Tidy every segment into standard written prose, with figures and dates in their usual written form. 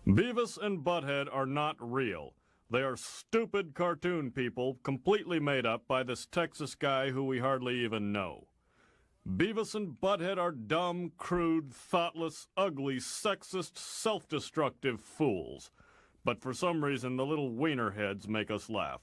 Beavis and Butthead are not real. They are stupid cartoon people completely made up by this Texas guy who we hardly even know. Beavis and Butthead are dumb, crude, thoughtless, ugly, sexist, self-destructive fools. But for some reason, the little wiener heads make us laugh.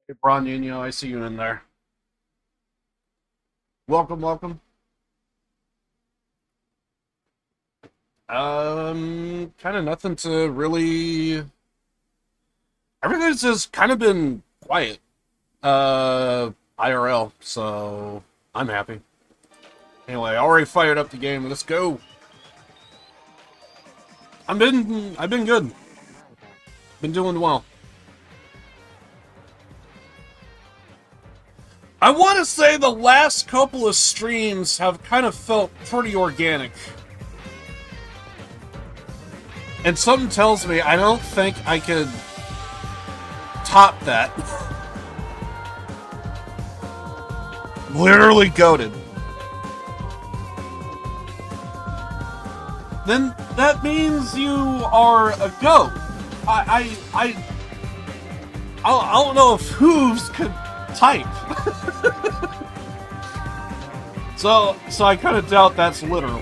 Hey, Bron Nuno, I see you in there. Welcome, welcome. Kind of nothing to really... Everything's just kind of been quiet. IRL, so I'm happy. Anyway, I already fired up the game. Let's go. I've been good. Been doing well. I want to say the last couple of streams have kind of felt pretty organic. And something tells me I don't think I could top that. Literally goated. Then that means you are a goat. I don't know if hooves could type. So I kind of doubt that's literal.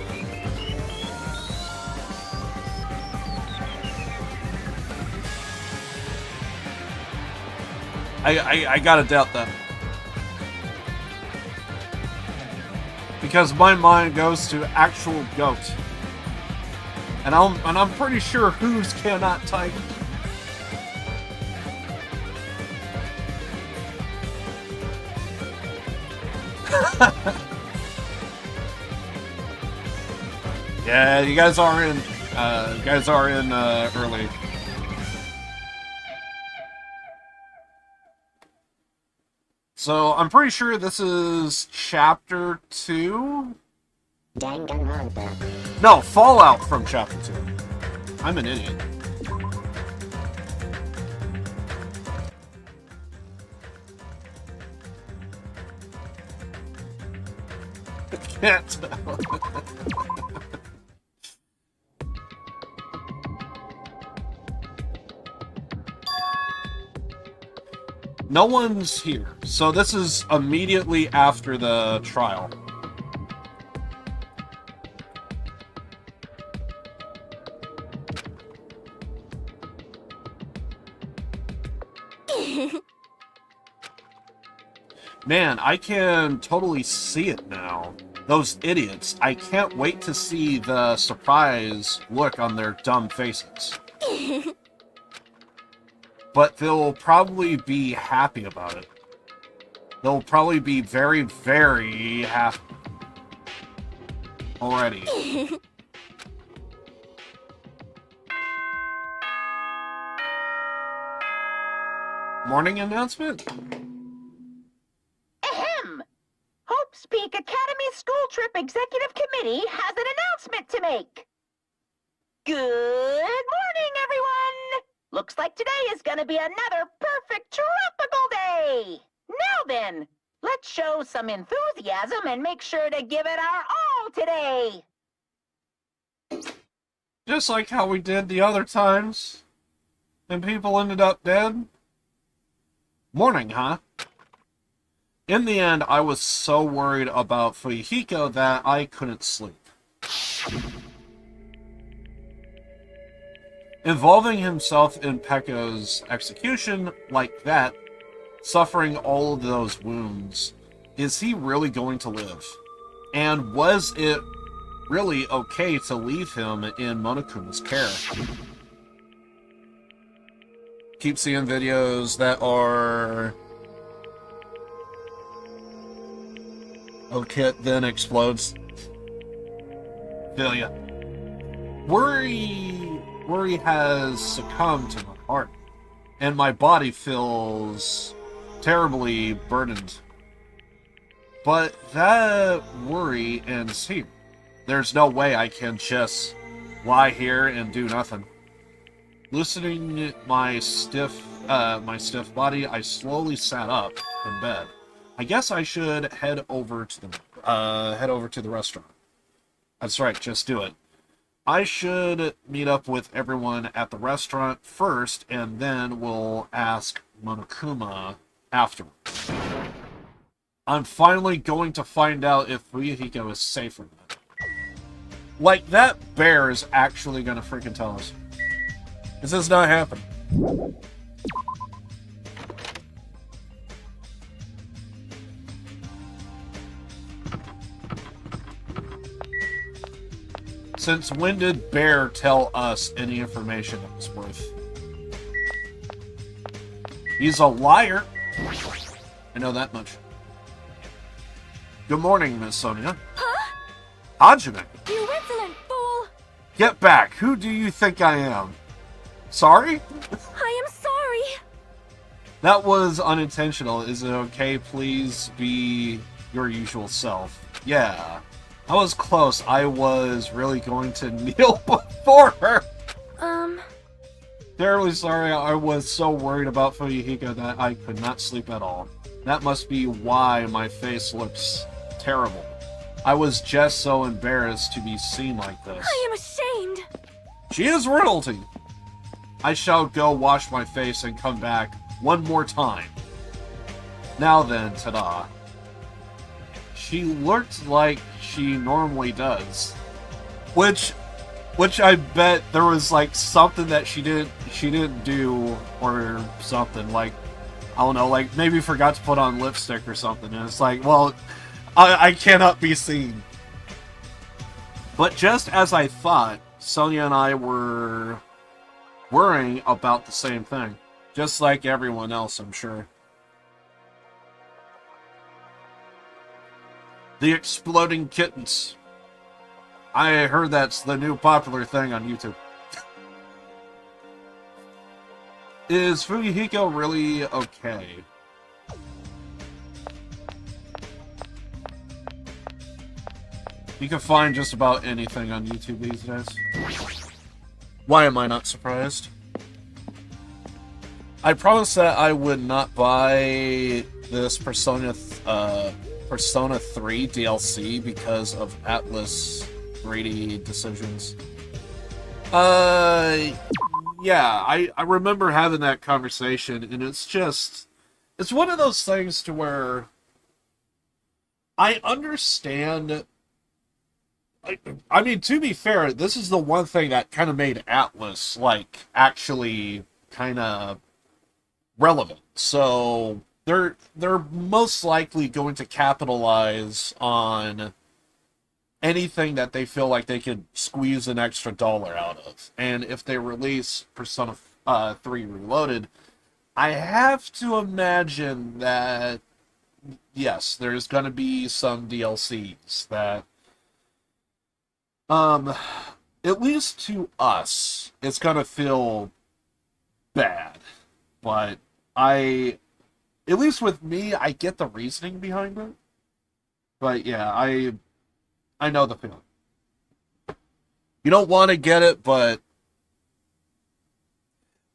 I gotta doubt that. Because my mind goes to actual goat. And I'm pretty sure hooves cannot type. Yeah, you guys are in early. So, I'm pretty sure this is Chapter 2? Danganronpa. No, Fallout from Chapter 2. I'm an idiot. I can't tell. No one's here, so this is immediately after the trial. Man, I can totally see it now. Those idiots. I can't wait to see the surprise look on their dumb faces. But they'll probably be happy about it. They'll probably be very, very happy. Already. Morning announcement? Ahem! Hope's Peak Academy School Trip Executive Committee has an announcement to make. Good morning, everyone! Looks like today is going to be another perfect tropical day. Now then, let's show some enthusiasm and make sure to give it our all today. Just like how we did the other times. And people ended up dead. Morning, huh? In the end, I was so worried about Fuyuhiko that I couldn't sleep. Involving himself in Pekko's execution like that, suffering all of those wounds, is he really going to live? And was it really okay to leave him in Monokuma's care? Keep seeing videos that are... Okay, then explodes. Feel ya. Worry has succumbed to my heart, and my body feels terribly burdened. But that worry ends here. There's no way I can just lie here and do nothing. Loosening my stiff body, I slowly sat up in bed. I guess I should head over to the restaurant. That's right, just do it. I should meet up with everyone at the restaurant first, and then we'll ask Monokuma afterwards. I'm finally going to find out if Fuyuhiko is safe or not. Like, that bear is actually gonna freaking tell us. This is not happening. Since when did Bear tell us any information that was worth? He's a liar. I know that much. Good morning, Miss Sonia. Huh? Hajime. You insolent fool! Get back. Who do you think I am? Sorry? I am sorry. That was unintentional. Is it okay? Please be your usual self. Yeah. I was close. I was really going to kneel before her. Terribly sorry. I was so worried about Fuyuhiko that I could not sleep at all. That must be why my face looks terrible. I was just so embarrassed to be seen like this. I am ashamed. She is royalty. I shall go wash my face and come back one more time. Now then, ta-da. She looked like she normally does. Which I bet there was like something that she didn't do or something, like, I don't know, like maybe forgot to put on lipstick or something, and it's like, well, I cannot be seen. But just as I thought, Sonia and I were worrying about the same thing. Just like everyone else, I'm sure. The exploding kittens. I heard that's the new popular thing on YouTube. Is Fuyuhiko really okay? You can find just about anything on YouTube these days. Why am I not surprised? I promised that I would not buy this Persona 3 DLC because of Atlas greedy decisions. Yeah, I remember having that conversation, and it's one of those things to where I understand. I mean, to be fair, this is the one thing that kind of made Atlas, like, actually kind of relevant. So they're most likely going to capitalize on anything that they feel like they could squeeze an extra dollar out of. And if they release Persona 3 Reloaded, I have to imagine that, yes, there's going to be some DLCs that, at least to us, it's going to feel bad. But at least with me, I get the reasoning behind it. But yeah, I know the feeling. You don't want to get it, but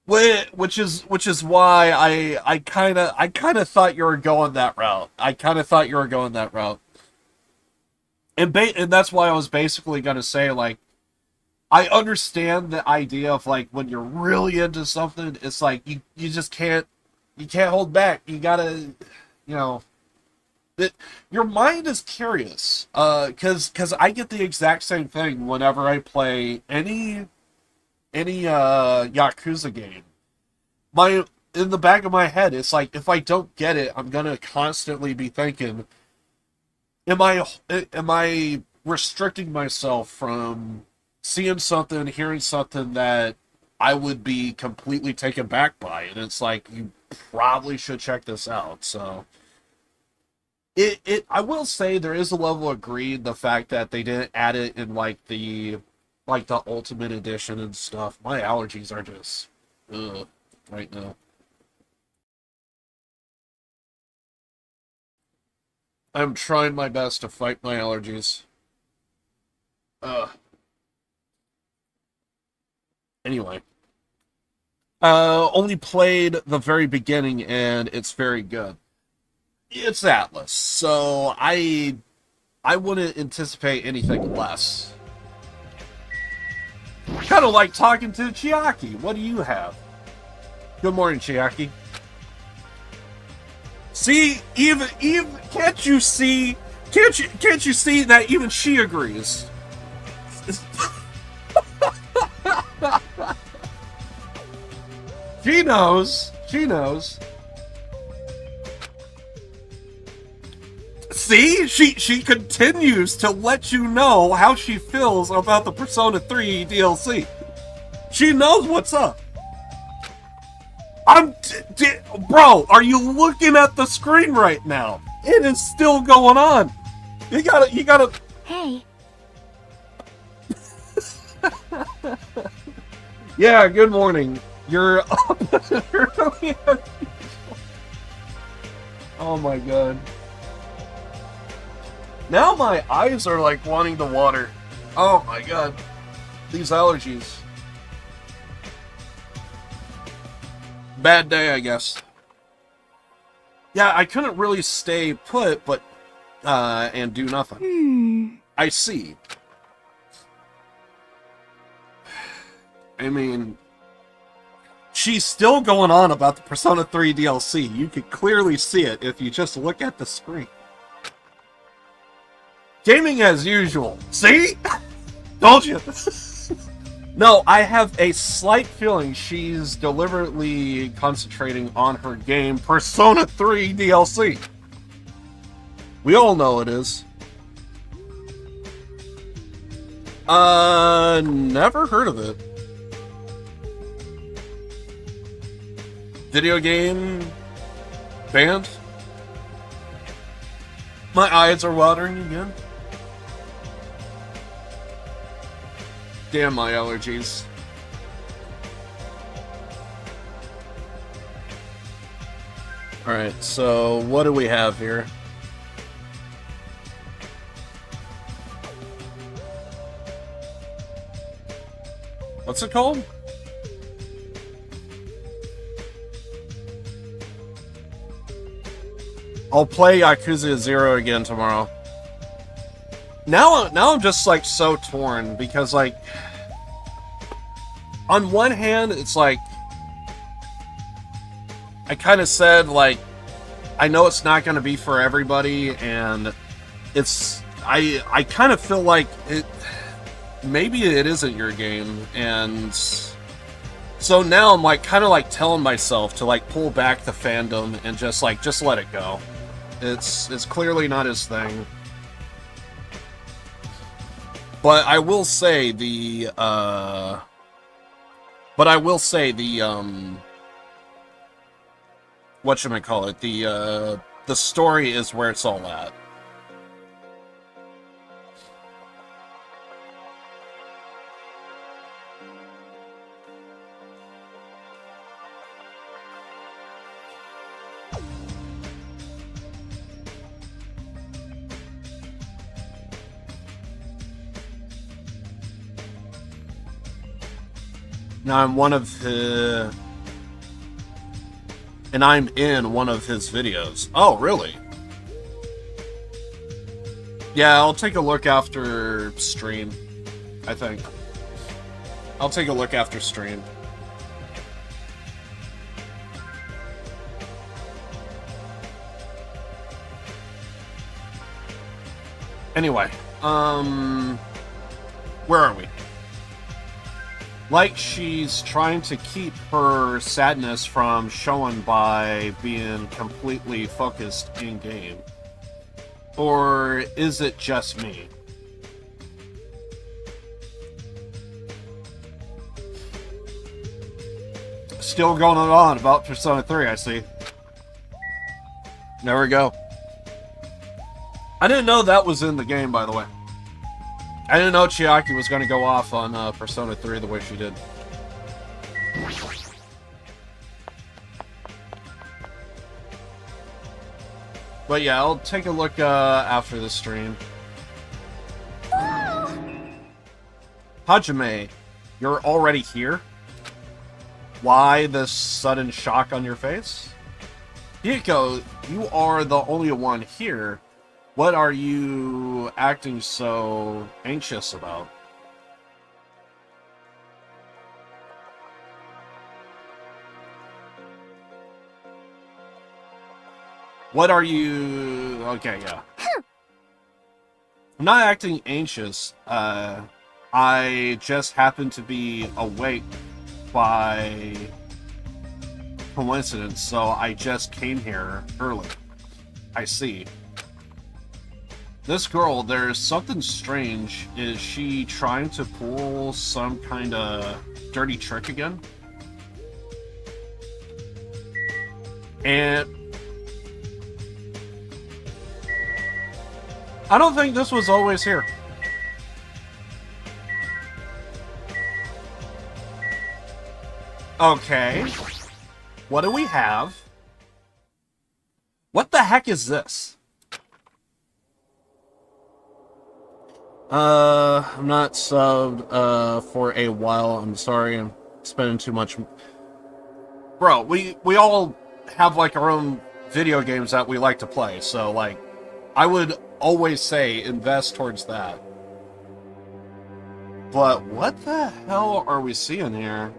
which is why I kind of thought you were going that route. And that's why I was basically going to say, like, I understand the idea of, like, when you're really into something, it's like you just can't hold back. You gotta, your mind is curious, because I get the exact same thing whenever I play any Yakuza game. In the back of my head, it's like, if I don't get it, I'm gonna constantly be thinking, am I restricting myself from seeing something, hearing something that I would be completely taken back by? And it's like, you probably should check this out. So I will say there is a level of greed, the fact that they didn't add it in the Ultimate Edition and stuff. My allergies are just right now. I'm trying my best to fight my allergies. Anyway. Only played the very beginning, and it's very good. It's Atlas, so I wouldn't anticipate anything less. Kind of like talking to Chiaki. What do you have? Good morning, Chiaki. See, even can't you see that even she agrees? She knows. See? She continues to let you know how she feels about the Persona 3 DLC. She knows what's up. Bro, are you looking at the screen right now? It is still going on. You gotta... Hey. Yeah, good morning. You're up early. Oh my god. Now my eyes are like wanting to water. Oh my god. These allergies. Bad day, I guess. Yeah, I couldn't really stay put, but and do nothing. I see. I mean, she's still going on about the Persona 3 DLC. You can clearly see it if you just look at the screen. Gaming as usual. See? Told you. No, I have a slight feeling she's deliberately concentrating on her game, Persona 3 DLC. We all know it is. Never heard of it. Video game band? My eyes are watering again. Damn my allergies. Alright, so what do we have here? What's it called? I'll play Yakuza 0 again tomorrow. Now I'm just, like, so torn, because, like, on one hand, it's like, I kind of said, like, I know it's not going to be for everybody, and it's, I kind of feel like maybe it isn't your game, and so now I'm, like, kind of, like, telling myself to, like, pull back the fandom and just let it go. It's clearly not his thing. But I will say the whatchamacallit, the story is where it's all at. Now I'm in one of his videos. Oh, really? Yeah, I'll take a look after stream, I think. I'll take a look after stream. Anyway, where are we? Like she's trying to keep her sadness from showing by being completely focused in-game. Or is it just me? Still going on about Persona 3, I see. There we go. I didn't know that was in the game, by the way. I didn't know Chiaki was going to go off on Persona 3 the way she did. But yeah, I'll take a look after the stream. Hajime, you're already here? Why this sudden shock on your face? Hiko, you are the only one here. What are you acting so anxious about? What are you... Okay, yeah. I'm not acting anxious. I just happen to be awake by coincidence, so I just came here early. I see. This girl, there's something strange. Is she trying to pull some kind of dirty trick again? And I don't think this was always here. Okay. What do we have? What the heck is this? I'm not subbed, for a while. I'm sorry, I'm spending too much... Bro, we all have, like, our own video games that we like to play, so, like, I would always say invest towards that. But what the hell are we seeing here?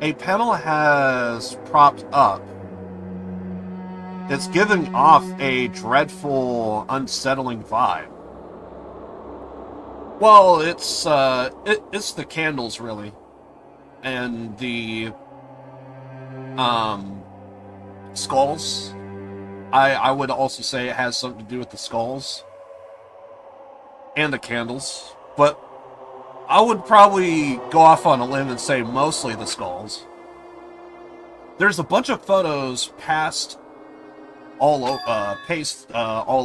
A panel has propped up. It's giving off a dreadful, unsettling vibe. Well, it's the candles, really. And the, skulls. I would also say it has something to do with the skulls. And the candles. But I would probably go off on a limb and say mostly the skulls. There's a bunch of photos pasted all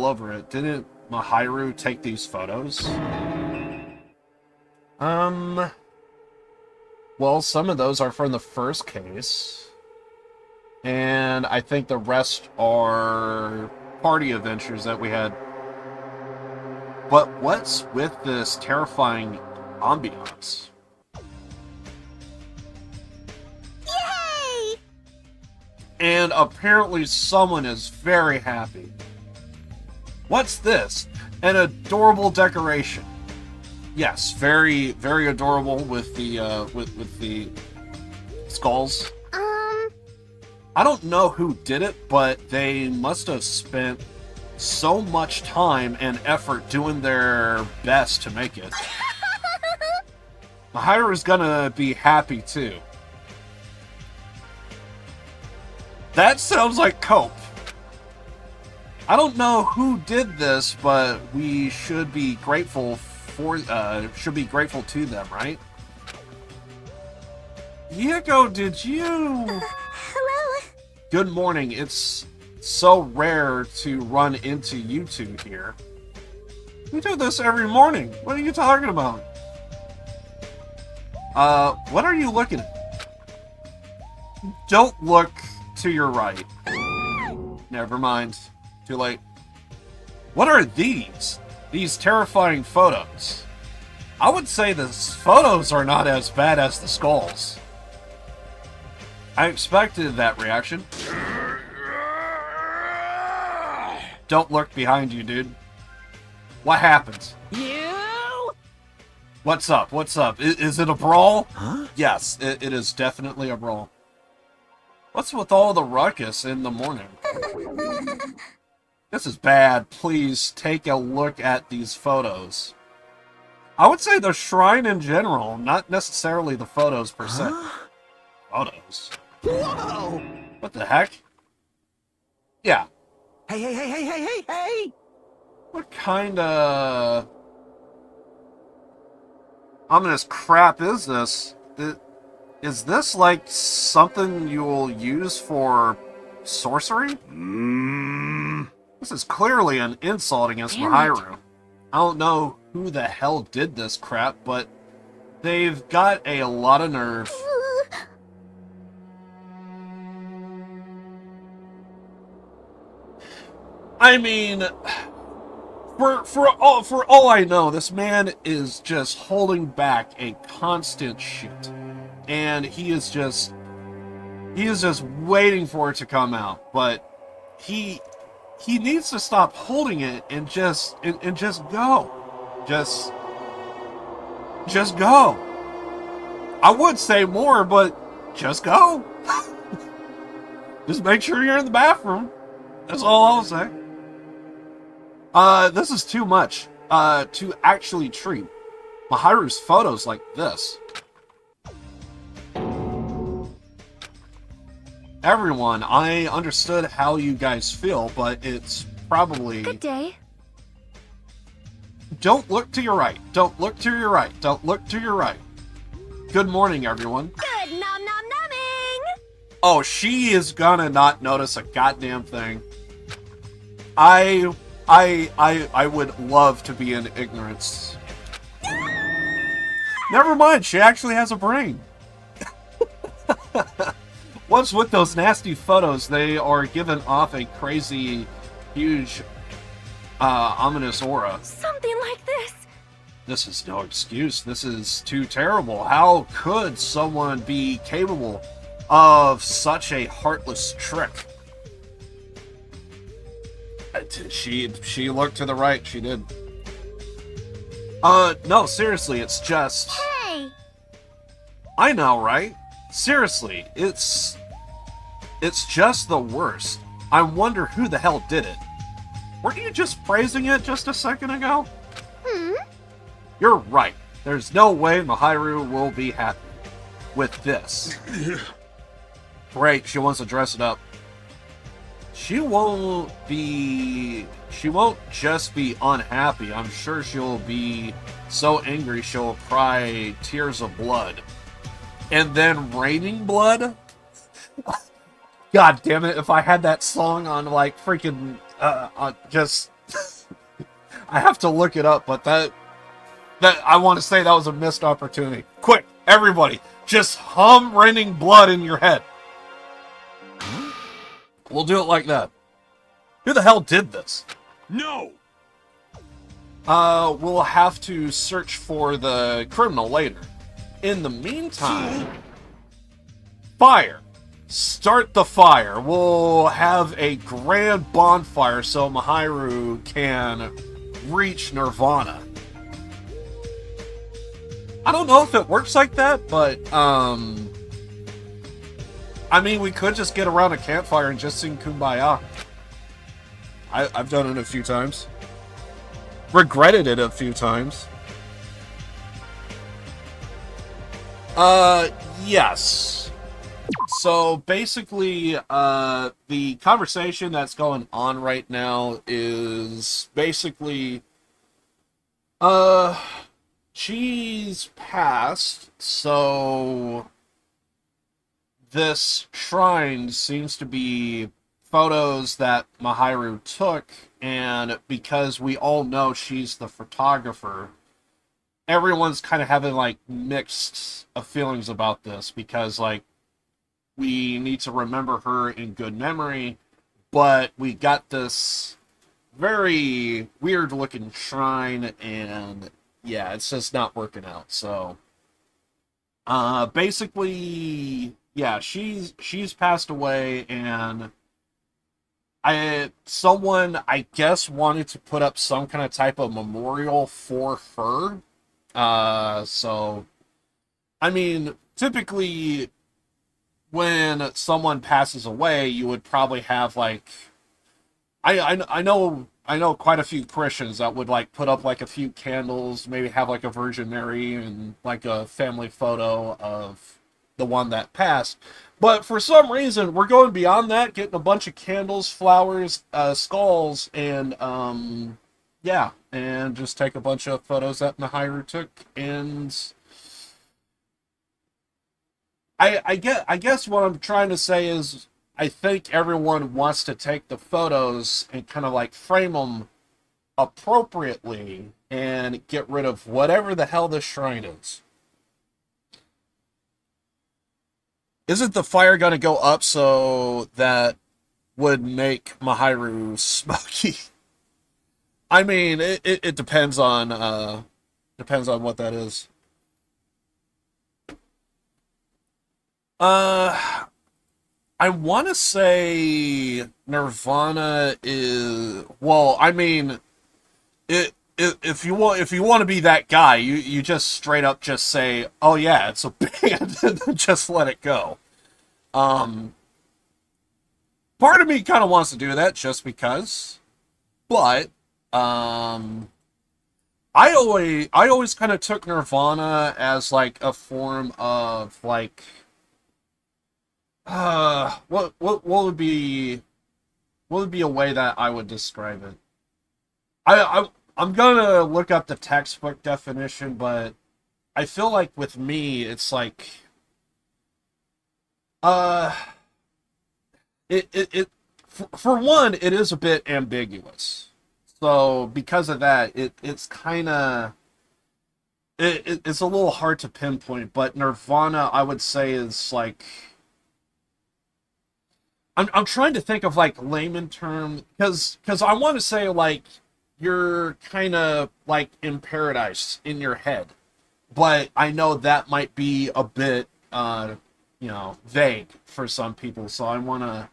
over it. Didn't Mahiru take these photos? Well, some of those are from the first case. And I think the rest are party adventures that we had. But what's with this terrifying ambiance? And apparently someone is very happy. What's this? An adorable decoration. Yes, very, very adorable with the with the skulls. I don't know who did it, but they must have spent so much time and effort doing their best to make it. Mahiru's gonna be happy too. That sounds like cope. I don't know who did this, but we should be grateful to them, right? Yiko, did you? Hello. Good morning. It's so rare to run into you two here. We do this every morning. What are you talking about? What are you looking at? Don't look to your right. Never mind. Too late. What are these? These terrifying photos. I would say the photos are not as bad as the skulls. I expected that reaction. Don't look behind you, dude. What happened? You? What's up? What's up? Is it a brawl? Huh? Yes, it is definitely a brawl. What's with all the ruckus in the morning? This is bad. Please take a look at these photos. I would say the shrine in general, not necessarily the photos per se. Huh? Photos? Whoa! What the heck? Yeah. Hey! What kind of ominous crap is this? Is this like something you'll use for sorcery? This is clearly an insult against Mahiru. I don't know who the hell did this crap, but they've got a lot of nerve. I mean, for all I know, this man is just holding back a constant shit, and he is just waiting for it to come out. But he needs to stop holding it and just go, just go. I would say more, but just go. Just make sure you're in the bathroom. That's all I'll say. This is too much to actually treat Mahiru's photos like this. Everyone, I understood how you guys feel, but it's probably... Good day. Don't look to your right. Don't look to your right. Don't look to your right. Good morning, everyone. Good nom nom numbing. Oh, she is gonna not notice a goddamn thing. I would love to be in ignorance. Never mind, she actually has a brain. What's with those nasty photos? They are giving off a crazy, huge, ominous aura. Something like this. This is no excuse. This is too terrible. How could someone be capable of such a heartless trick? She looked to the right. She did. No, seriously, it's just... Hey. I know, right? Seriously, it's just the worst. I wonder who the hell did it. Weren't you just praising it just a second ago? You're right. There's no way Mahiru will be happy with this. Great, she wants to dress it up. She won't just be unhappy. I'm sure she'll be so angry she'll cry tears of blood. And then raining blood? God damn it, if I had that song on like freaking just I have to look it up, but that I want to say that was a missed opportunity. Quick, everybody, just hum raining blood in your head. We'll do it like that. Who the hell did this? No! We'll have to search for the criminal later. In the meantime, fire. start the fire. We'll have a grand bonfire so Mahiru can reach Nirvana. I don't know if it works like that, but, I mean, we could just get around a campfire and just sing Kumbaya. I've done it a few times. Regretted it a few times. Yes. So, basically, the conversation that's going on right now is basically, she's passed, so this shrine seems to be photos that Mahiru took, and because we all know she's the photographer, everyone's kind of having, like, mixed feelings about this, because, like, we need to remember her in good memory, but we got this very weird-looking shrine, and yeah, it's just not working out. So, basically, yeah, she's passed away, and someone, I guess, wanted to put up some kind of type of memorial for her. So, I mean, typically, when someone passes away, you would probably have, like, I know quite a few Christians that would, like, put up, like, a few candles, maybe have, like, a Virgin Mary and, like, a family photo of the one that passed. But for some reason, we're going beyond that, getting a bunch of candles, flowers, skulls, and, yeah, and just take a bunch of photos that Mahiru took, and I guess what I'm trying to say is, I think everyone wants to take the photos and kind of, like, frame them appropriately and get rid of whatever the hell this shrine is. Isn't the fire going to go up so that would make Mahiru smoky? I mean, it depends on what that is. I want to say Nirvana is, well, I mean, if you want to be that guy, you just straight up just say, oh yeah, it's a band, and just let it go. Part of me kind of wants to do that just because, but I always kind of took Nirvana as, like, a form of, like, what would be a way that I would describe it? I'm gonna look up the textbook definition, but I feel like with me, it's like, for one, it is a bit ambiguous. So because of that, it's kind of, it's a little hard to pinpoint. But Nirvana, I would say, is like, I'm trying to think of, like, layman term, because I want to say, like, you're kind of, like, in paradise in your head, but I know that might be a bit vague for some people, so I want to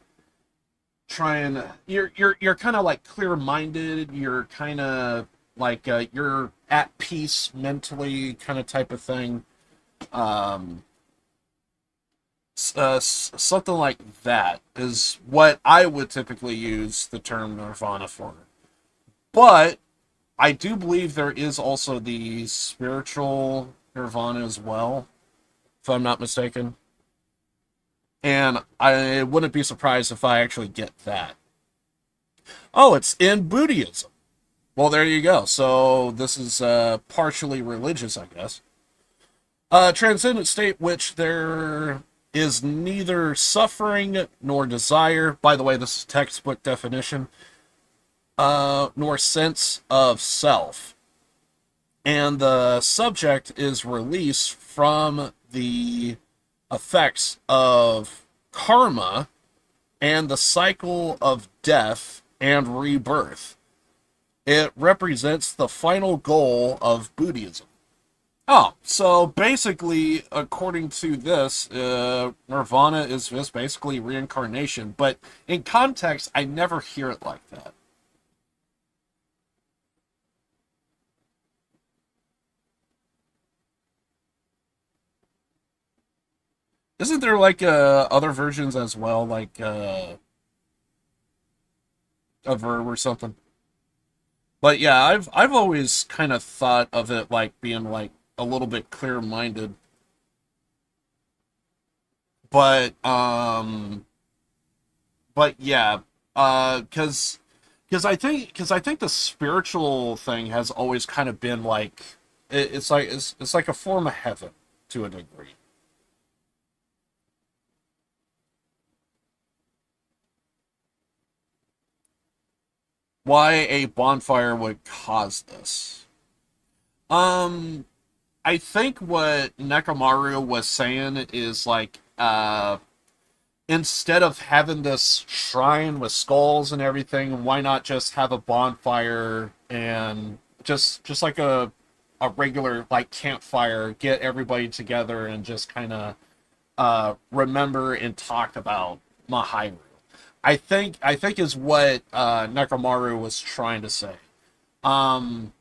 try and, you're kind of, like, clear-minded, you're kind of like, you're at peace mentally, kind of type of thing. Something like that is what I would typically use the term Nirvana for. But I do believe there is also the spiritual Nirvana as well, if I'm not mistaken. And I wouldn't be surprised if I actually get that. Oh, it's in Buddhism. Well, there you go. So this is partially religious, I guess. Transcendent state which there is neither suffering nor desire. By the way, this is textbook definition. Nor sense of self. And the subject is released from the effects of karma and the cycle of death and rebirth. It represents the final goal of Buddhism. Oh, so basically, according to this, Nirvana is just basically reincarnation. But in context, I never hear it like that. Isn't there like other versions as well, like a verb or something? But yeah, I've always kind of thought of it like being like a little bit clear-minded. But yeah, because I think the spiritual thing has always kind of been like it's like a form of heaven to a degree. Why a bonfire would cause this? Um, I think what Nekomaru was saying is like instead of having this shrine with skulls and everything, why not just have a bonfire and just like a regular like campfire, get everybody together and just kind of remember and talk about Mahairu. I think is what Nekomaru was trying to say. Um,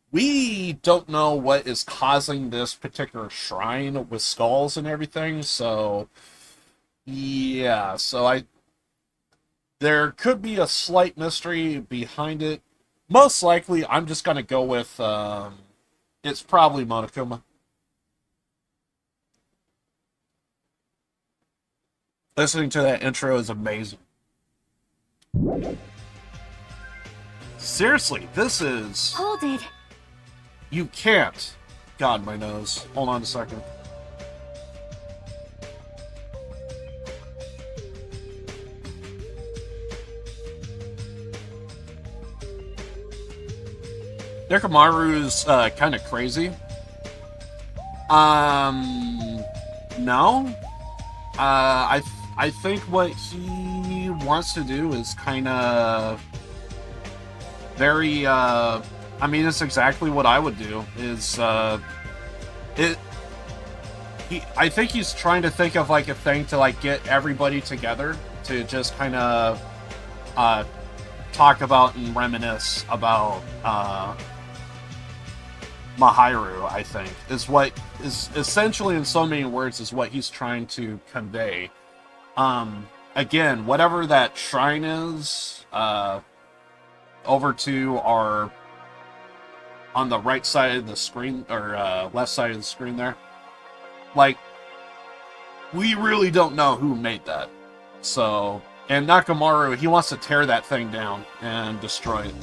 we don't know what is causing this particular shrine with skulls and everything, so yeah, so I there could be a slight mystery behind it. Most likely, I'm just gonna go with it's probably Monokuma. Listening to that intro is amazing. Seriously, this is Hold it. you can't. God, my nose. Hold on a second. Nekomaru's kind of crazy. No. I think what he wants to do is kind of very. I mean, it's exactly what I would do. Is it? I think he's trying to think of like a thing to like get everybody together to just kind of talk about and reminisce about Mahairu, I think, is what is essentially in so many words is what he's trying to convey. Again, whatever that shrine is, over to our on the right side of the screen or left side of the screen there. Like, we really don't know who made that. So, and Nakamaru, he wants to tear that thing down and destroy it.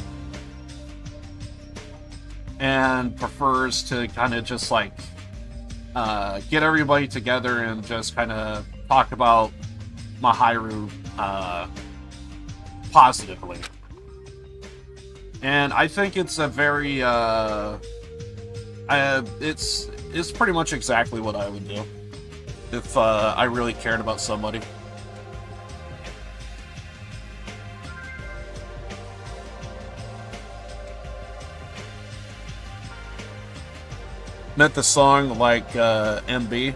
And prefers to kind of just like get everybody together and just kind of talk about Mahairu positively. And I think it's a very it's pretty much exactly what I would do if I really cared about somebody. Meant the song like MB.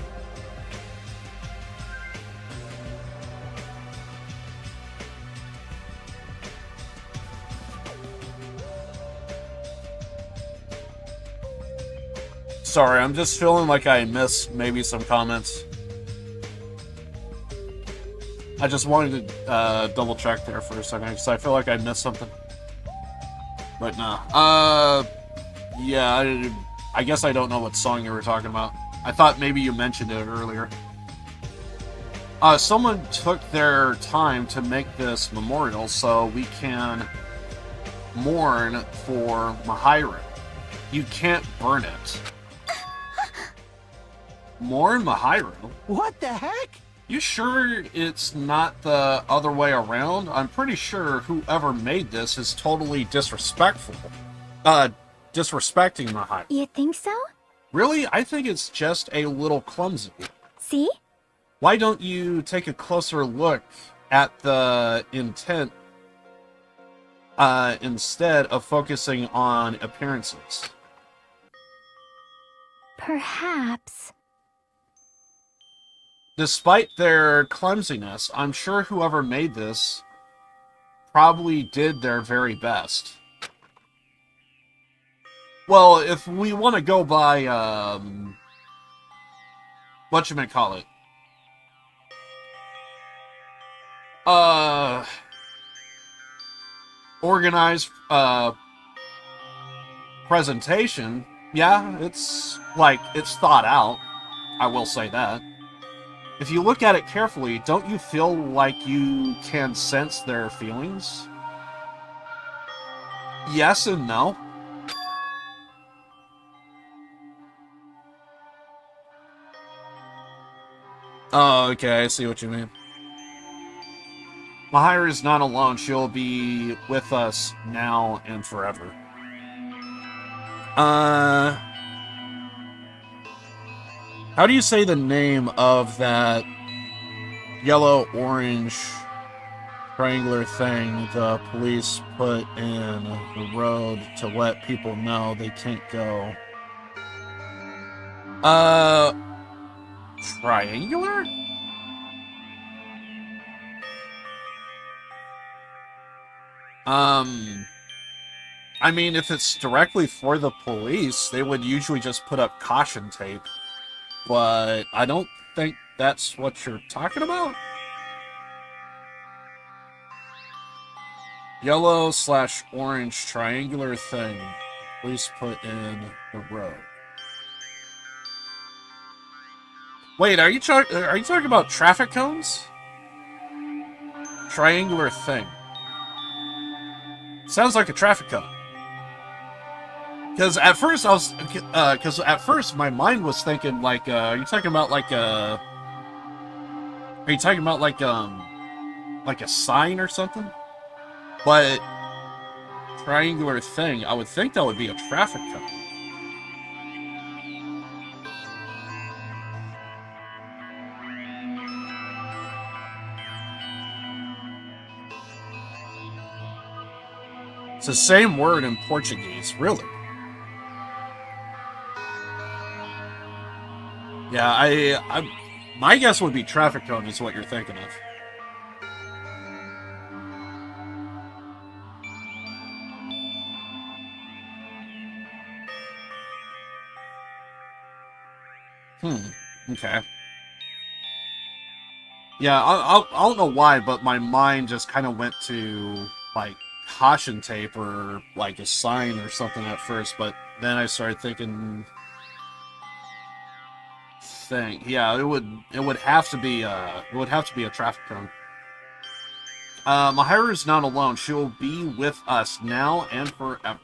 Sorry, I'm just feeling like I missed maybe some comments. I just wanted to double check there for a second because I feel like I missed something. But nah. Yeah, I guess I don't know what song you were talking about. I thought maybe you mentioned it earlier. Someone took their time to make this memorial so we can mourn for Mahairu. You can't burn it. Mourn Mahairu? What the heck? You sure it's not the other way around? I'm pretty sure whoever made this is totally disrespectful. Disrespecting Mahairu. You think so? Really? I think it's just a little clumsy. See? Why don't you take a closer look at the intent instead of focusing on appearances? Perhaps. Despite their clumsiness, I'm sure whoever made this probably did their very best. Well, if we want to go by, whatchamacallit? Organized, presentation, yeah, it's thought out. I will say that. If you look at it carefully, don't you feel like you can sense their feelings? Yes and no. Oh, okay, I see what you mean. Mahira is not alone. She'll be with us now and forever. How do you say the name of that yellow-orange triangular thing the police put in the road to let people know they can't go? Triangular? I mean, if it's directly for the police, they would usually just put up caution tape. But I don't think that's what you're talking about. Yellow/orange triangular thing police put in the road. Wait, are you talking about traffic cones? Triangular thing. Sounds like a traffic cone. Because at first my mind was thinking like, are you talking about like a sign or something? But triangular thing, I would think that would be a traffic cone. It's the same word in Portuguese, really. Yeah, my guess would be traffic cone is what you're thinking of. Okay. Yeah, I don't know why, but my mind just kind of went to, like, caution tape or, like, a sign or something at first, but then I started thinking... Yeah, it would have to be a traffic cone. Mahira is not alone. She will be with us now and forever.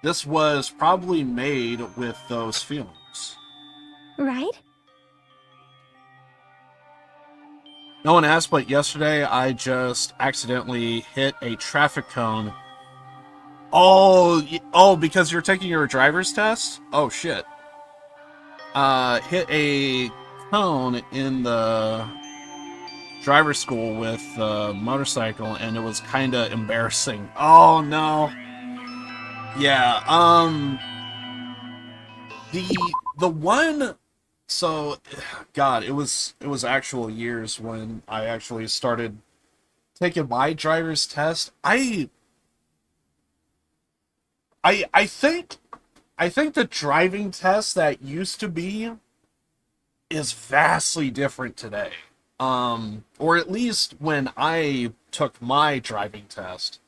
This was probably made with those feelings. Right? No one asked, but yesterday I just accidentally hit a traffic cone. Oh, because you're taking your driver's test? Oh, shit. Hit a cone in the driver's school with a motorcycle, and it was kind of embarrassing. Oh, no. Yeah, the one... So, God, it was actual years when I actually started taking my driver's test. I think the driving test that used to be is vastly different today. Or at least when I took my driving test.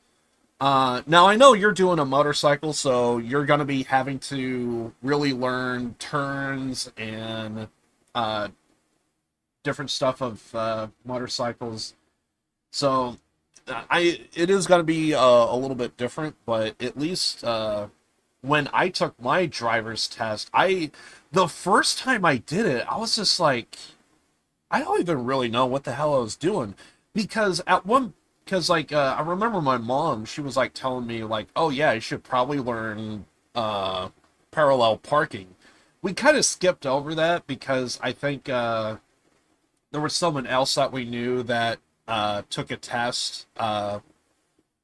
Now I know you're doing a motorcycle, so you're going to be having to really learn turns and different stuff of motorcycles. So it is going to be a little bit different, but at least when I took my driver's test, the first time I did it, I was just like, I don't even really know what the hell I was doing, because I remember my mom, she was like telling me like, oh yeah, you should probably learn parallel parking. We kind of skipped over that because I think there was someone else that we knew that took a test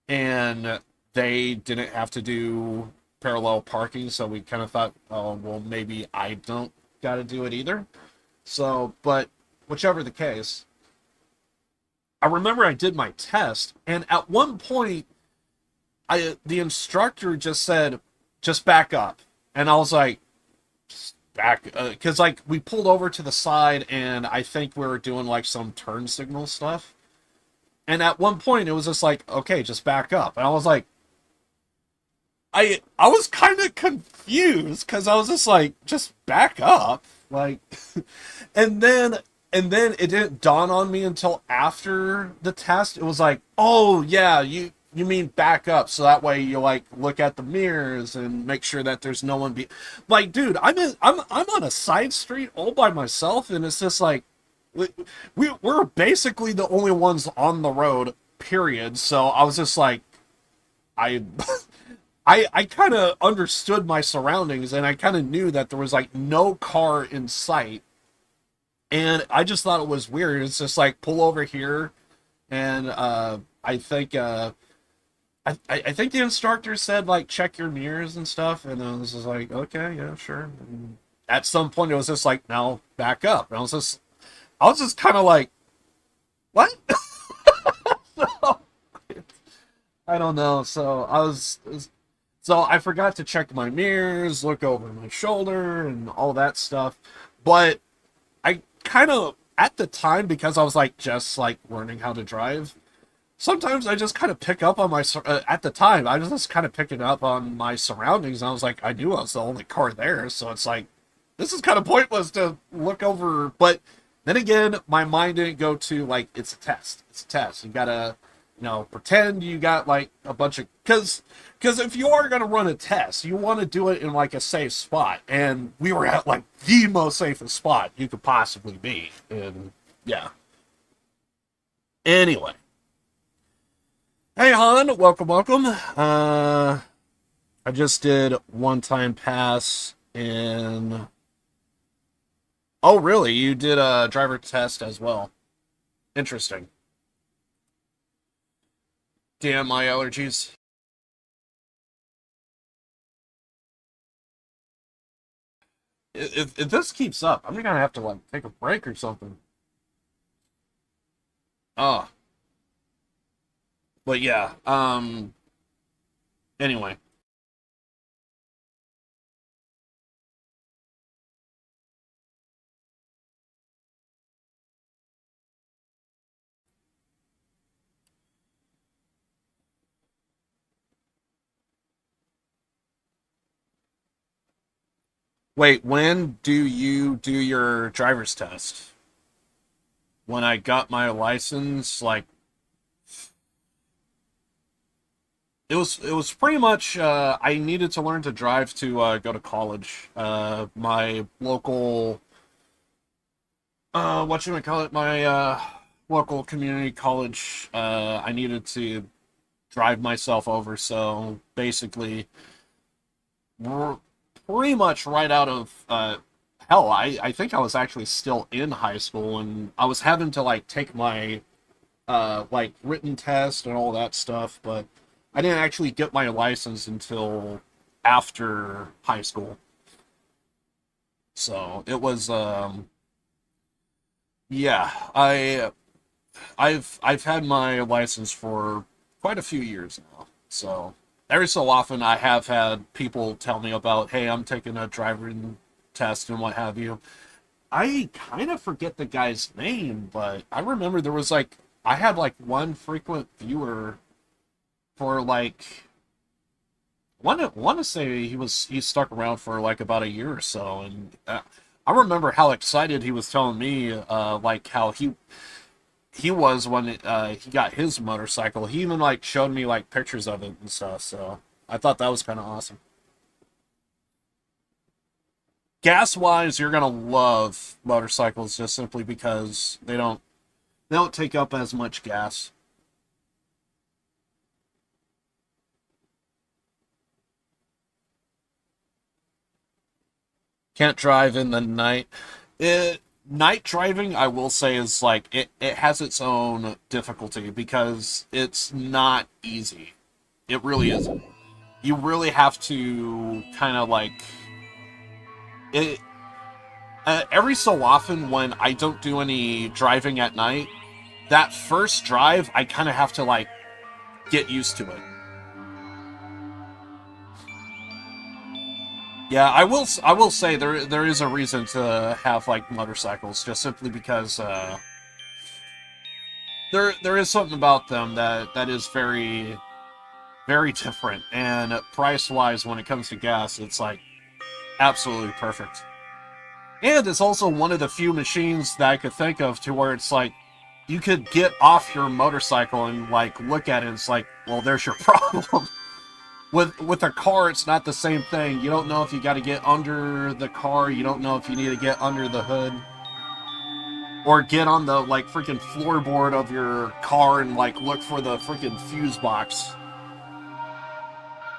and they didn't have to do parallel parking, so we kind of thought, oh, well, maybe I don't got to do it either. So, but whichever the case, I remember I did my test, and at one point, the instructor just said, just back up. And I was like, just back, because, like, we pulled over to the side, and I think we were doing, like, some turn signal stuff. And at one point, it was just like, okay, just back up. And I was like, I was kind of confused, because I was just like, just back up. Like, and then it didn't dawn on me until after the test. It was like, oh, yeah, you mean back up, so that way you, like, look at the mirrors and make sure that there's no one like, dude, I'm on a side street all by myself, and it's just like, we're basically the only ones on the road, period. So I was just like, I kind of understood my surroundings, and I kind of knew that there was, like, no car in sight, and I just thought it was weird. It's just like, pull over here, and I think I think the instructor said, like, check your mirrors and stuff, and I was just like, okay, yeah, sure. And at some point, it was just like, now back up, and I was just kind of like, what? So, I don't know. So I forgot to check my mirrors, look over my shoulder, and all that stuff. But I kind of, at the time, because I was, like, just, like, learning how to drive, sometimes I just kind of pick up on at the time, I was just kind of picking up on my surroundings, and I was like, I knew I was the only car there, so it's like, this is kind of pointless to look over. But then again, my mind didn't go to, like, it's a test. It's a test. You gotta, pretend you got, like, a bunch of... Because if you are going to run a test, you want to do it in, like, a safe spot. And we were at, like, the most safest spot you could possibly be. And, yeah. Anyway. Hey, Han. Welcome. I just did one-time pass in... Oh, really? You did a driver test as well. Interesting. Damn, my allergies. If this keeps up, I'm gonna have to, like, take a break or something. Oh. But yeah, anyway. Wait, when do you do your driver's test? When I got my license, like, it was pretty much, I needed to learn to drive to go to college. My local, my local community college, I needed to drive myself over, so basically, we're pretty much right out of, hell, I think I was actually still in high school, and I was having to, like, take my, like, written test and all that stuff, but I didn't actually get my license until after high school. So it was, yeah, I've had my license for quite a few years now. So every so often I have had people tell me about, hey, I'm taking a driving test and what have you. I kind of forget the guy's name, but I remember there was, like, I had, like, one frequent viewer for, like, want to say he stuck around for, like, about a year or so, and I remember how excited he was telling me, like, how he was when he got his motorcycle. He even, like, showed me, like, pictures of it and stuff, so I thought that was kind of awesome. Gas-wise, you're gonna love motorcycles just simply because they don't take up as much gas. Can't drive in the night. Night driving, I will say, is like, it has its own difficulty because it's not easy. It really isn't. you really have to kind of like it. Every so often, when I don't do any driving at night, that first drive, I kind of have to like get used to it. Yeah, I will say there is a reason to have like motorcycles, just simply because there is something about them that is very very different, and price wise when it comes to gas, it's like absolutely perfect. And it's also one of the few machines that I could think of to where it's like you could get off your motorcycle and like look at it, and it's like, well, there's your problem. With a car, it's not the same thing. You don't know if you got to get under the car. You don't know if you need to get under the hood. Or get on the, like, freaking floorboard of your car and, like, look for the freaking fuse box.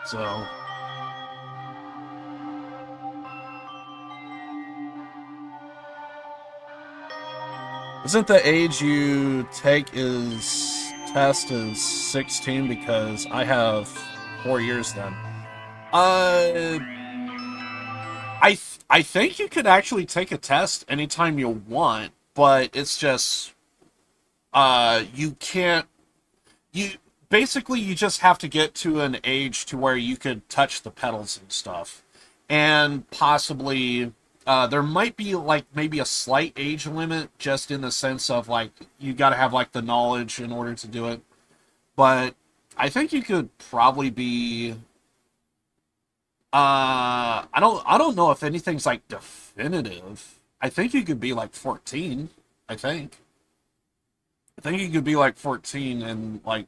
So... Isn't the age you take test is 16? Because I have 4 years then. I think you could actually take a test anytime you want, but it's just you can't. You just have to get to an age to where you could touch the pedals and stuff, and possibly there might be like maybe a slight age limit, just in the sense of like you got to have like the knowledge in order to do it, but I think you could probably be. I don't know if anything's like definitive. I think you could be like 14. I think you could be like 14, and like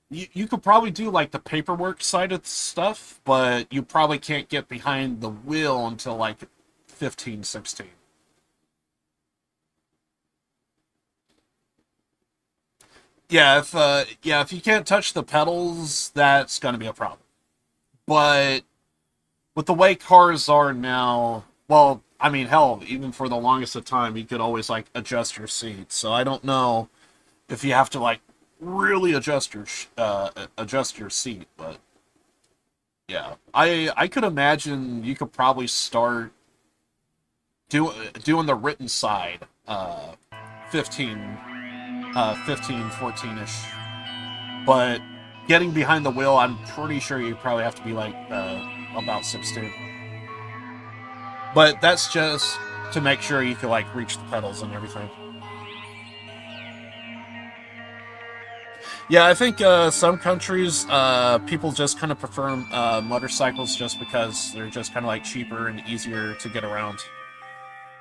you could probably do like the paperwork side of stuff, but you probably can't get behind the wheel until like 15, 16. Yeah, if you can't touch the pedals, that's gonna be a problem. But with the way cars are now, well, I mean, hell, even for the longest of time, you could always like adjust your seat. So I don't know if you have to like really adjust your seat, but yeah, I could imagine you could probably start doing the written side 15 14ish, but getting behind the wheel, I'm pretty sure you probably have to be like about 16. But that's just to make sure you can like reach the pedals and everything. Yeah, I think some countries people just kind of prefer motorcycles just because they're just kind of like cheaper and easier to get around.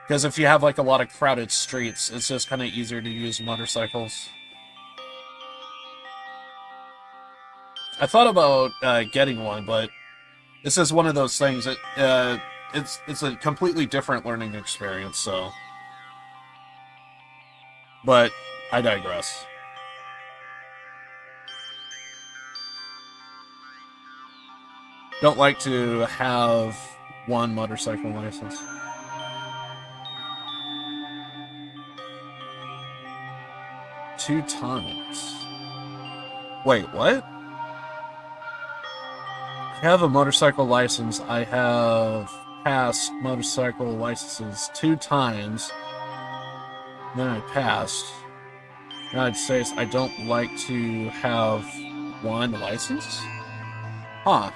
Because if you have like a lot of crowded streets, it's just kind of easier to use motorcycles. I thought about getting one, but this is one of those things that it's a completely different learning experience. So, but I digress. Don't like to have one motorcycle license. Two times. Wait, what? I have a motorcycle license. I have passed motorcycle licenses 2 times. Then I passed. United States, I don't like to have one license? Huh.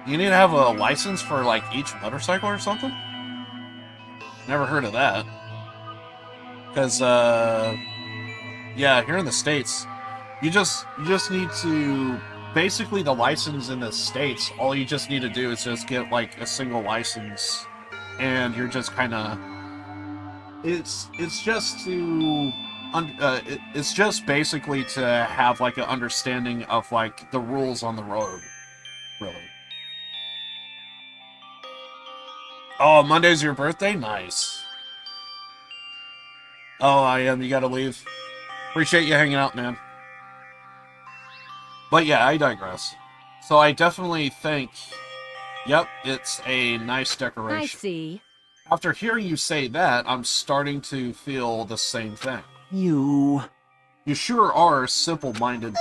You need to have a license for like each motorcycle or something? Never heard of that. Because, yeah, here in the States, you just need to, basically the license in the States, all you just need to do is just get like a single license, and you're just kind of, it's just to, it's just basically to have like an understanding of like the rules on the road, really. Oh, Monday's your birthday? Nice. Oh, I am. You gotta leave. Appreciate you hanging out, man. But yeah, I digress. So I definitely think, yep, it's a nice decoration. I see. After hearing you say that, I'm starting to feel the same thing. You You sure are simple-minded.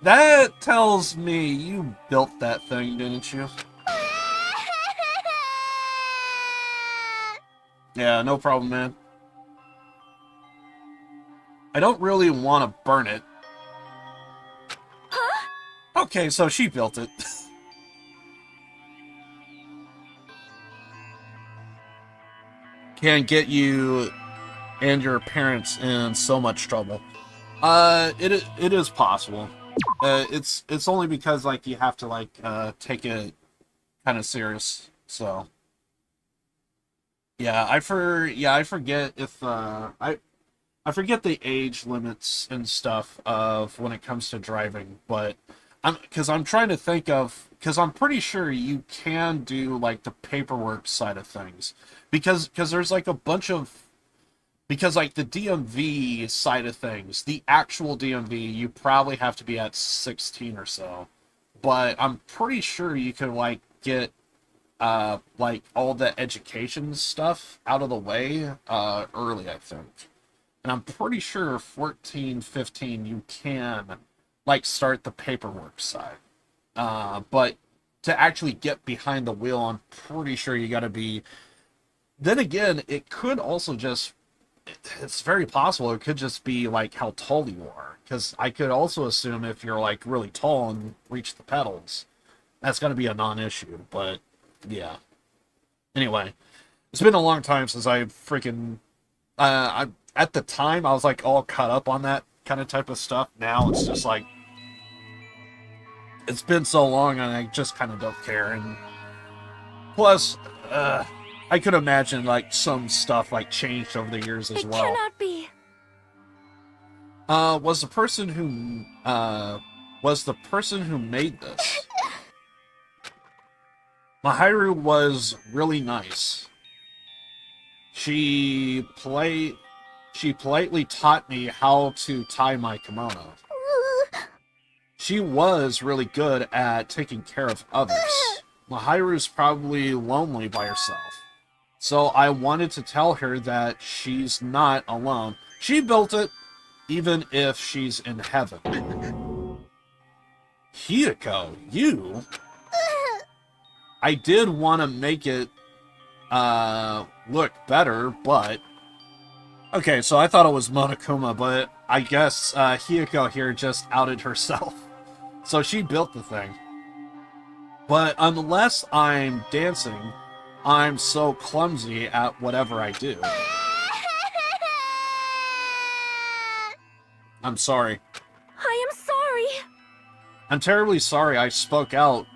That tells me you built that thing, didn't you? Yeah, no problem, man. I don't really want to burn it. Huh? Okay, so she built it. Can get you and your parents in so much trouble. It is possible. It's only because like you have to like take it kind of serious. So yeah, I forget if I forget the age limits and stuff of when it comes to driving, but I'm trying to think of, because I'm pretty sure you can do like the paperwork side of things, because there's like a bunch of, because like the DMV side of things, the actual DMV, you probably have to be at 16 or so, but I'm pretty sure you could like get like all the education stuff out of the way early, I think. And I'm pretty sure 14, 15, you can like start the paperwork side. But to actually get behind the wheel, I'm pretty sure you got to be. Then again, it could also just. It's very possible it could just be like how tall you are. Because I could also assume if you're like really tall and reach the pedals, that's going to be a non-issue. But yeah. Anyway, it's been a long time since I freaking. At the time, I was like all caught up on that kind of type of stuff. Now it's just like, it's been so long and I just kind of don't care. And plus, I could imagine like some stuff like changed over the years as well. It cannot be. Was the person who made this? Mahiru was really nice. She politely taught me how to tie my kimono. She was really good at taking care of others. Mahiru's probably lonely by herself. So I wanted to tell her that she's not alone. She built it, even if she's in heaven. Hiyako, you? I did want to make it look better, but... Okay, so I thought it was Monokuma, but I guess Hiyako here just outed herself. So she built the thing. But unless I'm dancing, I'm so clumsy at whatever I do. I'm sorry. I am sorry. I'm terribly sorry I spoke out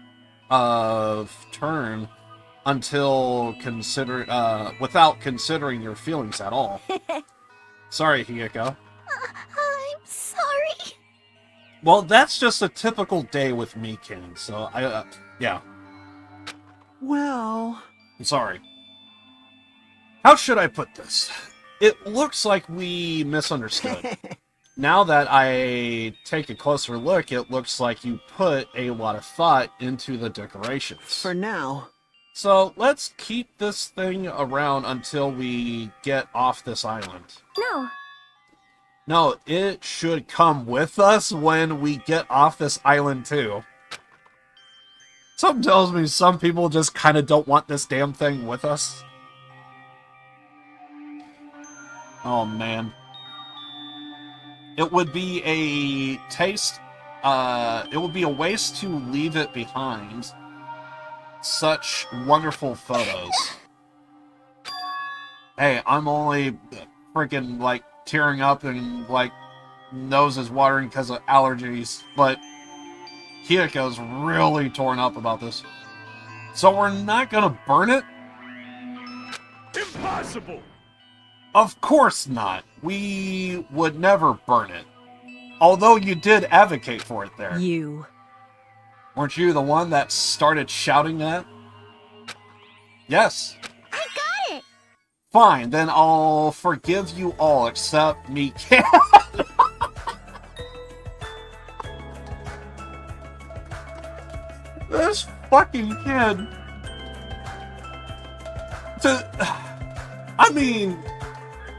of turn until without considering your feelings at all. Sorry, Hiyako. I'm sorry. Well, that's just a typical day with me, Ken, so yeah. Well... I'm sorry. How should I put this? It looks like we misunderstood. Now that I take a closer look, it looks like you put a lot of thought into the decorations. For now. So let's keep this thing around until we get off this island. No. No, it should come with us when we get off this island too. Something tells me some people just kind of don't want this damn thing with us. Oh man. It would be a it would be a waste to leave it behind. Such wonderful photos. Hey, I'm only freaking like tearing up and like nose is watering because of allergies, but Hiyako's really torn up about this. So we're not gonna burn it? Impossible! Of course not. We would never burn it. Although you did advocate for it there. You. Weren't you the one that started shouting that? Yes. I got it. Fine, then I'll forgive you all except me. This fucking kid. I mean,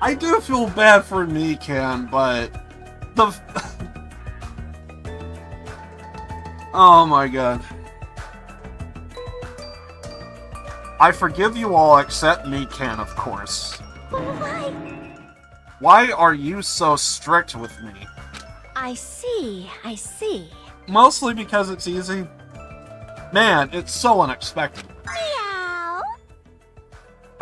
I do feel bad for Nikan, but Oh my god. I forgive you all except me, Ken, of course. Why? Why are you so strict with me? I see. Mostly because it's easy. Man, it's so unexpected. Meow.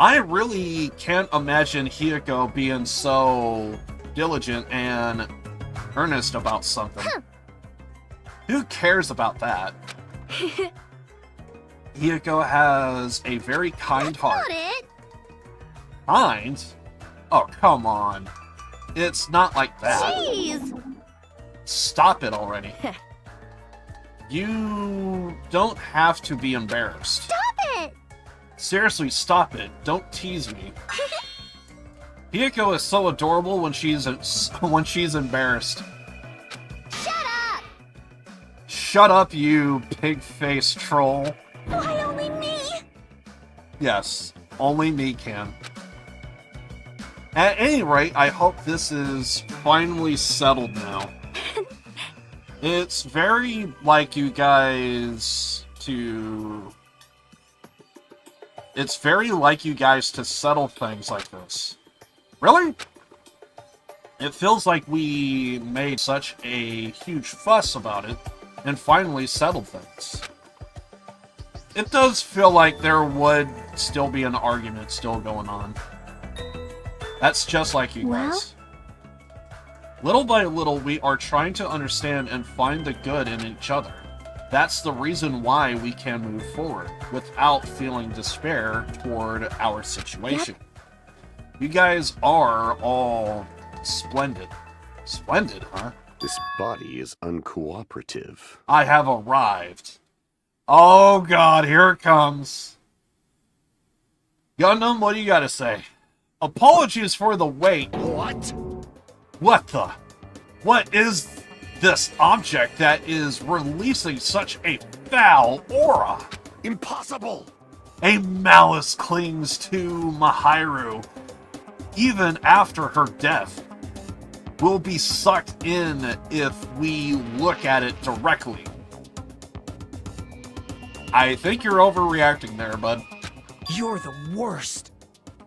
I really can't imagine Hiyoko being so diligent and earnest about something. Who cares about that? Hiyoko has a very kind heart. Got it. Kind? Oh, come on. It's not like that. Jeez. Stop it already. You don't have to be embarrassed. Stop it. Seriously, stop it. Don't tease me. Hiyoko is so adorable when she's embarrassed. Shut up. Shut up, you pig-faced troll. Why only me? Yes, only me can. At any rate, I hope this is finally settled now. It's very like you guys to... It's very like you guys to settle things like this. Really? It feels like we made such a huge fuss about it and finally settled things. It does feel like there would still be an argument still going on. That's just like you guys. Little by little, we are trying to understand and find the good in each other. That's the reason why we can move forward without feeling despair toward our situation. You guys are all splendid. Splendid, huh? This body is uncooperative. I have arrived. Oh god, here it comes. Gundam, what do you gotta say? Apologies for the wait. What? What the? What is this object that is releasing such a foul aura? Impossible! A malice clings to Mahiru. Even after her death, will be sucked in if we look at it directly. I think you're overreacting there, bud. You're the worst.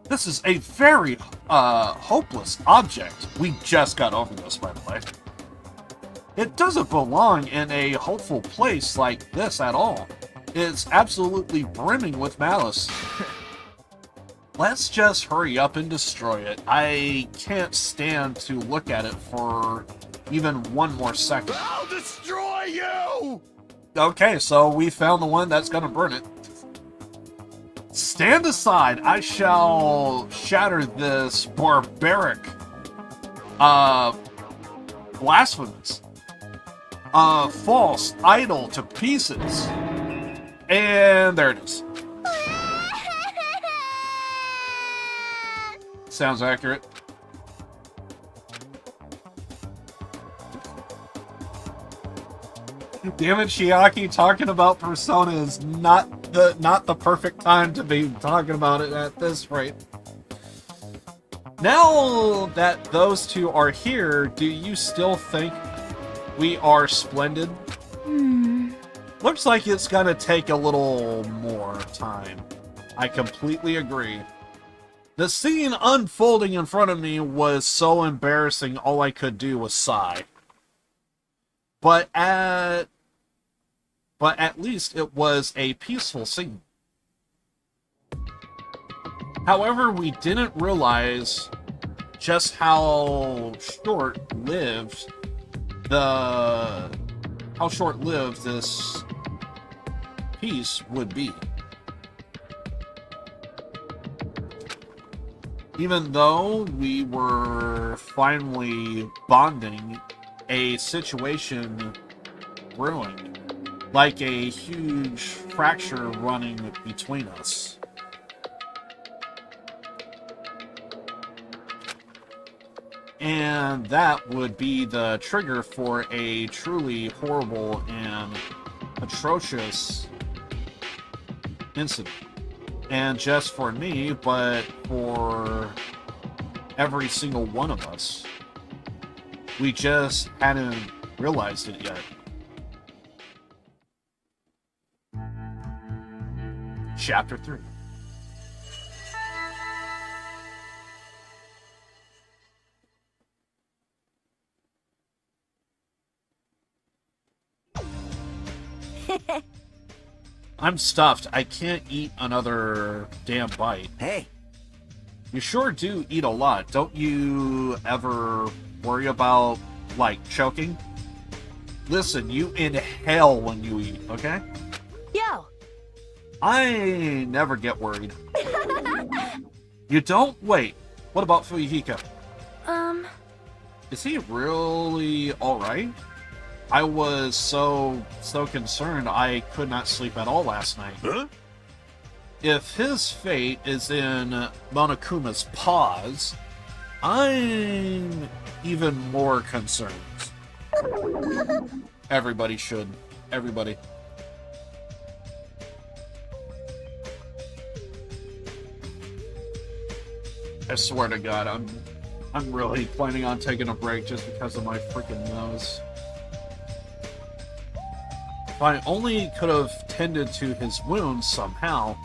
This is a very, hopeless object. We just got over this, by the way. It doesn't belong in a hopeful place like this at all. It's absolutely brimming with malice. Let's just hurry up and destroy it. I can't stand to look at it for even one more second. I'll destroy you! Okay, so we found the one that's gonna burn it. Stand aside, I shall shatter this barbaric, blasphemous, false idol to pieces. And there it is. Sounds accurate. Damn it, Chiaki, talking about Persona is not the perfect time to be talking about it at this rate. Now that those two are here, do you still think we are splendid? Looks like it's gonna take a little more time. I completely agree. The scene unfolding in front of me was so embarrassing, all I could do was sigh. But at least it was a peaceful scene. However, we didn't realize just how short-lived this piece would be. Even though we were finally bonding, a situation brewing, like a huge fracture running between us. And that would be the trigger for a truly horrible and atrocious incident. And just for me, but for every single one of us. We just hadn't realized it yet. Chapter 3. I'm stuffed. I can't eat another damn bite. Hey, You sure do eat a lot. Don't you ever worry about, like, choking? Listen, you inhale when you eat, okay? Yo. I never get worried. You don't? Wait. What about Fuyuhiko? Is he really alright? I was so concerned I could not sleep at all last night. Huh? If his fate is in Monokuma's paws, I'm even more concerned. Everybody should. Everybody. I swear to God, I'm really planning on taking a break just because of my freaking nose. If I only could have tended to his wounds somehow,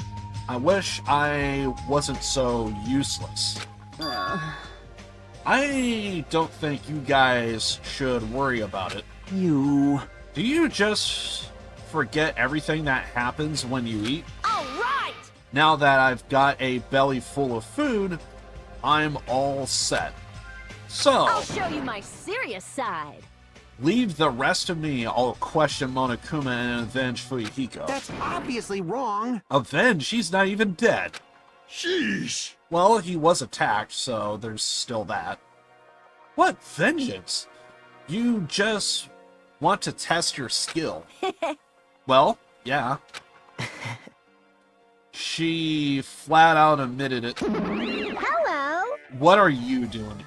I wish I wasn't so useless. I don't think you guys should worry about it. you... Do you just forget everything that happens when you eat? All right. Now that I've got a belly full of food, I'm all set. So, I'll show you my serious side. leave the rest of me. I'll question Monokuma and avenge Fuyuhiko. That's obviously wrong. Avenge? He's not even dead. Sheesh. Well, he was attacked, so there's still that. What vengeance? You just want to test your skill. Well, yeah. She flat out admitted it. Hello. What are you doing?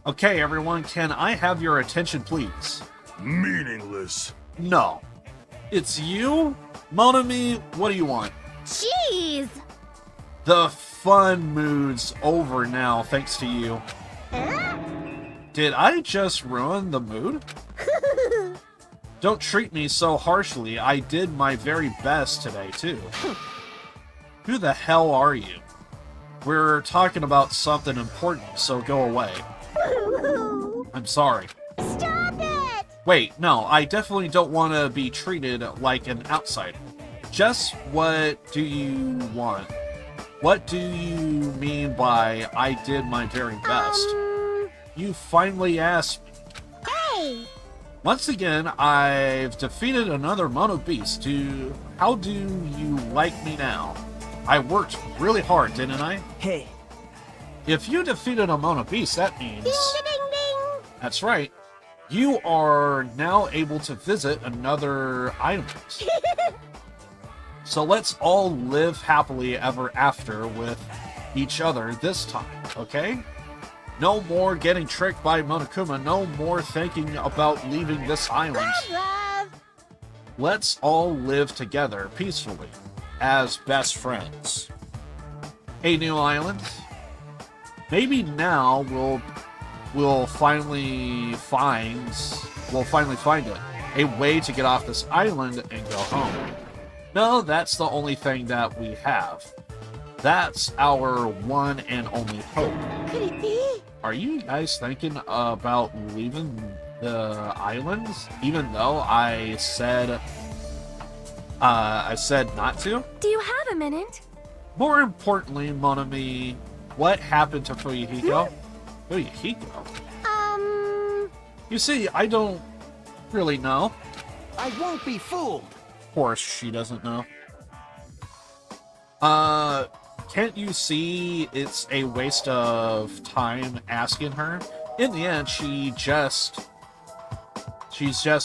Okay, everyone, can I have your attention, please? Meaningless. No. It's you? Monami, what do you want? Jeez. The fun mood's over now, thanks to you. Did I just ruin the mood? Don't treat me so harshly. I did my very best today, too. Who the hell are you? We're talking about something important, so go away. I'm sorry. Stop it. Wait, no, I definitely don't want to be treated like an outsider. Just what do you want? What do you mean by I did my very best? You finally asked me. Hey. Once again, I've defeated another Mono Beast. How do you like me now? I worked really hard, didn't I? Hey, If you defeated a Mono Beast, that means... Ding ding ding. That's right. You are now able to visit another island. So let's all live happily ever after with each other this time, okay? No more getting tricked by Monokuma. No more thinking about leaving this island. Love. Let's all live together peacefully as best friends. A new island? Maybe now we'll finally find it. A way to get off this island and go home. No, that's the only thing that we have. That's our one and only hope. Could it be? Are you guys thinking about leaving the islands? Even though I said not to? Do you have a minute? More importantly, Monami, what happened to Fuyuhiko? Fuyuhiko? You see, I don't really know. I won't be fooled. Of course, she doesn't know. Can't you see it's a waste of time asking her? In the end, she's just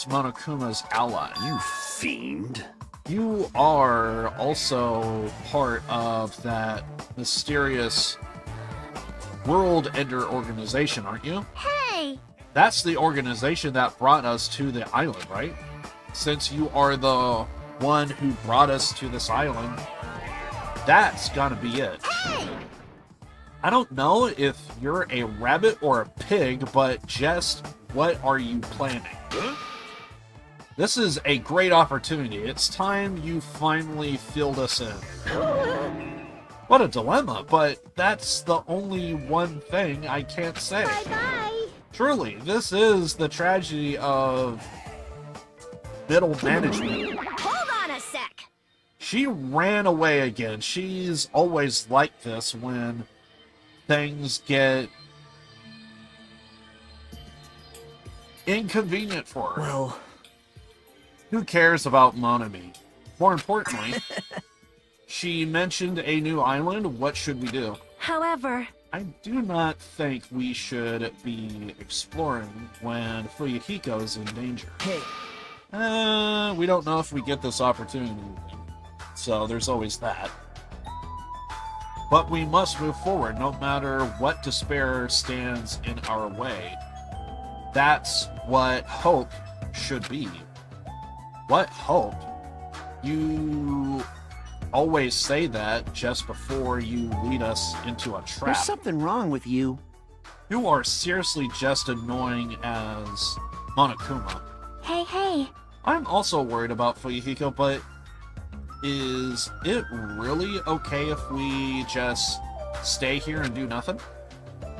Monokuma's ally. You fiend. You are also part of that mysterious World Ender organization, aren't you? Hey. That's the organization that brought us to the island, right? Since you are the one who brought us to this island, that's gotta be it. Hey. I don't know if you're a rabbit or a pig, but just what are you planning? This is a great opportunity. It's time you finally filled us in. What a dilemma, but that's the only one thing I can't say. Bye-bye. Truly, this is the tragedy of middle management. Hold on a sec. She ran away again. She's always like this when things get inconvenient for her. Well, Who cares about Monami? More importantly, she mentioned a new island. What should we do? However, I do not think we should be exploring when Fuyuhiko is in danger. hey, We don't know if we get this opportunity, so there's always that. But we must move forward no matter what despair stands in our way. That's what hope should be. What hope? You always say that just before you lead us into a trap. there's something wrong with you. You are seriously just annoying as Monokuma. hey. I'm also worried about Fuyuhiko, but is it really okay if we just stay here and do nothing?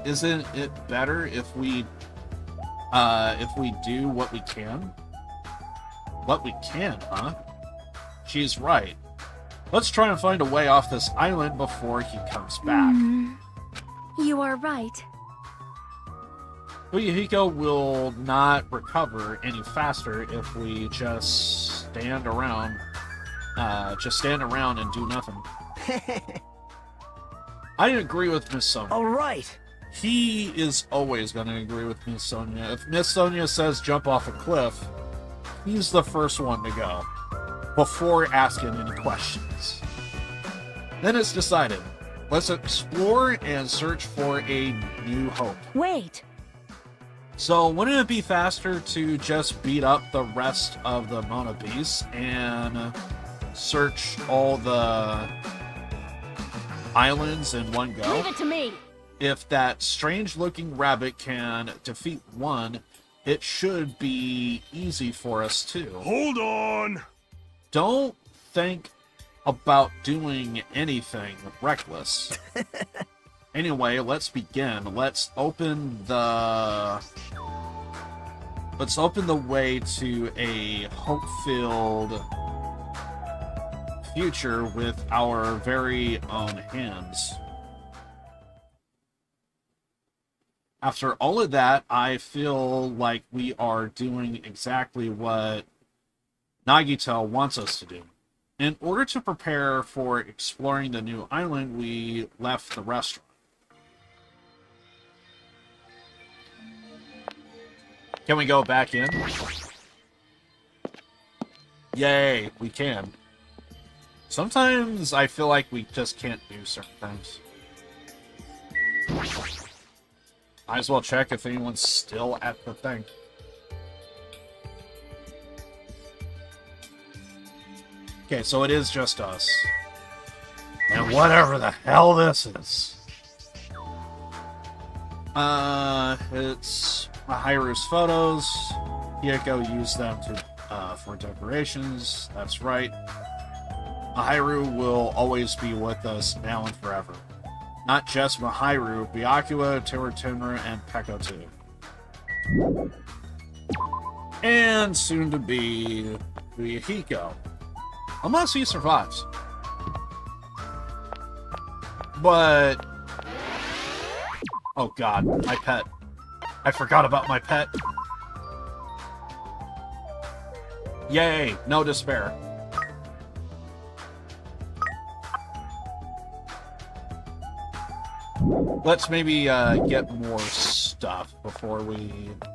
Isn't it better if we do what we can? What we can, huh? She's right. Let's try and find a way off this island before he comes back. You are right. Fuyuhiko will not recover any faster if we just stand around. And do nothing. I agree with Miss Sonia. All right. He is always going to agree with Miss Sonia. If Miss Sonia says jump off a cliff, he's the first one to go before asking any questions. Then it's decided. Let's explore and search for a new hope. Wait. So wouldn't it be faster to just beat up the rest of the Monobis and search all the islands in one go? Leave it to me. If that strange-looking rabbit can defeat one, it should be easy for us too. Hold on! Don't think about doing anything reckless. Anyway, let's begin. Let's open the way to a hope-filled future with our very own hands. After all of that, I feel like we are doing exactly what Nagito wants us to do. In order to prepare for exploring the new island, we left the restaurant. Can we go back in? Yay, we can. Sometimes I feel like we just can't do certain things. Might as well check if anyone's still at the thing. Okay, so it is just us. And whatever the hell this is. It's Mahiru's photos. Hiyoko used them for decorations. That's right. Mahiru will always be with us now and forever. Not just Mahiru, Byakuya, Terutenra, and Peko too. And soon to be Fuyuhiko. Unless he survives. But... oh god, my pet. I forgot about my pet. Yay, no despair. Let's maybe get more stuff before we... I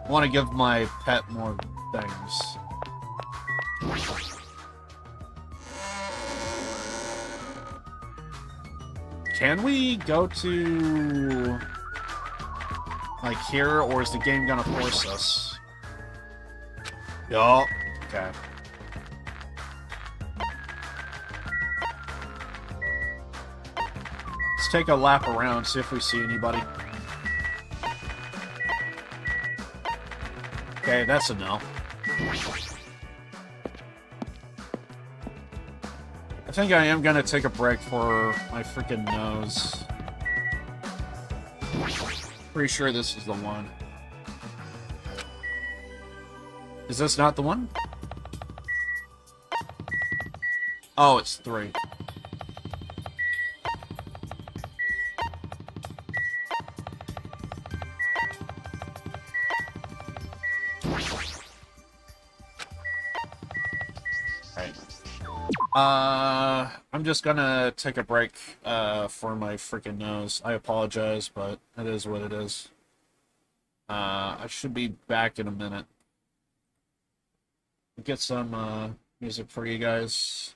want to give my pet more things. Can we go to... like here, or is the game gonna force us? Yup. Okay. Let's take a lap around, see if we see anybody. Okay, that's a no. I think I am gonna take a break for my freaking nose. Pretty sure this is the one. Is this not the one? Oh, it's 3. I'm just gonna take a break, for my freaking nose. I apologize, but it is what it is. I should be back in a minute. Get some, music for you guys.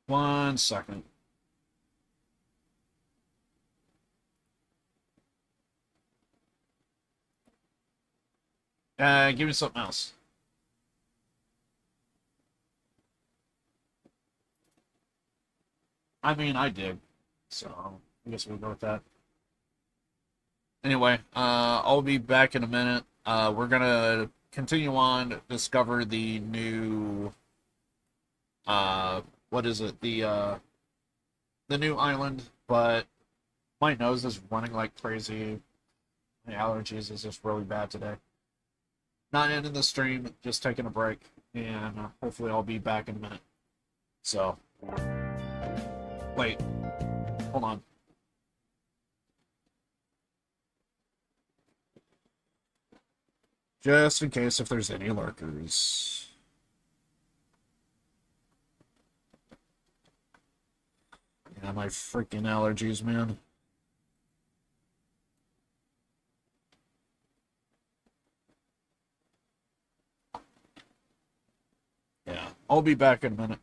One second. Give me something else. I mean, I did. So, I guess we'll go with that. Anyway, I'll be back in a minute. We're gonna continue on, discover the new, what is it? The new island, but my nose is running like crazy. My allergies is just really bad today. Not ending the stream, just taking a break, and hopefully I'll be back in a minute. So, wait, hold on. Just in case if there's any lurkers. Yeah, my freaking allergies, man. Yeah, I'll be back in a minute.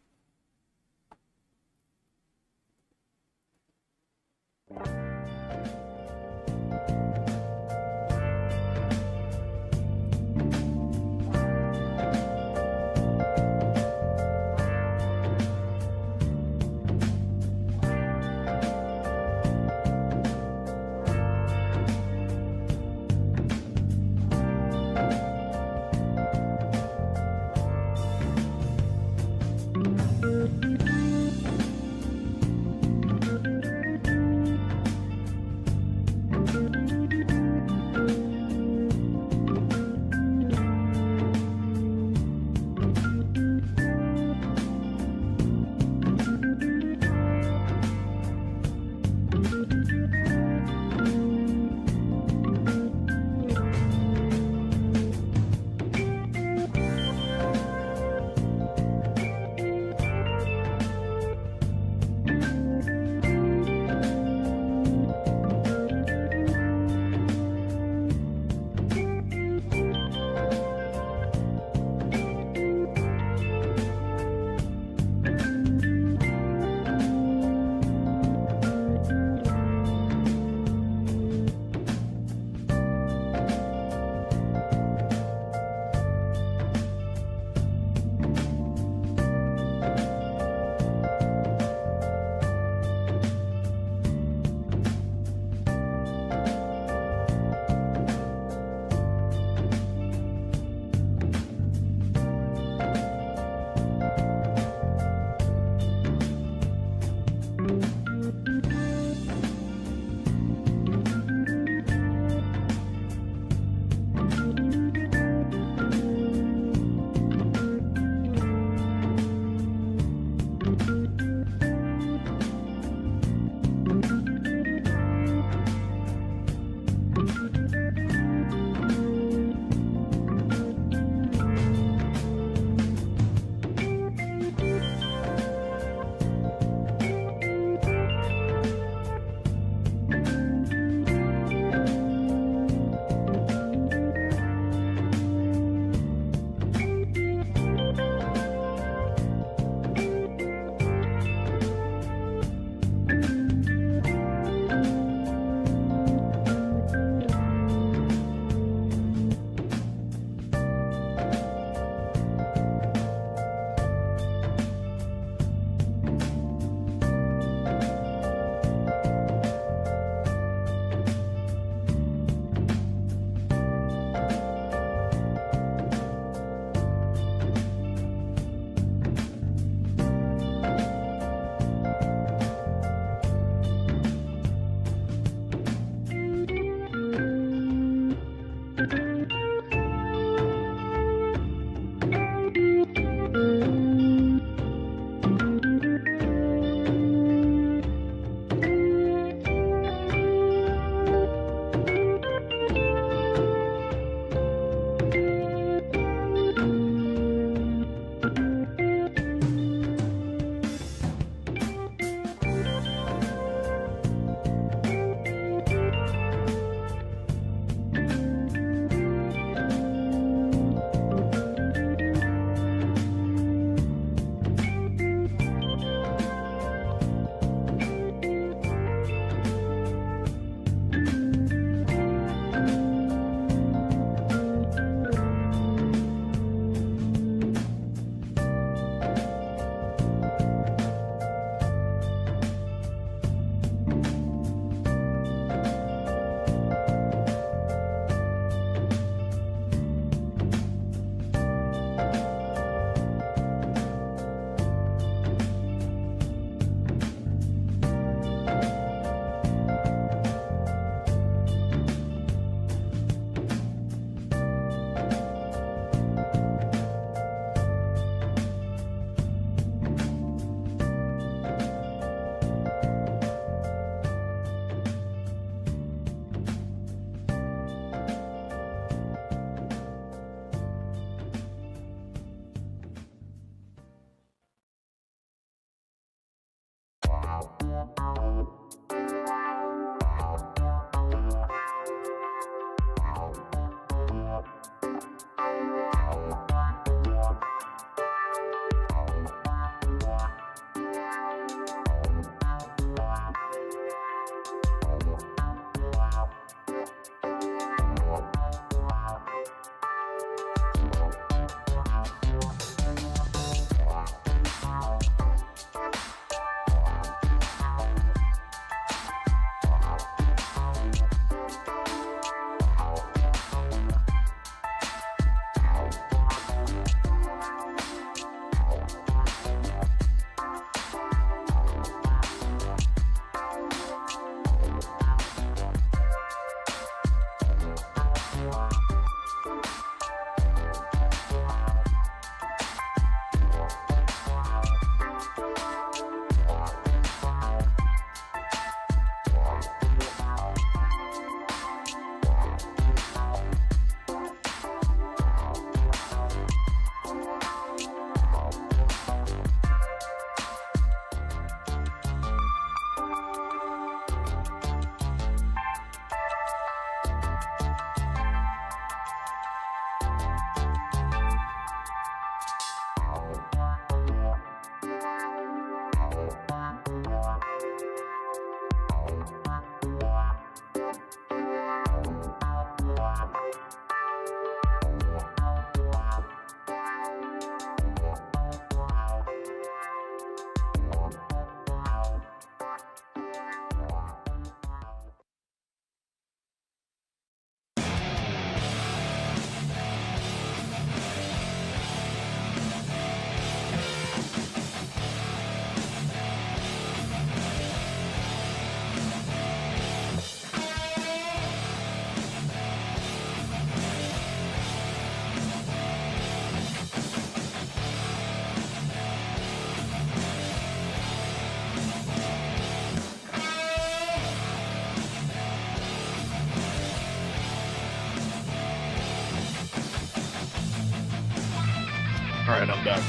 Alright, I'm done.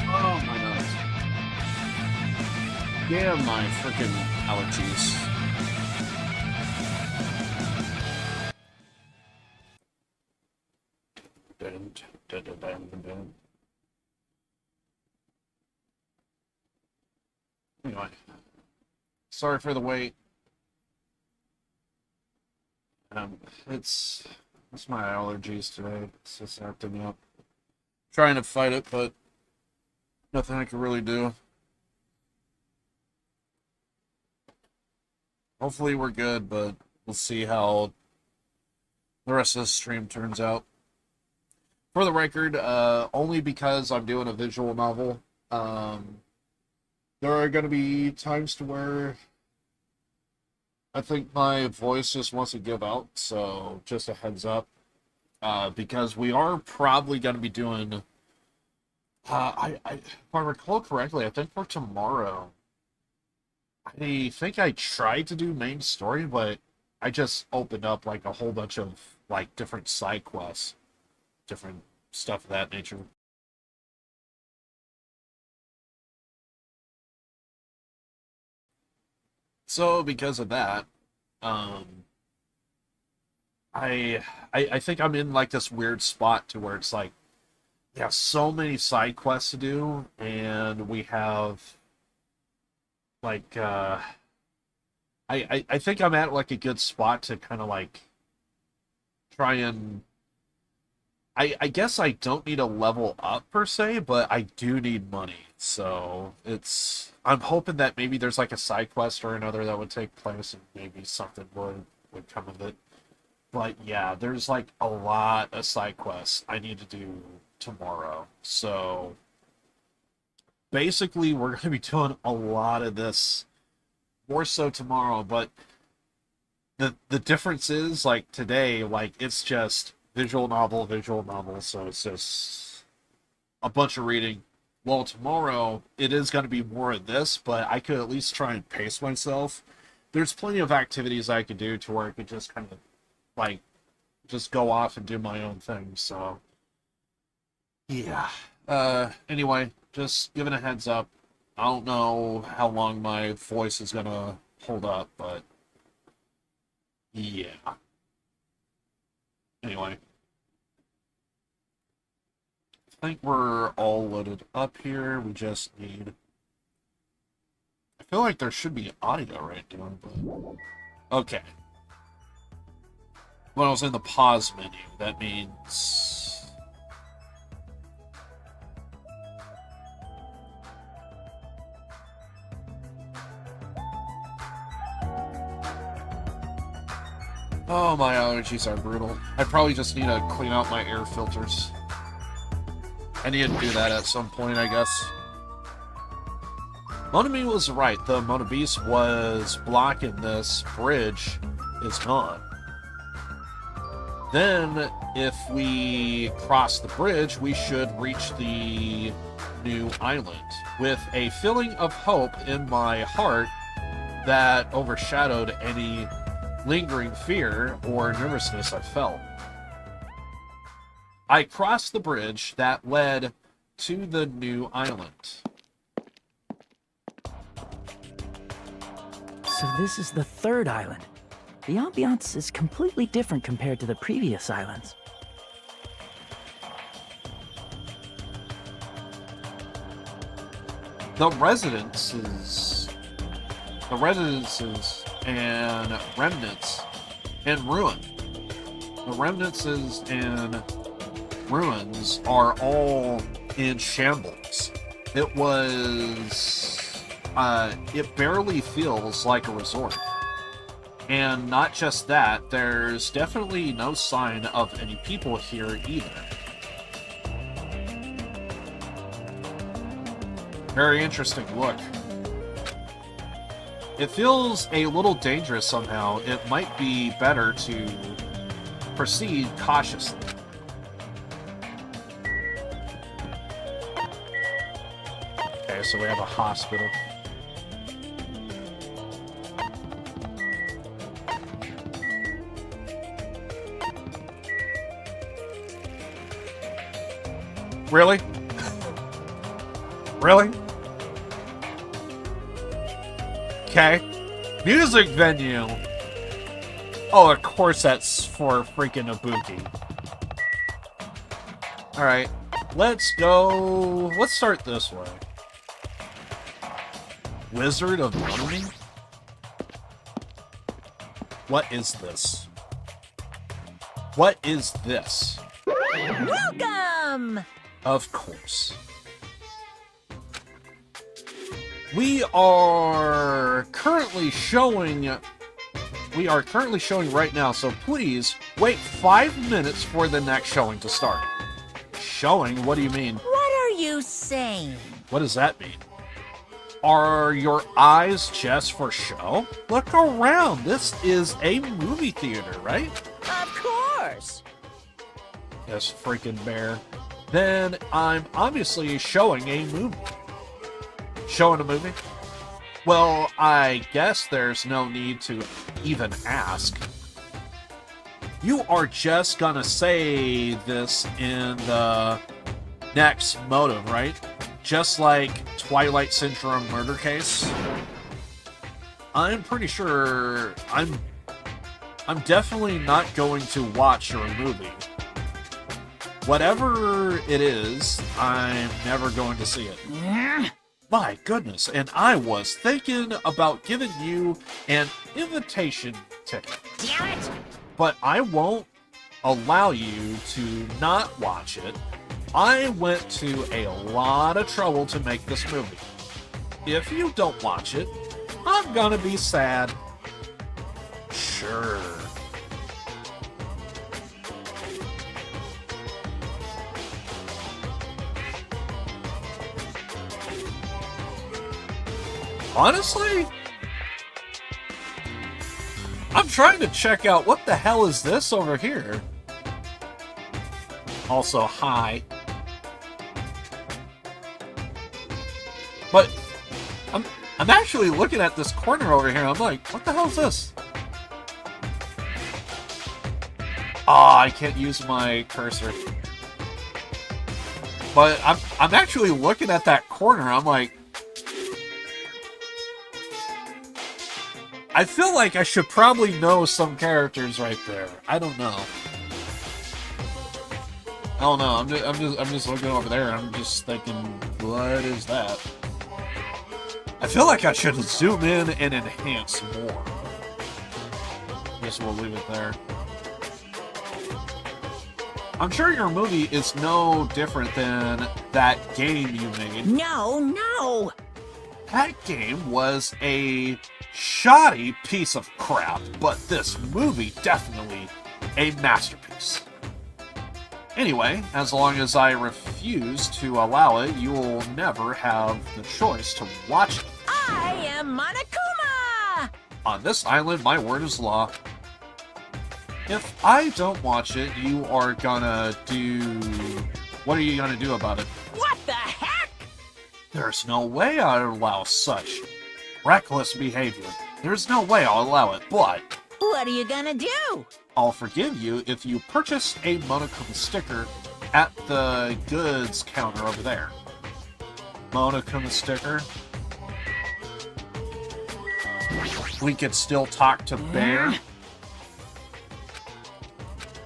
Oh my god. Damn my freaking allergies. Dun, dun, dun, dun, dun, dun. Anyway. Sorry for the wait. It's my allergies today. It's just acting up. Trying to fight it, but nothing I can really do. Hopefully we're good, but we'll see how the rest of the stream turns out. For the record, only because I'm doing a visual novel, there are going to be times to where I think my voice just wants to give out, so just a heads up. Because we are probably going to be doing... if I recall correctly, I think for tomorrow, I think I tried to do main story, but I just opened up like a whole bunch of like different side quests, different stuff of that nature. So because of that, I think I'm in like this weird spot to where it's like, we have so many side quests to do, and we have like I think I'm at like a good spot to kind of like try and I guess I don't need a level up per se, but I do need money. So I'm hoping that maybe there's like a side quest or another that would take place and maybe something would come of it. But yeah, there's like a lot of side quests I need to do tomorrow. So basically we're going to be doing a lot of this more so tomorrow, but the difference is like today, like it's just visual novel, so it's just a bunch of reading. Well, tomorrow it is going to be more of this, but I could at least try and pace myself. There's plenty of activities I could do to where I could just kind of like just go off and do my own thing. So yeah. Anyway, just giving a heads up. I don't know how long my voice is gonna hold up, but yeah. Anyway. I think we're all loaded up here. We just need... I feel like there should be audio right now, but... Okay. When I was in the pause menu, that means... Oh, my allergies are brutal. I probably just need to clean out my air filters. I need to do that at some point, I guess. Monami was right. The Mona Beast was blocking this bridge is gone. Then, if we cross the bridge, we should reach the new island with a feeling of hope in my heart that overshadowed any lingering fear or nervousness I felt. I crossed the bridge that led to the new island. So this is the third island. The ambiance is completely different compared to the previous islands. The residences and remnants and ruin. The residences and ruins are all in shambles. It barely feels like a resort. And not just that, there's definitely no sign of any people here either. Very interesting look. It feels a little dangerous somehow. It might be better to proceed cautiously. Okay, so we have a hospital. Really? Really? Okay. Music venue. Oh, of course that's for freaking Ibuki. Alright. Let's go... Let's start this way. Wizard of Monami? What is this? What is this? Welcome! Of course. We are currently showing right now, so please wait 5 minutes for the next showing to start. Showing? What do you mean? What are you saying? What does that mean? Are your eyes just for show? Look around. This is a movie theater, right? Of course. Yes, freaking bear. Then I'm obviously showing a movie. Showing a movie? Well, I guess there's no need to even ask. You are just gonna say this in the next motive, right? Just like Twilight Syndrome murder case. I'm pretty sure I'm definitely not going to watch your movie. Whatever it is, I'm never going to see it. My goodness, and I was thinking about giving you an invitation ticket. Damn it! But I won't allow you to not watch it. I went to a lot of trouble to make this movie. If you don't watch it, I'm gonna be sad. Sure. Honestly, I'm trying to check out what the hell is this over here. Also, hi. But I'm actually looking at this corner over here. I'm like, what the hell is this? Ah, I can't use my cursor. But I'm actually looking at that corner. I'm like, I feel like I should probably know some characters right there. I don't know. I don't know. I'm just looking over there and I'm just thinking, what is that? I feel like I should zoom in and enhance more. Guess we'll leave it there. I'm sure your movie is no different than that game you made. No. That game was a shoddy piece of crap, but this movie definitely a masterpiece. Anyway, as long as I refuse to allow it, you will never have the choice to watch it. I am Monokuma! On this island, my word is law. If I don't watch it, you are gonna do... What are you gonna do about it? What the heck? There's no way I'll allow such reckless behavior. There's no way I'll allow it, but... What are you gonna do? I'll forgive you if you purchase a Monokuma sticker at the goods counter over there. Monokuma sticker. We could still talk to Bear.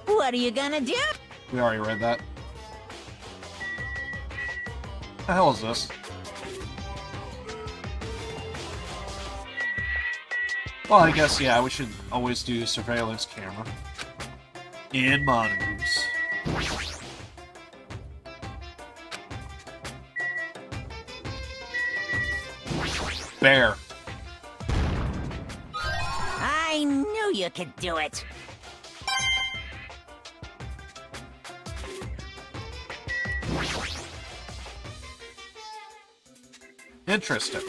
What are you gonna do? We already read that. The hell is this? Well, I guess, yeah, we should always do surveillance camera. And monitors. Bear. I knew you could do it. Interesting.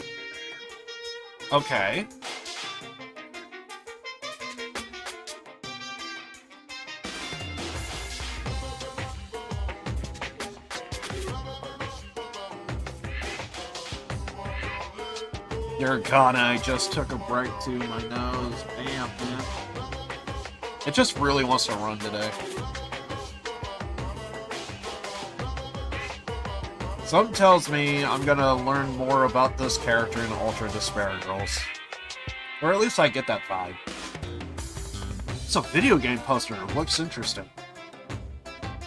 Okay. You're gonna. I just took a break to my nose. Damn, man. It just really wants to run today. Something tells me I'm gonna learn more about this character in Ultra Despair Girls. Or at least I get that vibe. It's a video game poster. It looks interesting.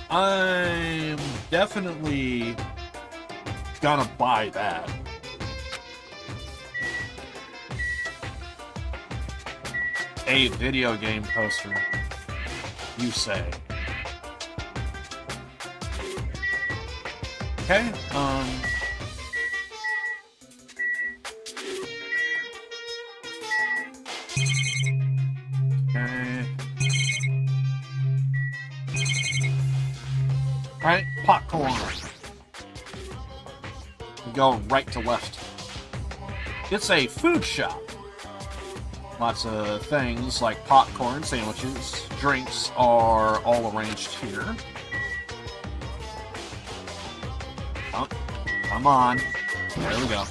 I'm definitely gonna buy that. A video game poster, you say. Okay, okay. Alright, popcorn. We go right to left. It's a food shop. Lots of things like popcorn, sandwiches, drinks are all arranged here. Oh, come on. There we go.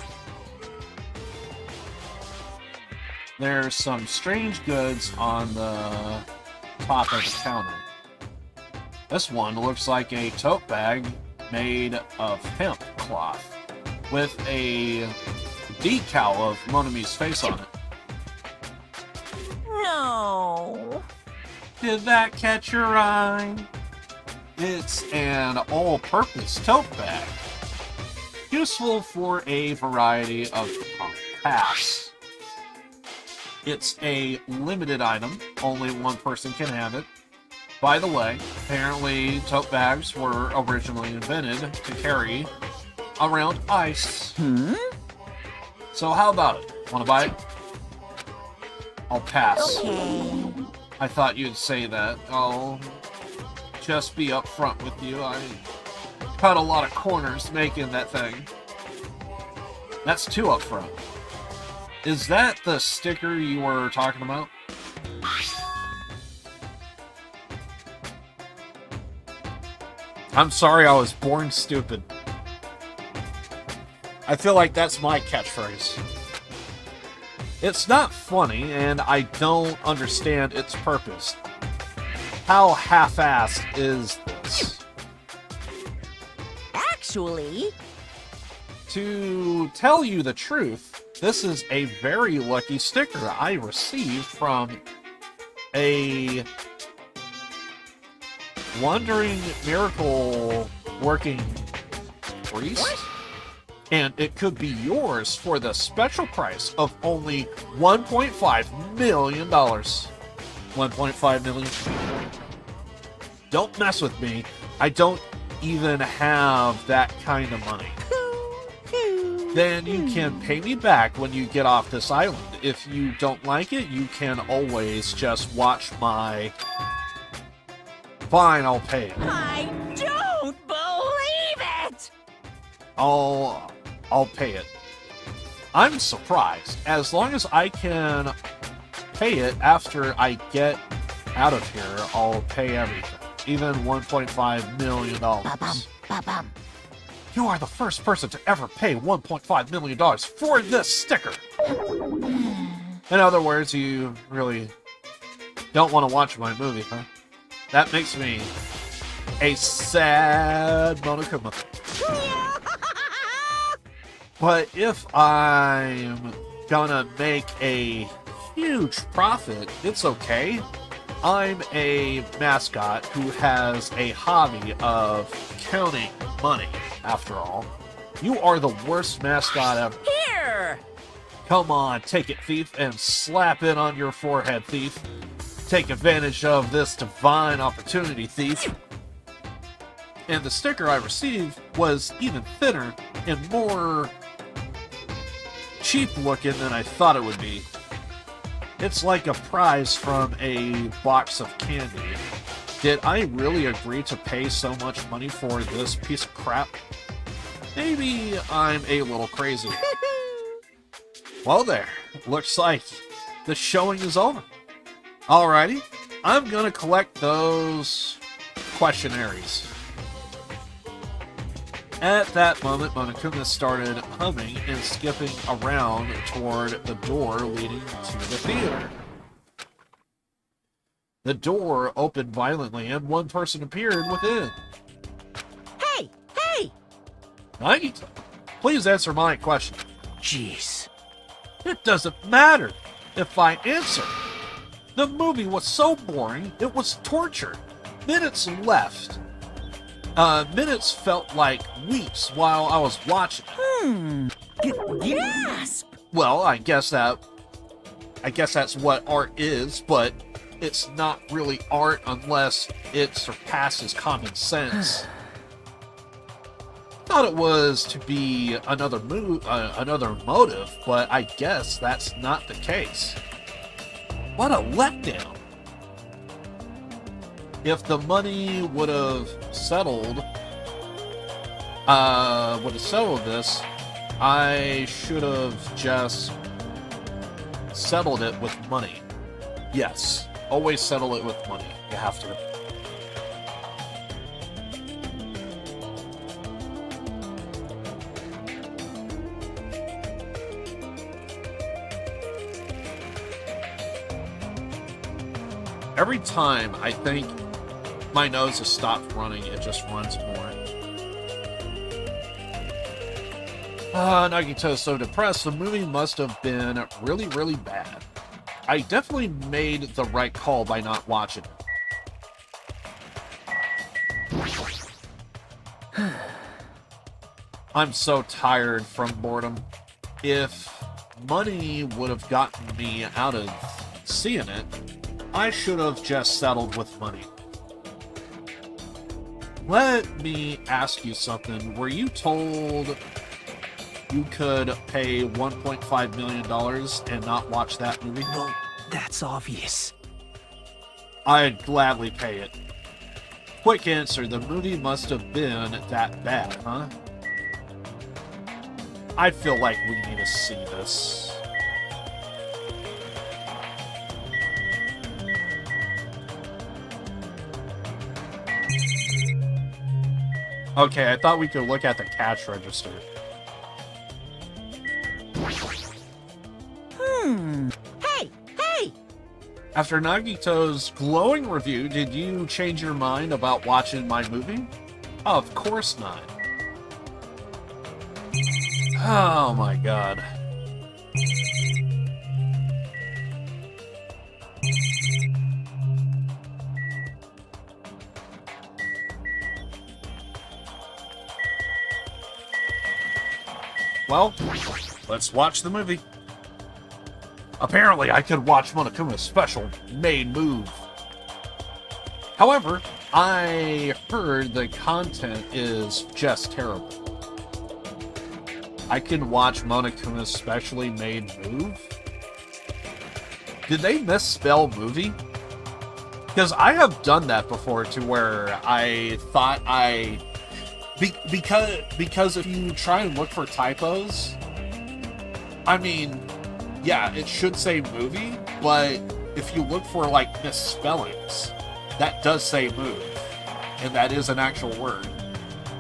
There's some strange goods on the top of the counter. This one looks like a tote bag made of hemp cloth with a decal of Monami's face on it. No. Did that catch your eye? It's an all-purpose tote bag. Useful for a variety of tasks. It's a limited item. Only one person can have it. By the way, apparently tote bags were originally invented to carry around ice. So how about it? Want to buy it? I'll pass. Okay. I thought you'd say that. I'll just be upfront with you. I cut a lot of corners making that thing. That's too upfront. Is that the sticker you were talking about? I'm sorry I was born stupid. I feel like that's my catchphrase. It's not funny, and I don't understand its purpose. How half-assed is this? Actually, To tell you the truth, This is a very lucky sticker I received from a wandering miracle working priest. What? And it could be yours for the special price of only $1.5 million. 1.5 million. Don't mess with me. I don't even have that kind of money. Then you can pay me back when you get off this island. If you don't like it, you can always just watch my... Fine, I'll pay it. I don't believe it! I'll pay it. I'm surprised. As long as I can pay it after I get out of here, I'll pay everything. Even $1.5 million. Ba-bum, ba-bum. You are the first person to ever pay $1.5 million for this sticker. In other words, you really don't want to watch my movie, huh? That makes me a sad Monokuma. But if I'm gonna make a huge profit, it's okay. I'm a mascot who has a hobby of counting money, after all. You are the worst mascot ever. Here! Come on, take it, thief, and slap it on your forehead, thief. Take advantage of this divine opportunity, thief. And the sticker I received was even thinner and more cheap looking than I thought it would be. It's like a prize from a box of candy. Did I really agree to pay so much money for this piece of crap? Maybe I'm a little crazy. Well there, looks like the showing is over. Alrighty, I'm gonna collect those questionnaires. At that moment, Monokuma started humming and skipping around toward the door leading to the theater. The door opened violently and one person appeared within. Hey! Hey! Nagito, please answer my question. Jeez. It doesn't matter if I answer. The movie was so boring, it was torture. Minutes left. Minutes felt like weeks while I was watching. Gasp! Well, I guess that's what art is, but it's not really art unless it surpasses common sense. Thought it was to be another motive, but I guess that's not the case. What a letdown! If the money would have settled this, I should have just settled it with money. Yes, always settle it with money. You have to. Every time I think my nose has stopped running, it just runs more. Nagito's so depressed, the movie must have been really, really bad. I definitely made the right call by not watching it. I'm so tired from boredom. If money would have gotten me out of seeing it, I should have just settled with money. Let me ask you something. Were you told you could pay $1.5 million and not watch that movie? Well, that's obvious. I'd gladly pay it. Quick answer, the movie must have been that bad, huh? I feel like we need to see this. Okay, I thought we could look at the cash register. Hey! Hey! After Nagito's glowing review, did you change your mind about watching my movie? Of course not. Oh my god. Well, let's watch the movie. Apparently, I could watch Monokuma's special maid move. However, I heard the content is just terrible. I can watch Monokuma's specially made move? Did they misspell movie? Because I have done that before to where I thought because if you try and look for typos, I mean, yeah, it should say movie, but if you look for like misspellings, that does say move, and that is an actual word.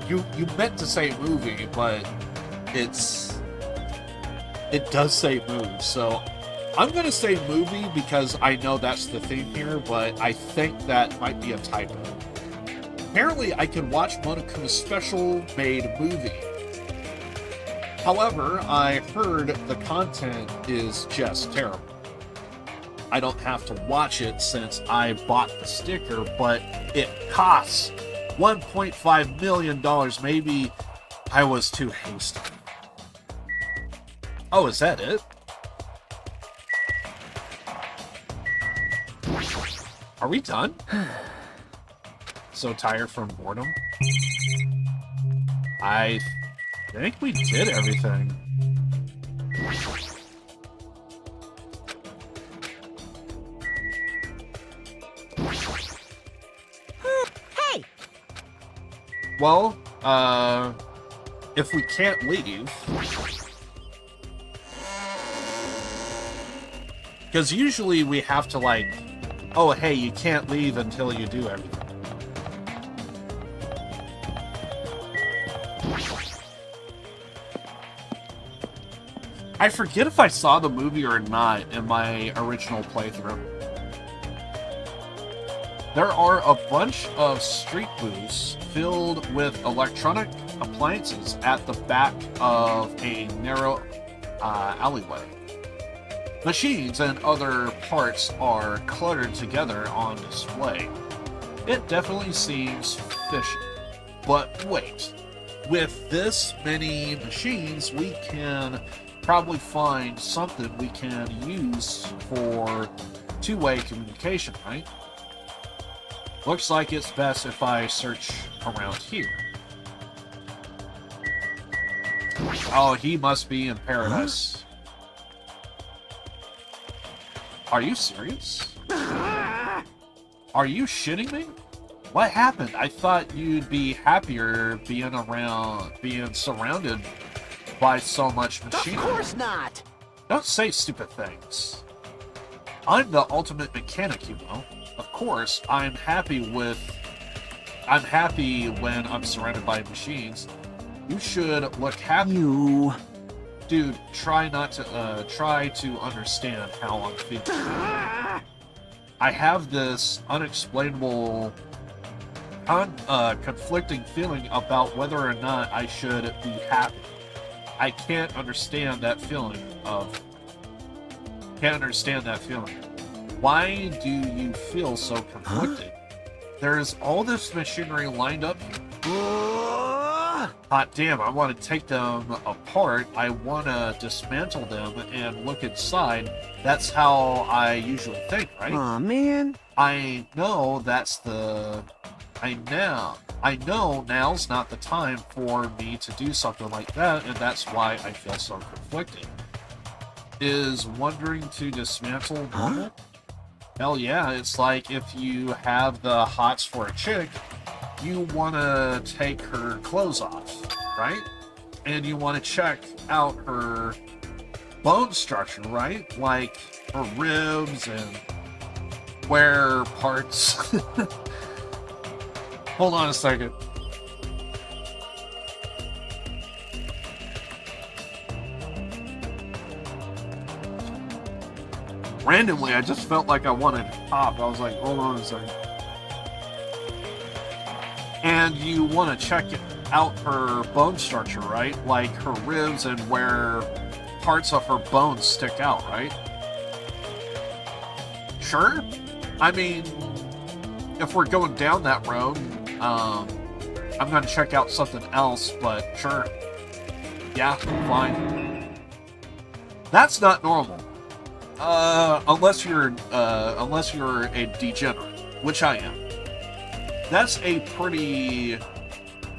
You meant to say movie, but it does say move, so I'm gonna say movie because I know that's the theme here, but I think that might be a typo. Apparently, I can watch Monokuma's special made movie. However, I heard the content is just terrible. I don't have to watch it since I bought the sticker, but it costs $1.5 million. Maybe I was too hasty. Oh, is that it? Are we done? So tired from boredom? I think we did everything. Hey! Well, if we can't leave... Because usually we have to, like, oh, hey, you can't leave until you do everything. I forget if I saw the movie or not in my original playthrough. There are a bunch of street booths filled with electronic appliances at the back of a narrow alleyway. Machines and other parts are cluttered together on display. It definitely seems fishy. But wait, with this many machines, we can probably find something we can use for two-way communication, right? Looks like it's best if I search around here. Oh, he must be in paradise. Are you serious? Are you shitting me? What happened? I thought you'd be happier being surrounded by so much machinery. Of course not! Don't say stupid things. I'm the ultimate mechanic, you know. Of course, I'm happy when I'm surrounded by machines. You should look happy. You... Dude, try to understand how I'm feeling. I have this unexplainable, conflicting feeling about whether or not I should be happy. I can't understand that feeling. Why do you feel so conflicted? There's all this machinery lined up here. Hot damn, I want to take them apart. I want to dismantle them and look inside. That's how I usually think, right? Aw, man. I know now's not the time for me to do something like that, and that's why I feel so conflicted. Is wondering to dismantle normal? Hell yeah, it's like if you have the hots for a chick, you want to take her clothes off, right? And you want to check out her bone structure, right? Like her ribs and where parts... Hold on a second. Randomly, I just felt like I wanted to pop. I was like, hold on a second. And you want to check out her bone structure, right? Like her ribs and where parts of her bones stick out, right? Sure? I mean, if we're going down that road, I'm going to check out something else, but sure. Yeah, fine. That's not normal. Unless you're a degenerate, which I am. That's a pretty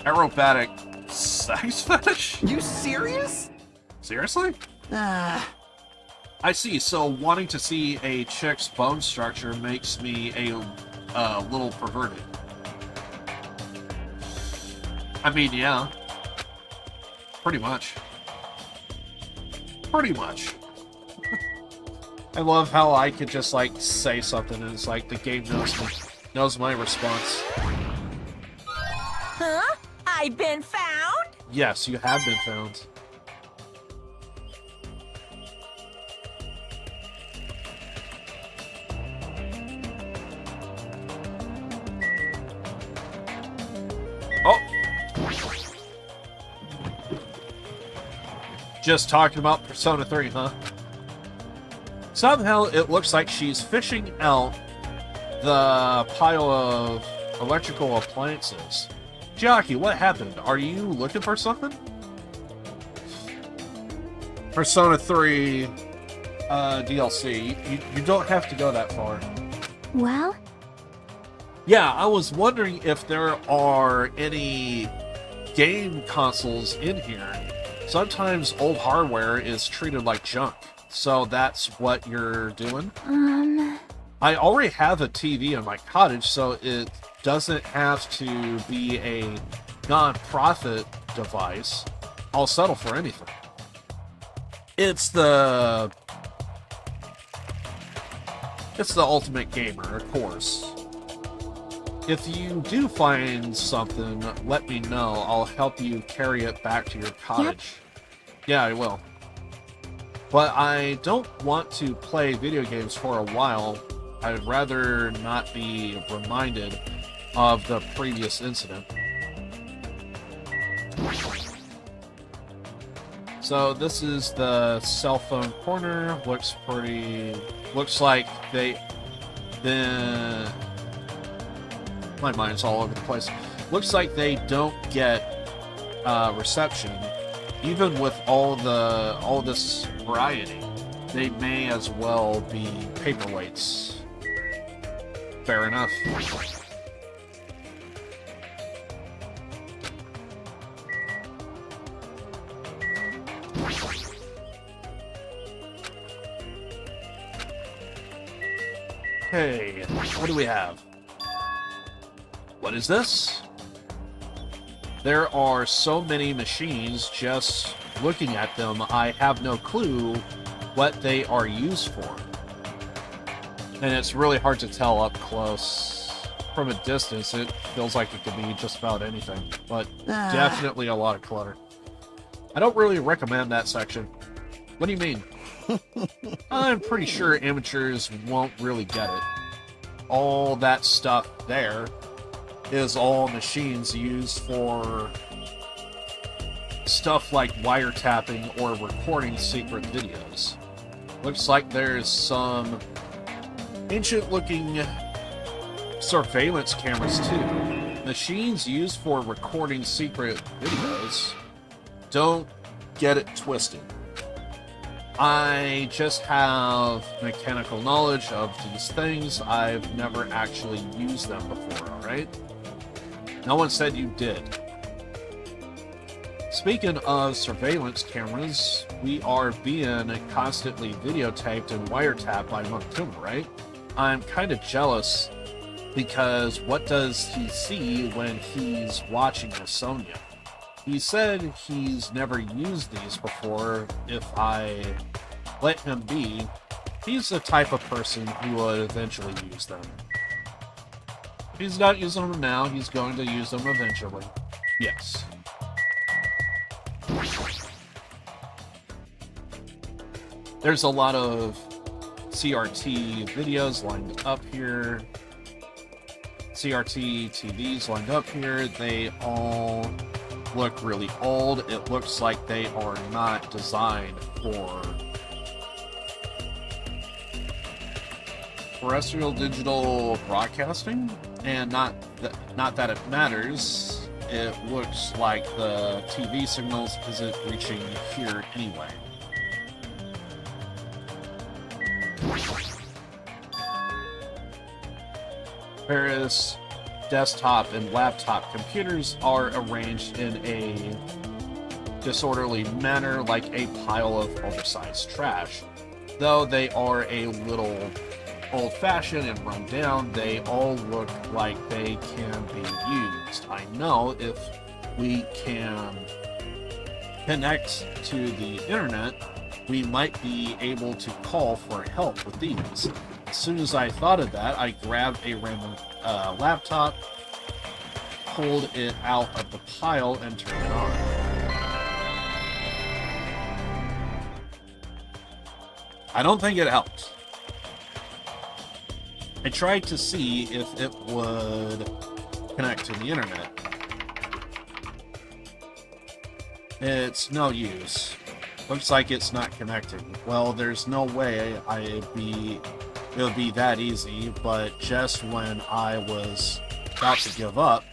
aerobatic sex fetish. You serious? Seriously? I see. So wanting to see a chick's bone structure makes me a little perverted. I mean, yeah. Pretty much. Pretty much. I love how I could just, like, say something and it's like the game knows my response. Huh? I've been found? Yes, you have been found. Oh! Just talking about Persona 3, huh? Somehow it looks like she's fishing out the pile of electrical appliances. Chiaki, what happened? Are you looking for something? Persona 3 DLC. You don't have to go that far. Well? Yeah, I was wondering if there are any game consoles in here. Sometimes old hardware is treated like junk. So that's what you're doing? I already have a TV in my cottage, so it doesn't have to be a non-profit device. I'll settle for anything. It's the ultimate gamer, of course. If you do find something, let me know. I'll help you carry it back to your cottage. Yep. Yeah, I will. But I don't want to play video games for a while. I'd rather not be reminded of the previous incident. So this is the cell phone corner. Looks like my mind's all over the place. Looks like they don't get reception, even with all this variety. They may as well be paperweights. Fair enough. Hey, what do we have? What is this? There are so many machines, just looking at them, I have no clue what they are used for. And it's really hard to tell up close. From a distance, it feels like it could be just about anything, but definitely a lot of clutter. I don't really recommend that section. What do you mean? I'm pretty sure amateurs won't really get it. All that stuff there is all machines used for stuff like wiretapping or recording secret videos. Looks like there's some ancient-looking surveillance cameras too. Machines used for recording secret videos. Don't get it twisted. I just have mechanical knowledge of these things. I've never actually used them before, alright? No one said you did. Speaking of surveillance cameras, we are being constantly videotaped and wiretapped by Mokuma, right? I'm kind of jealous because what does he see when he's watching Miss Sonia? He said he's never used these before. If I let him be, he's the type of person who would eventually use them. If he's not using them now, he's going to use them eventually. Yes. There's a lot of CRT videos lined up here. CRT TVs lined up here. They all look really old. It looks like they are not designed for terrestrial digital broadcasting, and not that it matters. it looks like the TV signals isn't reaching here anyway. Various desktop and laptop computers are arranged in a disorderly manner like a pile of oversized trash. Though they are a little old-fashioned and run down, they all look like they can be used. I know if we can connect to the internet, we might be able to call for help with these. As soon as I thought of that, I grabbed a random laptop, pulled it out of the pile, and turned it on. I don't think it helped. I tried to see if it would connect to the internet. It's no use. Looks like it's not connecting. Well, there's no way it would be that easy, but just when I was about to give up,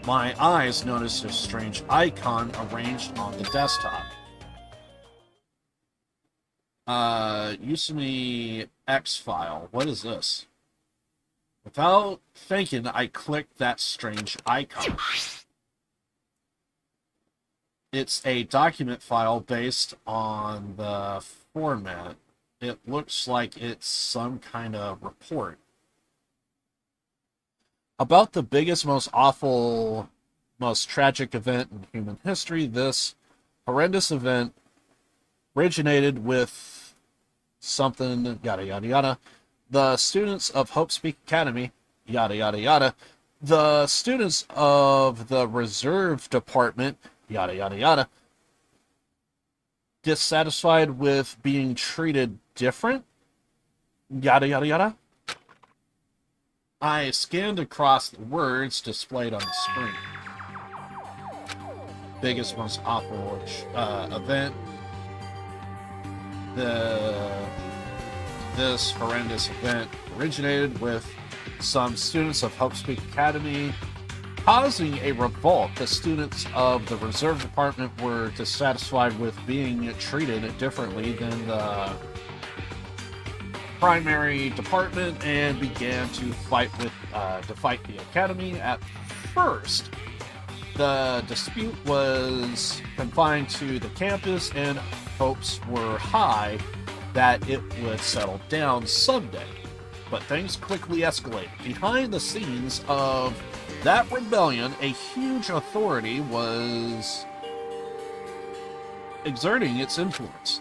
my eyes noticed a strange icon arranged on the desktop. Usumi X file. What is this? Without thinking, I clicked that strange icon. It's a document file based on the format. It looks like it's some kind of report about the biggest, most awful, most tragic event in human history. This horrendous event originated with something, yada yada yada. The students of Hope Speak Academy, yada yada yada. The students of the Reserve Department, yada yada yada. Dissatisfied with being treated different, yada yada yada. I scanned across the words displayed on the screen. Biggest, most awful event. This horrendous event originated with some students of Hope Speak Academy causing a revolt. The students of the Reserve Department were dissatisfied with being treated differently than the primary department and began to fight the academy. At first, the dispute was confined to the campus, and hopes were high that it would settle down someday. But things quickly escalated. Behind the scenes of that rebellion, a huge authority was exerting its influence.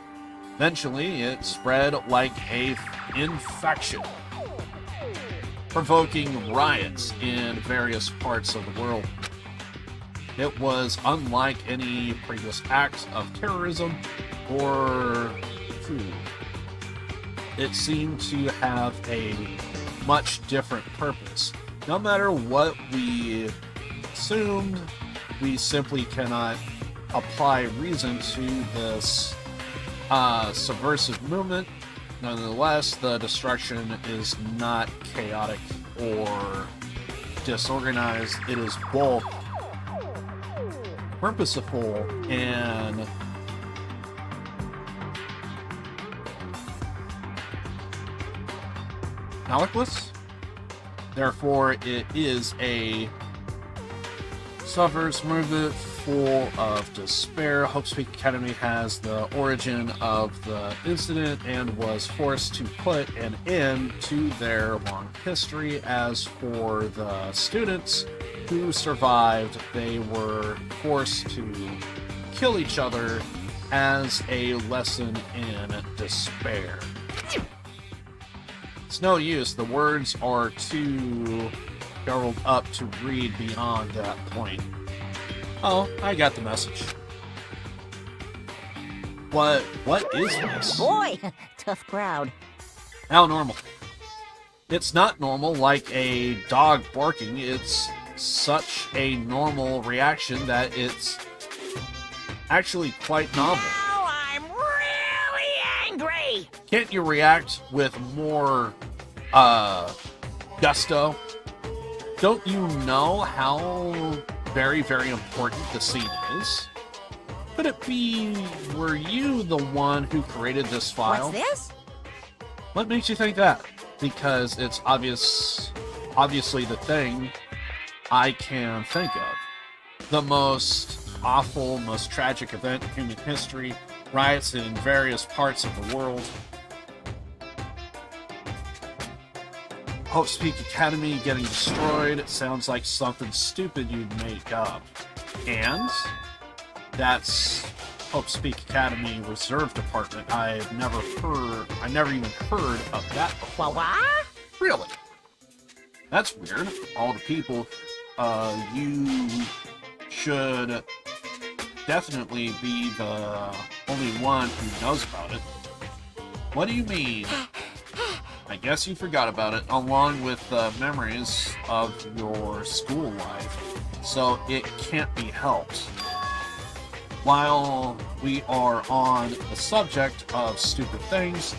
Eventually, it spread like an infection, provoking riots in various parts of the world. It was unlike any previous acts of terrorism or food. It seemed to have a much different purpose. No matter what we assumed, we simply cannot apply reason to this subversive movement. Nonetheless, the destruction is not chaotic or disorganized. It is both purposeful and calculus. Therefore, it is a subversive movement full of despair. Hope Speak Academy has the origin of the incident and was forced to put an end to their long history. As for the students who survived, they were forced to kill each other as a lesson in despair. It's no use. The words are too garbled up to read beyond that point. Oh, I got the message. What is this? Boy, tough crowd. How normal? It's not normal like a dog barking. It's such a normal reaction that it's actually quite novel. Now I'm really angry. Can't you react with more gusto? Don't you know how very, very important the scene is? Could it be, were you the one who created this file? What's this? What makes you think that? Because it's obviously the thing I can think of. The most awful, most tragic event in human history, riots in various parts of the world. Hope's Peak Academy getting destroyed. It sounds like something stupid you'd make up. And that's Hope's Peak Academy Reserve Department. I never even heard of that before. What? Really? That's weird. All the people, you should definitely be the only one who knows about it. What do you mean? I guess you forgot about it, along with the memories of your school life, so it can't be helped. While we are on the subject of stupid things,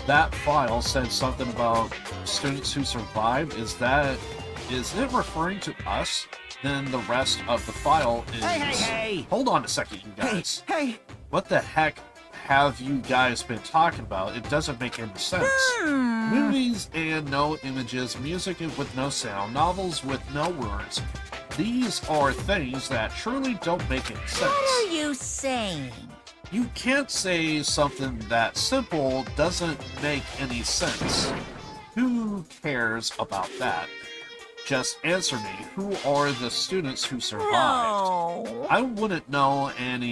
that file said something about students who survived. Is it referring to us? Then the rest of the file is... Hey! Hold on a second, you guys. Hey! What the heck have you guys been talking about? It doesn't make any sense. Movies and no images, music with no sound, novels with no words. These are things that truly don't make any sense. What are you saying? You can't say something that simple doesn't make any sense. Who cares about that? Just answer me. Who are the students who survived? No. I wouldn't know an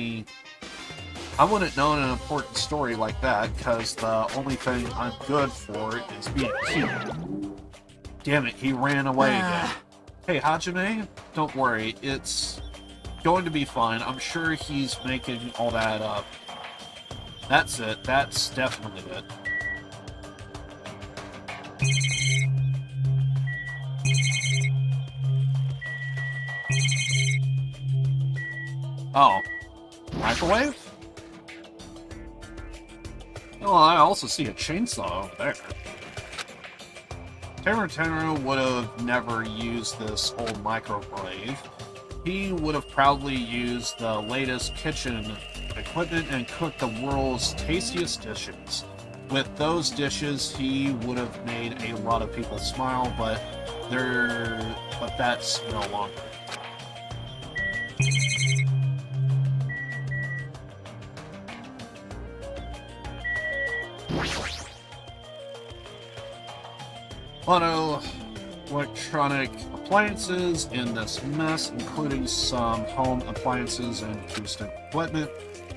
important story like that, because the only thing I'm good for is being cute. Damn it, he ran away again. Hey, Hajime, don't worry, it's going to be fine. I'm sure he's making all that up. That's it. That's definitely it. Oh. Microwave? Oh, I also see a chainsaw over there. Taro would have never used this old microwave. He would have probably used the latest kitchen equipment and cooked the world's tastiest dishes. With those dishes, he would have made a lot of people smile, but that's no longer. Auto electronic appliances in this mess, including some home appliances and acoustic equipment.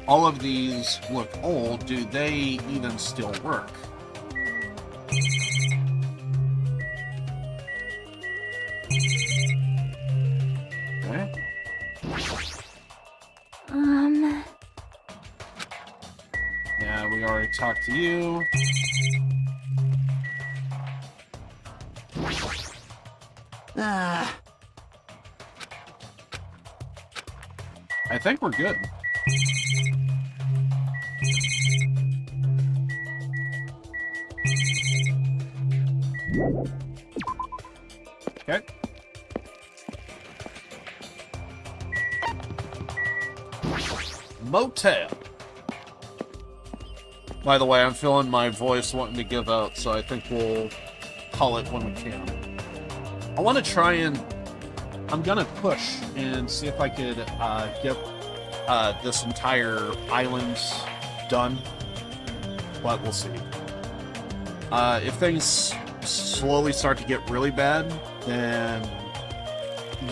All of these look old. Do they even still work? Okay. Yeah, we already talked to you. I think we're good. Okay. Motel. By the way, I'm feeling my voice wanting to give out, so I think we'll call it when we can. I want to try and... I'm gonna push and see if I could get this entire island done, but we'll see. If things slowly start to get really bad, then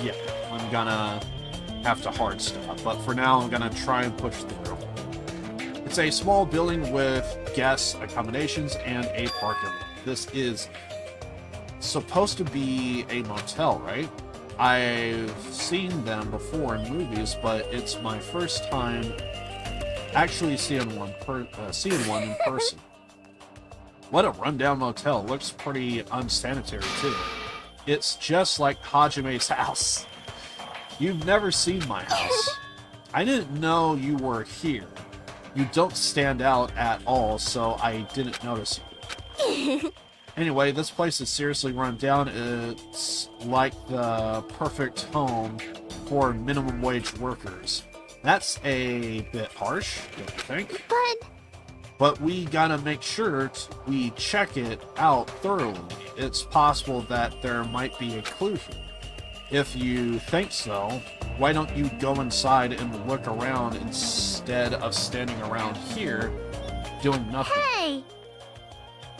yeah, I'm gonna have to hard stop. But for now, I'm gonna try and push through. It's a small building with guest accommodations and a parking lot. This is supposed to be a motel, right? I've seen them before in movies, but it's my first time actually seeing one in person. What a rundown motel. Looks pretty unsanitary, too. It's just like Hajime's house. You've never seen my house. I didn't know you were here. You don't stand out at all, so I didn't notice you. Anyway, this place is seriously run down. It's like the perfect home for minimum wage workers. That's a bit harsh, don't you think? But we gotta make sure we check it out thoroughly. It's possible that there might be a clue here. If you think so, why don't you go inside and look around instead of standing around here doing nothing? Hey!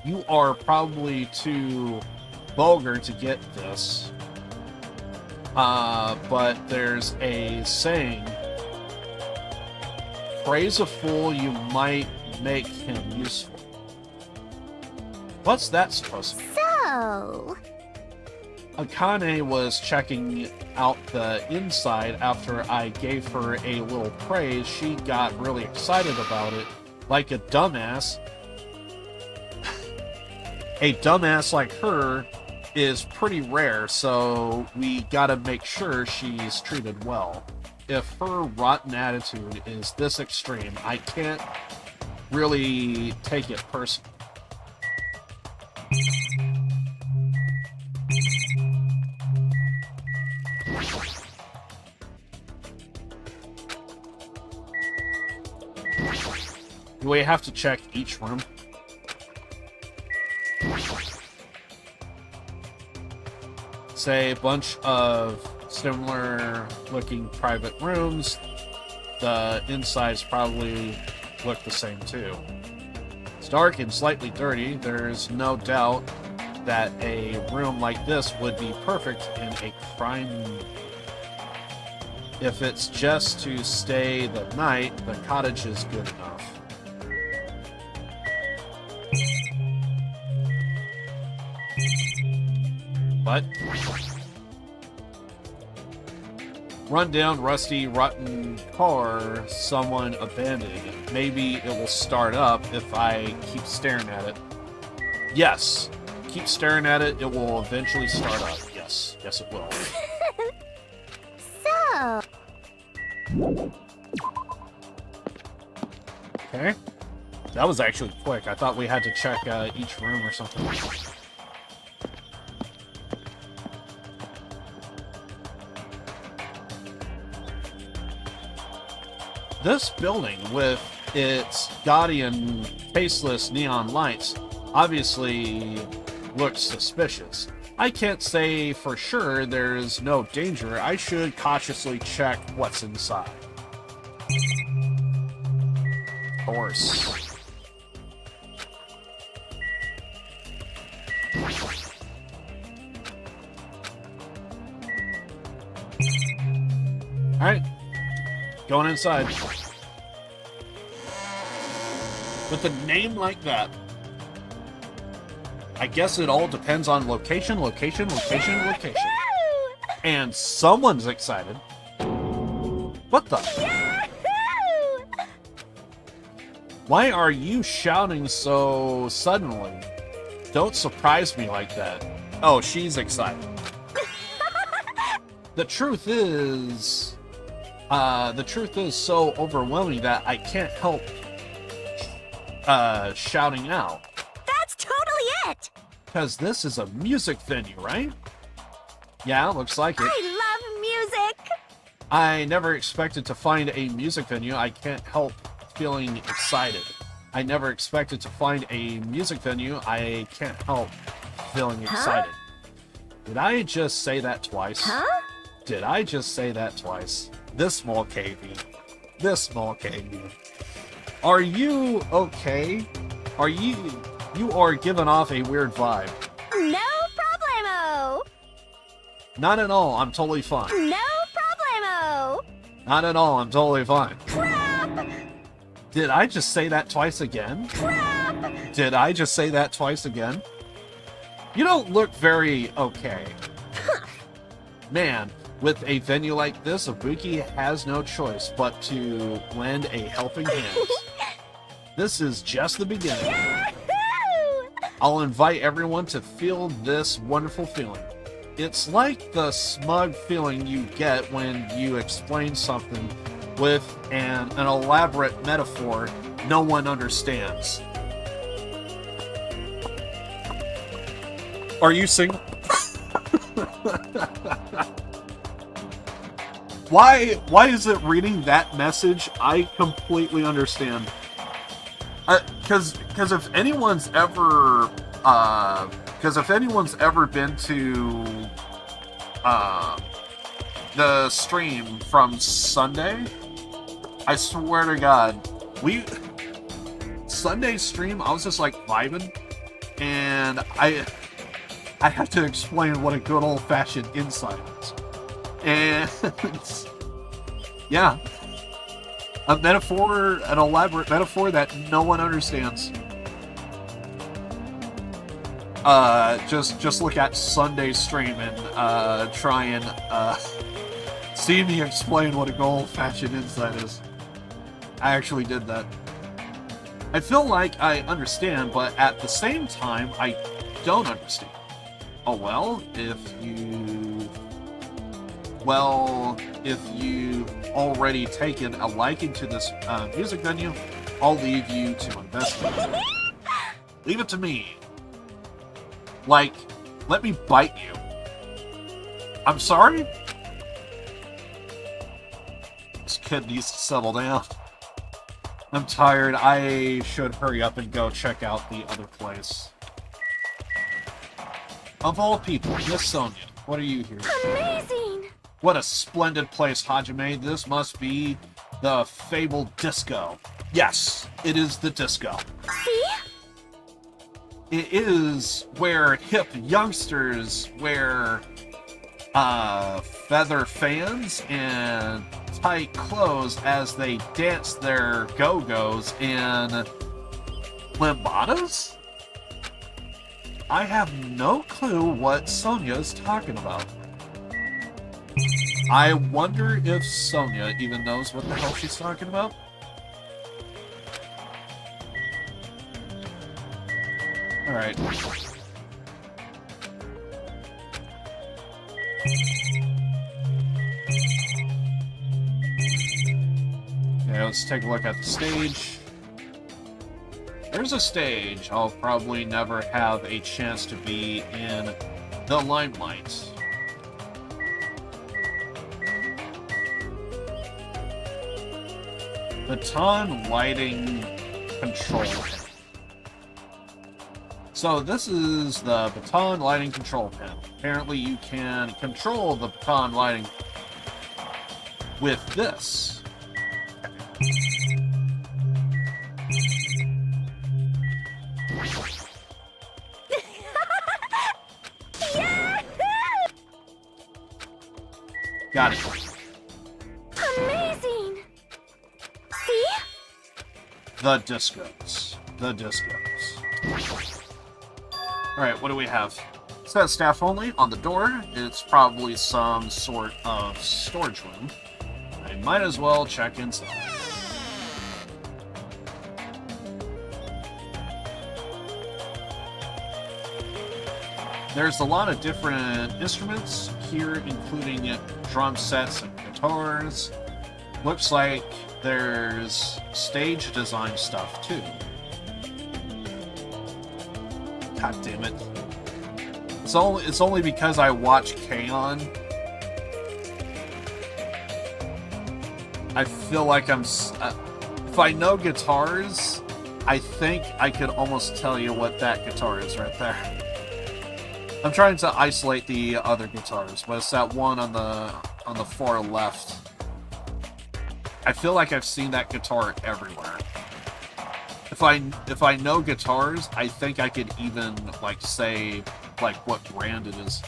You are probably too vulgar to get this. But there's a saying, praise a fool, you might make him useful. What's that supposed to be? So... Akane was checking out the inside after I gave her a little praise. She got really excited about it, like a dumbass. A dumbass like her is pretty rare, so we gotta make sure she's treated well. If her rotten attitude is this extreme, I can't really take it personally. Do we have to check each room? Say a bunch of similar looking private rooms. The insides probably look the same too. It's dark and slightly dirty. There's no doubt that a room like this would be perfect in a crime movie. If it's just to stay the night, the cottage is good enough. What? Run-down, rusty, rotten car someone abandoned. Maybe it will start up if I keep staring at it. Yes. Keep staring at it, it will eventually start up. Yes. Yes, it will. So... Okay. That was actually quick. I thought we had to check each room or something. This building, with its gaudy and faceless neon lights, obviously looks suspicious. I can't say for sure there's no danger. I should cautiously check what's inside. Of course. Alright. Going inside. With a name like that, I guess it all depends on location. And someone's excited. What the? Yahoo! Why are you shouting so suddenly? Don't surprise me like that. Oh, she's excited. The truth is so overwhelming that I can't help shouting out. That's totally it! Because this is a music venue, right? Yeah, looks like it. I love music! I never expected to find a music venue. I can't help feeling excited. I never expected to find a music venue. I can't help feeling excited. Did I just say that twice? Huh? Did I just say that twice? This small KV. This small KV. Are you okay? You are giving off a weird vibe. No problemo! Not at all, I'm totally fine. No problemo! Not at all, I'm totally fine. Crap! Did I just say that twice again? Crap! Did I just say that twice again? You don't look very okay. Man, with a venue like this, Ibuki has no choice but to lend a helping hand. This is just the beginning. Yahoo! I'll invite everyone to feel this wonderful feeling. It's like the smug feeling you get when you explain something with an elaborate metaphor no one understands. Are you single? Why is it reading that message? I completely understand. Because if anyone's ever been to the stream from Sunday, I swear to God, Sunday stream, I was just like vibing, and I have to explain what a good old-fashioned inside is. And yeah, a metaphor, an elaborate metaphor that no one understands. Just look at Sunday's stream and try and see me explain what a good old-fashioned inside is. I actually did that. I feel like I understand, but at the same time, I don't understand. Oh well, if you've already taken a liking to this music venue, I'll leave you to investigate. Leave it to me. Like, let me bite you. I'm sorry? This kid needs to settle down. I'm tired. I should hurry up and go check out the other place. Of all people, Miss Sonia, what are you here? Amazing! What a splendid place, Hajime. This must be the fabled disco. Yes, it is the disco. See? It is where hip youngsters wear feather fans and tight clothes as they dance their go-go's in lambadas? I have no clue what Sonia is talking about. I wonder if Sonia even knows what the hell she's talking about. Alright. Okay, let's take a look at the stage. There's a stage I'll probably never have a chance to be in the limelight. Baton lighting control panel. So this is the baton lighting control panel. Apparently you can control the baton lighting with this. Got it. Amazing! See? The discos. The discos. Alright, what do we have? It says staff only on the door. It's probably some sort of storage room. I might as well check inside. There's a lot of different instruments here, including drum sets and guitars. Looks like there's stage design stuff too. God damn it. It's only because I watch K-On! I feel like I'm... if I know guitars, I think I could almost tell you what that guitar is right there. I'm trying to isolate the other guitars, but it's that one on the far left. I feel like I've seen that guitar everywhere. If I know guitars, I think I could even like say like what brand it is.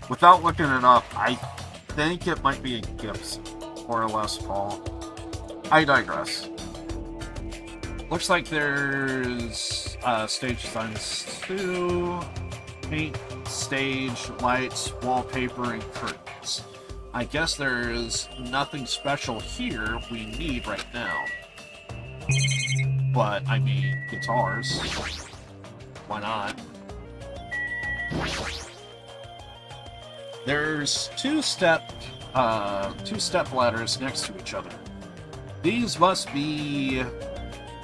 Without looking it up, I think it might be a Gibson or a Les Paul. I digress. Looks like there's stage designs too. Paint, stage, lights, wallpaper, and curtains. I guess there's nothing special here we need right now. But, I mean, guitars. Why not? There's two-step ladders next to each other. These must be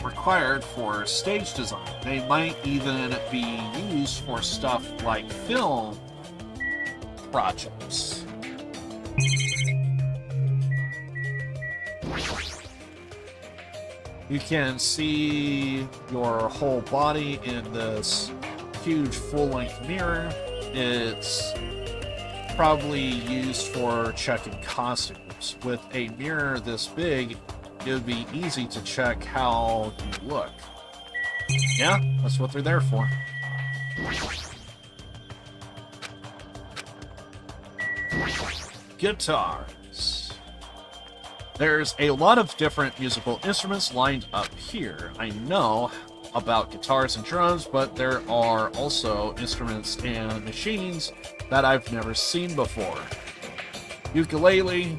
required for stage design. They might even be used for stuff like film projects. You can see your whole body in this huge full-length mirror. It's probably used for checking costumes. With a mirror this big, it would be easy to check how you look. Yeah, that's what they're there for. Guitars. There's a lot of different musical instruments lined up here. I know about guitars and drums, but there are also instruments and machines that I've never seen before. Ukulele,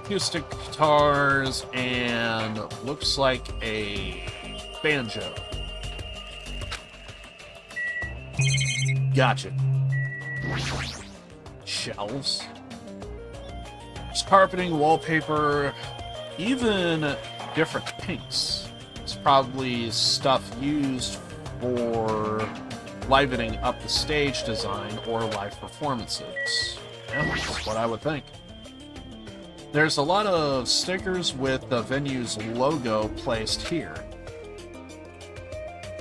acoustic guitars, and looks like a banjo. Gotcha. Shelves. There's carpeting, wallpaper, even different paints. It's probably stuff used for livening up the stage design or live performances. Yeah, that's what I would think. There's a lot of stickers with the venue's logo placed here.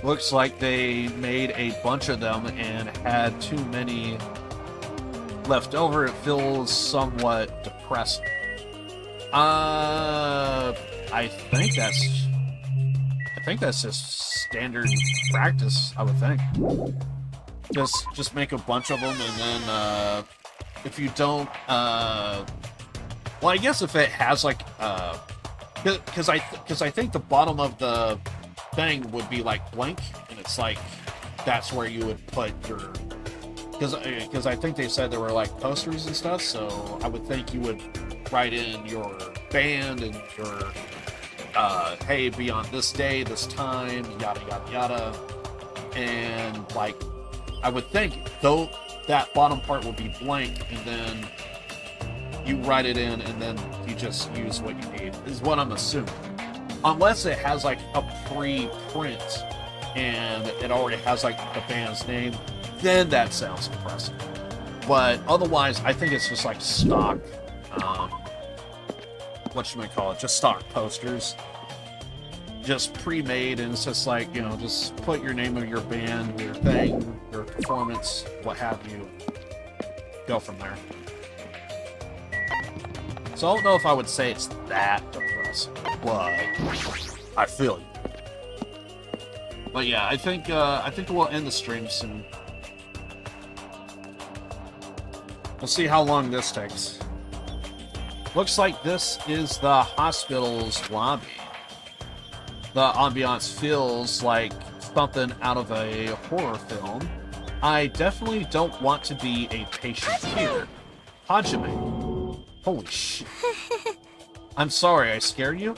Looks like they made a bunch of them and had too many left over. It feels somewhat depressing. I think that's just standard practice, I would think. Just make a bunch of them, and then if you don't, well, I guess if it has like, because I think the bottom of the thing would be like blank, and it's like that's where you would put your. Because I think they said there were like posters and stuff, so I would think you would write in your band and your, hey, be on this day, this time, yada yada yada, and like, I would think though that bottom part would be blank, and then you write it in, and then you just use what you need, is what I'm assuming. Unless it has like a pre-print and it already has like the band's name, then that sounds depressing. But otherwise, I think it's just like stock, whatchamacallit, just stock posters. Just pre-made, and it's just like, you know, just put your name of your band, your thing, your performance, what have you. Go from there. So I don't know if I would say it's that depressing, but I feel you. But yeah, I think we'll end the stream soon. We'll see how long this takes. Looks like this is the hospital's lobby. The ambiance feels like something out of a horror film. I definitely don't want to be a patient here. Hajime. Holy shit. I'm sorry, I scared you?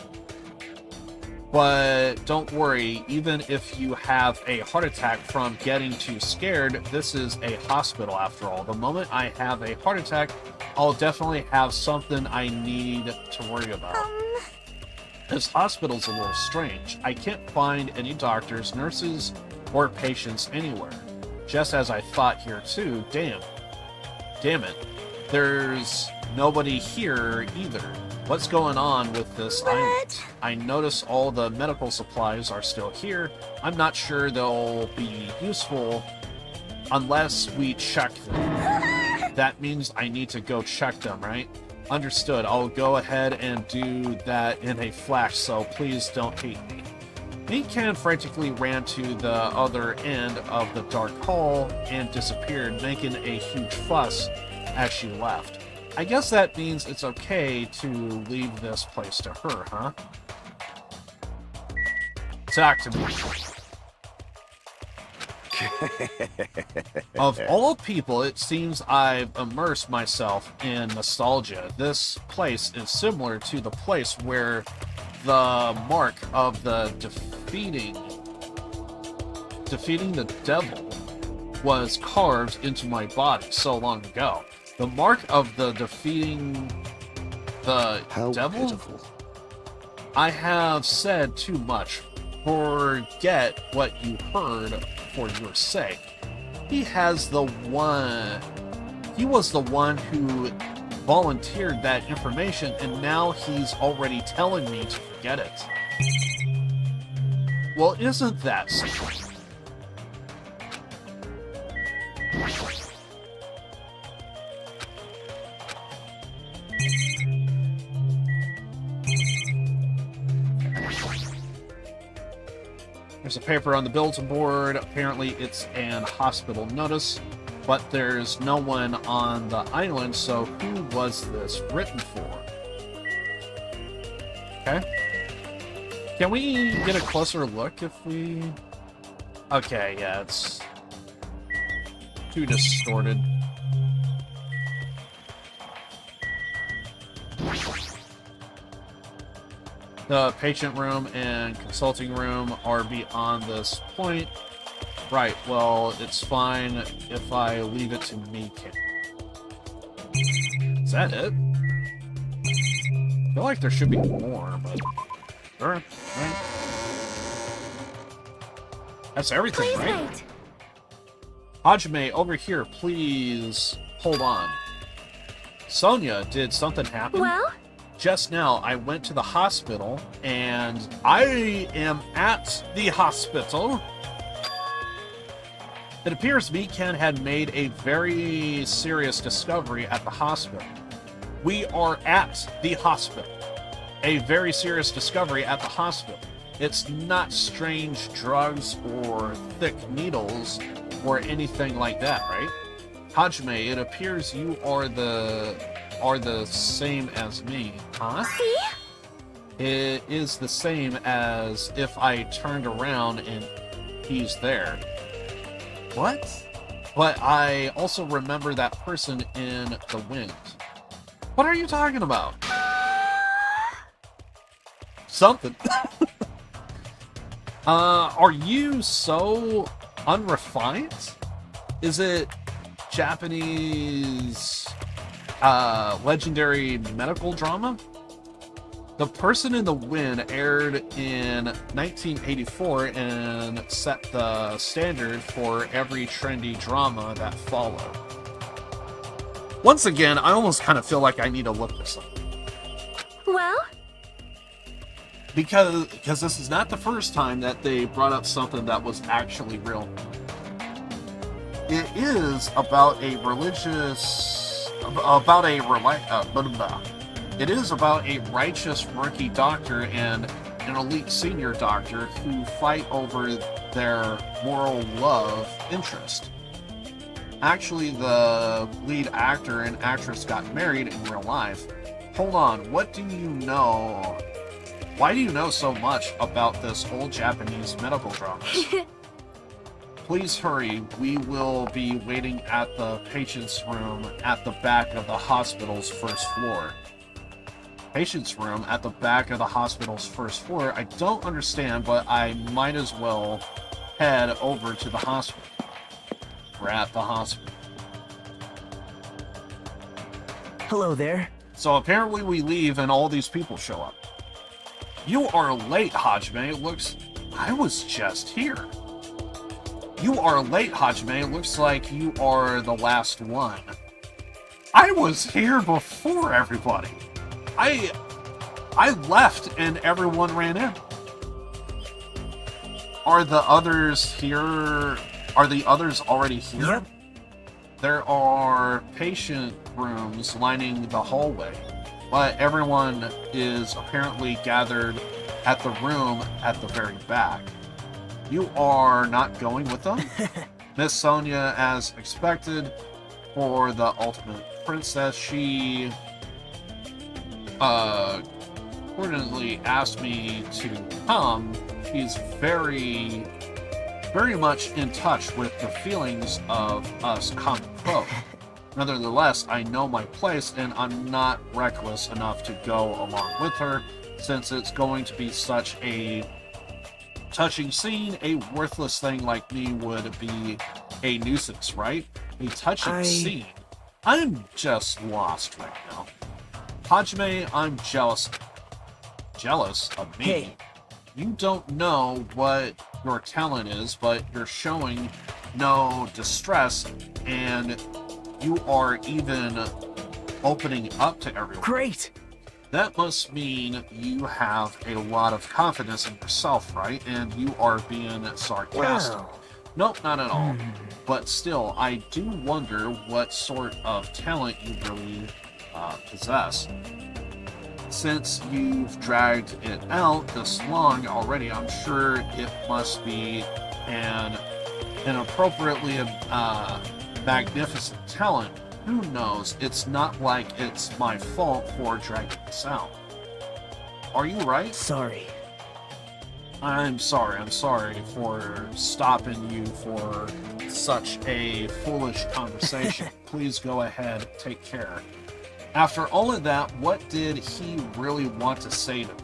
But don't worry, even if you have a heart attack from getting too scared, this is a hospital after all. The moment I have a heart attack, I'll definitely have something I need to worry about. This hospital's a little strange. I can't find any doctors, nurses, or patients anywhere. Just as I thought here too. Damn it. There's nobody here either. What's going on with this island? I notice all the medical supplies are still here. I'm not sure they'll be useful unless we check them. That means I need to go check them, right? Understood. I'll go ahead and do that in a flash, so please don't hate me. Meatcan frantically ran to the other end of the dark hall and disappeared, making a huge fuss as she left. I guess that means it's okay to leave this place to her, huh? Talk to me. Of all people, it seems I've immersed myself in nostalgia. This place is similar to the place where the mark of the defeating the devil was carved into my body so long ago. The mark of the defeating the devil? Pitiful. I have said too much. forget what you heard for your sake. He was the one who volunteered that information, and now he's already telling me to forget it. Well, isn't that simple? There's a paper on the bulletin board. Apparently it's an hospital notice, but there's no one on the island, so who was this written for? Okay. Can we get a closer look if we... Okay, yeah, it's too distorted. The patient room and consulting room are beyond this point. Right, well, it's fine if I leave it to me. Is that it? I feel like there should be more, but... Sure, right. That's everything, Please right? wait. Hajime, over here, please hold on. Sonia, did something happen? Well? Just now, I went to the hospital, and I am at the hospital. It appears Mikan had made a very serious discovery at the hospital. We are at the hospital. A very serious discovery at the hospital. It's not strange drugs or thick needles or anything like that, right? Hajime, it appears you are the same as me, huh? See? It is the same as if I turned around and he's there. What? But I also remember that person in the wind. What are you talking about? Something. Are you so unrefined? Is it Japanese legendary medical drama? The Person in the Wind aired in 1984 and set the standard for every trendy drama that followed. Once again, I almost kind of feel like I need to look this up. Well? Because this is not the first time that they brought up something that was actually real. It is about a It is about a righteous rookie doctor and an elite senior doctor who fight over their moral love interest. Actually, the lead actor and actress got married in real life. Hold on, what do you know? Why do you know so much about this old Japanese medical dramas? Please hurry, we will be waiting at the patient's room at the back of the hospital's first floor. Patient's room at the back of the hospital's first floor? I don't understand, but I might as well head over to the hospital. We're at the hospital. Hello there. So apparently we leave and all these people show up. You are late, Hajime. It looks... I was just here. You are late, Hajime. It looks like you are the last one. I was here before everybody. I left and everyone ran in. Are the others here? Are the others already here? Yep. There are patient rooms lining the hallway, but everyone is apparently gathered at the room at the very back. You are not going with them? Miss Sonia, as expected, for the ultimate princess, she accordingly asked me to come. She's very much in touch with the feelings of us common folk. Nevertheless, I know my place, and I'm not reckless enough to go along with her, since it's going to be such a touching scene. A worthless thing like me would be a nuisance, right? A touching scene. I'm just lost right now. Hajime, I'm jealous. Jealous of me? Hey, You don't know what your talent is, but you're showing no distress, and you are even opening up to everyone. Great! That must mean you have a lot of confidence in yourself, right? And you are being sarcastic. Well. Nope, not at all. But still, I do wonder what sort of talent you really possess. Since you've dragged it out this long already, I'm sure it must be an inappropriately magnificent talent. Who knows? It's not like it's my fault for dragging this out. Are you right? Sorry. I'm sorry for stopping you for such a foolish conversation. Please go ahead, take care. After all of that, what did he really want to say to me?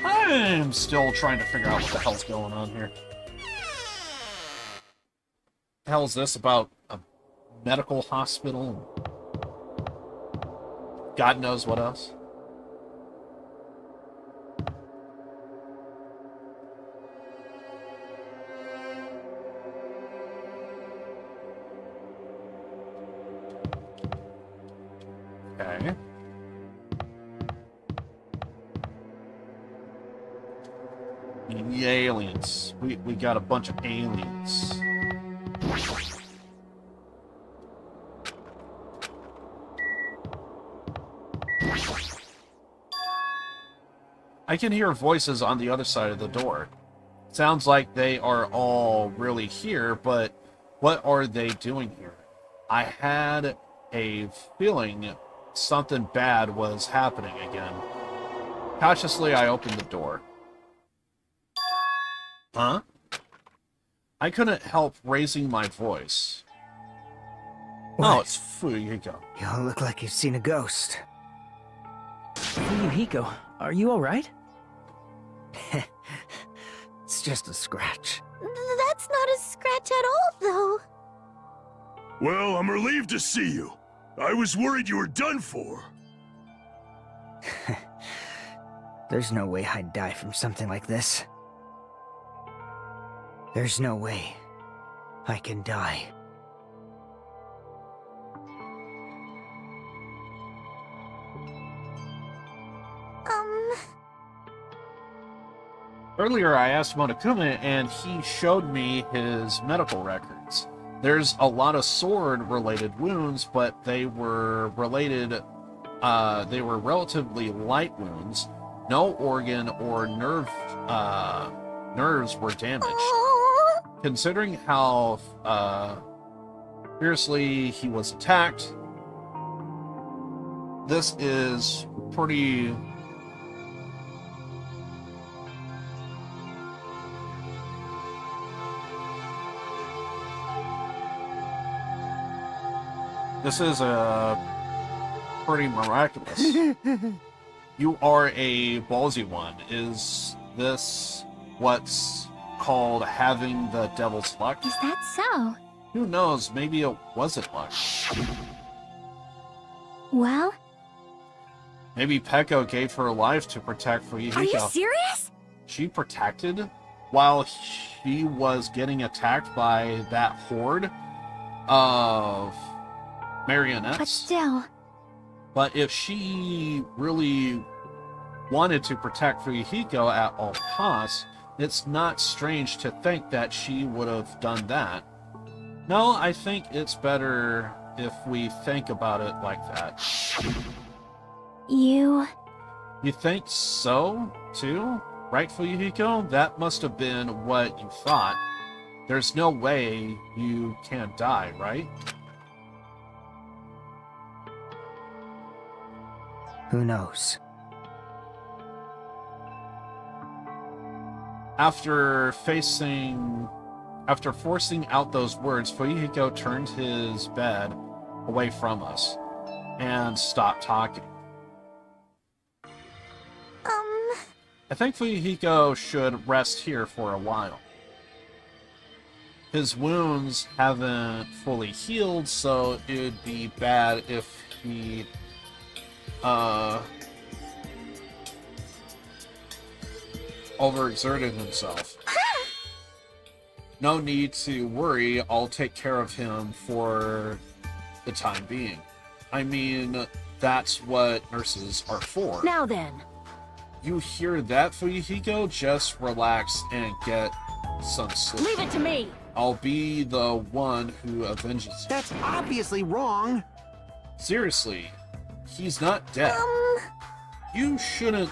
I'm still trying to figure out what the hell's going on here. The hell is this about a medical hospital? God knows what else. Okay. The aliens. We got a bunch of aliens. I can hear voices on the other side of the door. Sounds like they are all really here, but what are they doing here? I had a feeling something bad was happening again. Cautiously, I opened the door. Huh? I couldn't help raising my voice. What? Oh, it's Fuyuhiko. You look like you've seen a ghost. Fuyuhiko, are you alright? It's just a scratch. That's not a scratch at all, though. Well, I'm relieved to see you. I was worried you were done for. There's no way I'd die from something like this. There's no way I can die. Earlier, I asked Monokuma, and he showed me his medical records. There's a lot of sword-related wounds, but they were related. They were relatively light wounds. No organ or nerves were damaged. Considering how fiercely he was attacked, this is pretty. This is pretty miraculous. You are a ballsy one. Is this what's called having the devil's luck? Is that so? Who knows? Maybe it wasn't luck. Well, Maybe Peko gave her life to protect Fuyuhiko. are you serious? She protected while she was getting attacked by that horde of marionettes. But still, But if she really wanted to protect Fuyuhiko at all costs, it's not strange to think that she would have done that. No, I think it's better if we think about it like that. you... You think so, too? Right, Fuyuhiko? That must have been what you thought. There's no way you can't die, right? Who knows? After forcing out those words, Fuyuhiko turned his bed away from us and stopped talking. I think Fuyuhiko should rest here for a while. His wounds haven't fully healed, so it would be bad if he overexerted himself. No need to worry, I'll take care of him for the time being. I mean, that's what nurses are for. Now then. You hear that, Fuyuhiko? Just relax and get some sleep. Leave it to me. I'll be the one who avenges you. That's obviously wrong. Seriously, he's not dead. You shouldn't,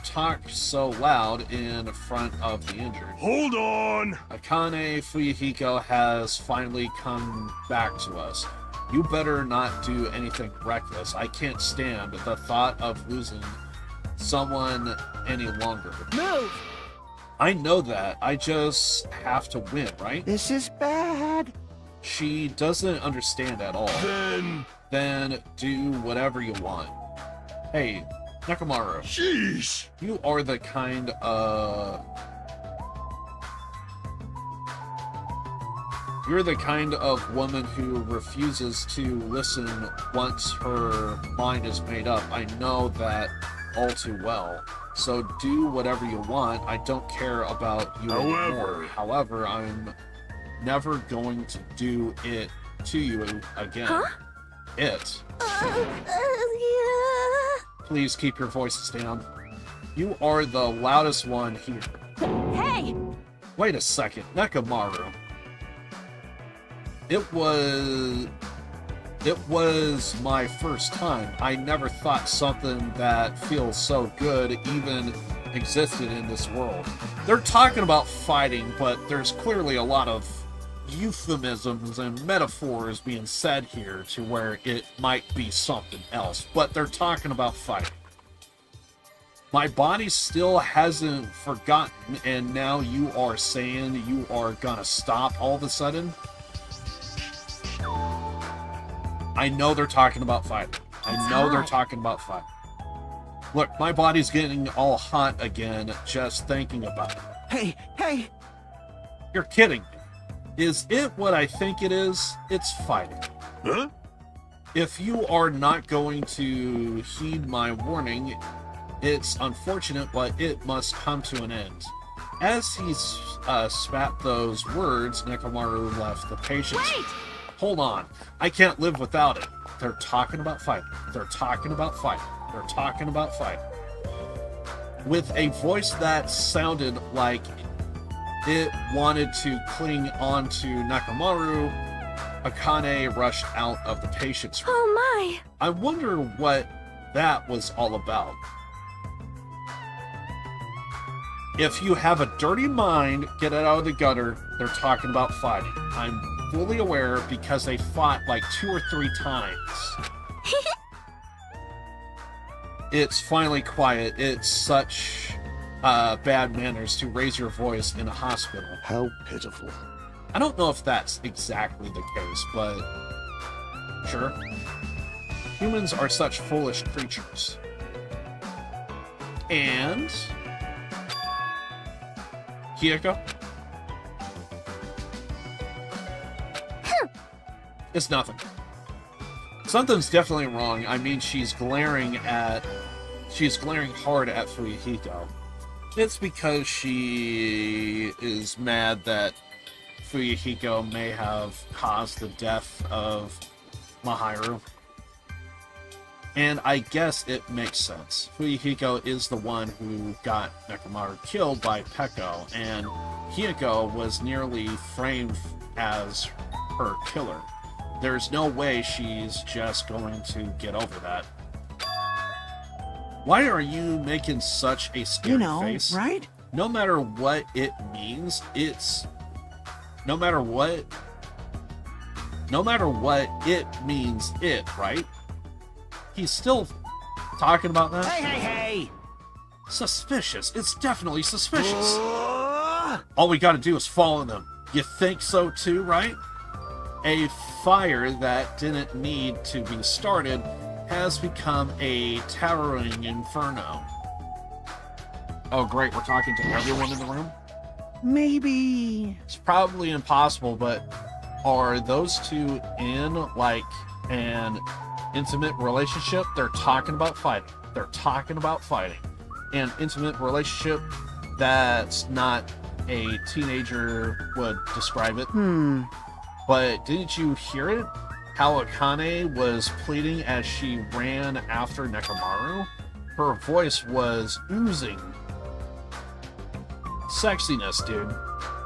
talk so loud in front of the injured. Hold on! Akane Fuyuhiko has finally come back to us. You better not do anything reckless. I can't stand the thought of losing someone any longer. Move. I know that. I just have to win, right? This is bad. She doesn't understand at all. Then do whatever you want. Hey, Nekomaru. Sheesh! You are the kind You're the kind of woman who refuses to listen once her mind is made up. I know that all too well. So do whatever you want. I don't care about you anymore. However, I'm never going to do it to you again. Huh? It. Yeah. Please keep your voices down. You are the loudest one here. Hey! Wait a second, Nekomaru. It was my first time. I never thought something that feels so good even existed in this world. They're talking about fighting, but there's clearly a lot of euphemisms and metaphors being said here to where it might be something else, but they're talking about fighting. My body still hasn't forgotten, and now you are saying you are gonna stop all of a sudden? I know they're talking about fighting. I know they're talking about fighting. Look, my body's getting all hot again just thinking about it. Hey! You're kidding me. Is it what I think it is? It's fighting. Huh? If you are not going to heed my warning, it's unfortunate, but it must come to an end. As he spat those words, Nekomaru left the patient. Wait! Hold on. I can't live without it. They're talking about fighting. They're talking about fighting. They're talking about fighting. With a voice that sounded like it wanted to cling on to Nekomaru, Akane rushed out of the patient's room. Oh my! I wonder what that was all about. If you have a dirty mind, get it out of the gutter. They're talking about fighting. I'm fully aware because they fought like 2 or 3 times. It's finally quiet. It's such bad manners to raise your voice in a hospital. How pitiful. I don't know if that's exactly the case, but sure. Humans are such foolish creatures. And Hiyoko? It's nothing. Something's definitely wrong. I mean, she's glaring hard at Fuyuhiko. It's because she is mad that Fuyuhiko may have caused the death of Mahiru. And I guess it makes sense. Fuyuhiko is the one who got Nekomaru killed by Peko, and Hiyoko was nearly framed as her killer. There's no way she's just going to get over that. Why are you making such a scary face? Right? No matter what it means, no matter what it means, right? He's still talking about that? Hey! Suspicious. It's definitely suspicious. All we gotta do is follow them. You think so too, right? A fire that didn't need to be started has become a towering inferno. Oh great, we're talking to everyone in the room? Maybe... It's probably impossible, but are those two in, like, an intimate relationship? They're talking about fighting. They're talking about fighting. an intimate relationship that's not a teenager would describe it. But didn't you hear it? How Akane was pleading as she ran after Nekomaru? Her voice was oozing sexiness, dude.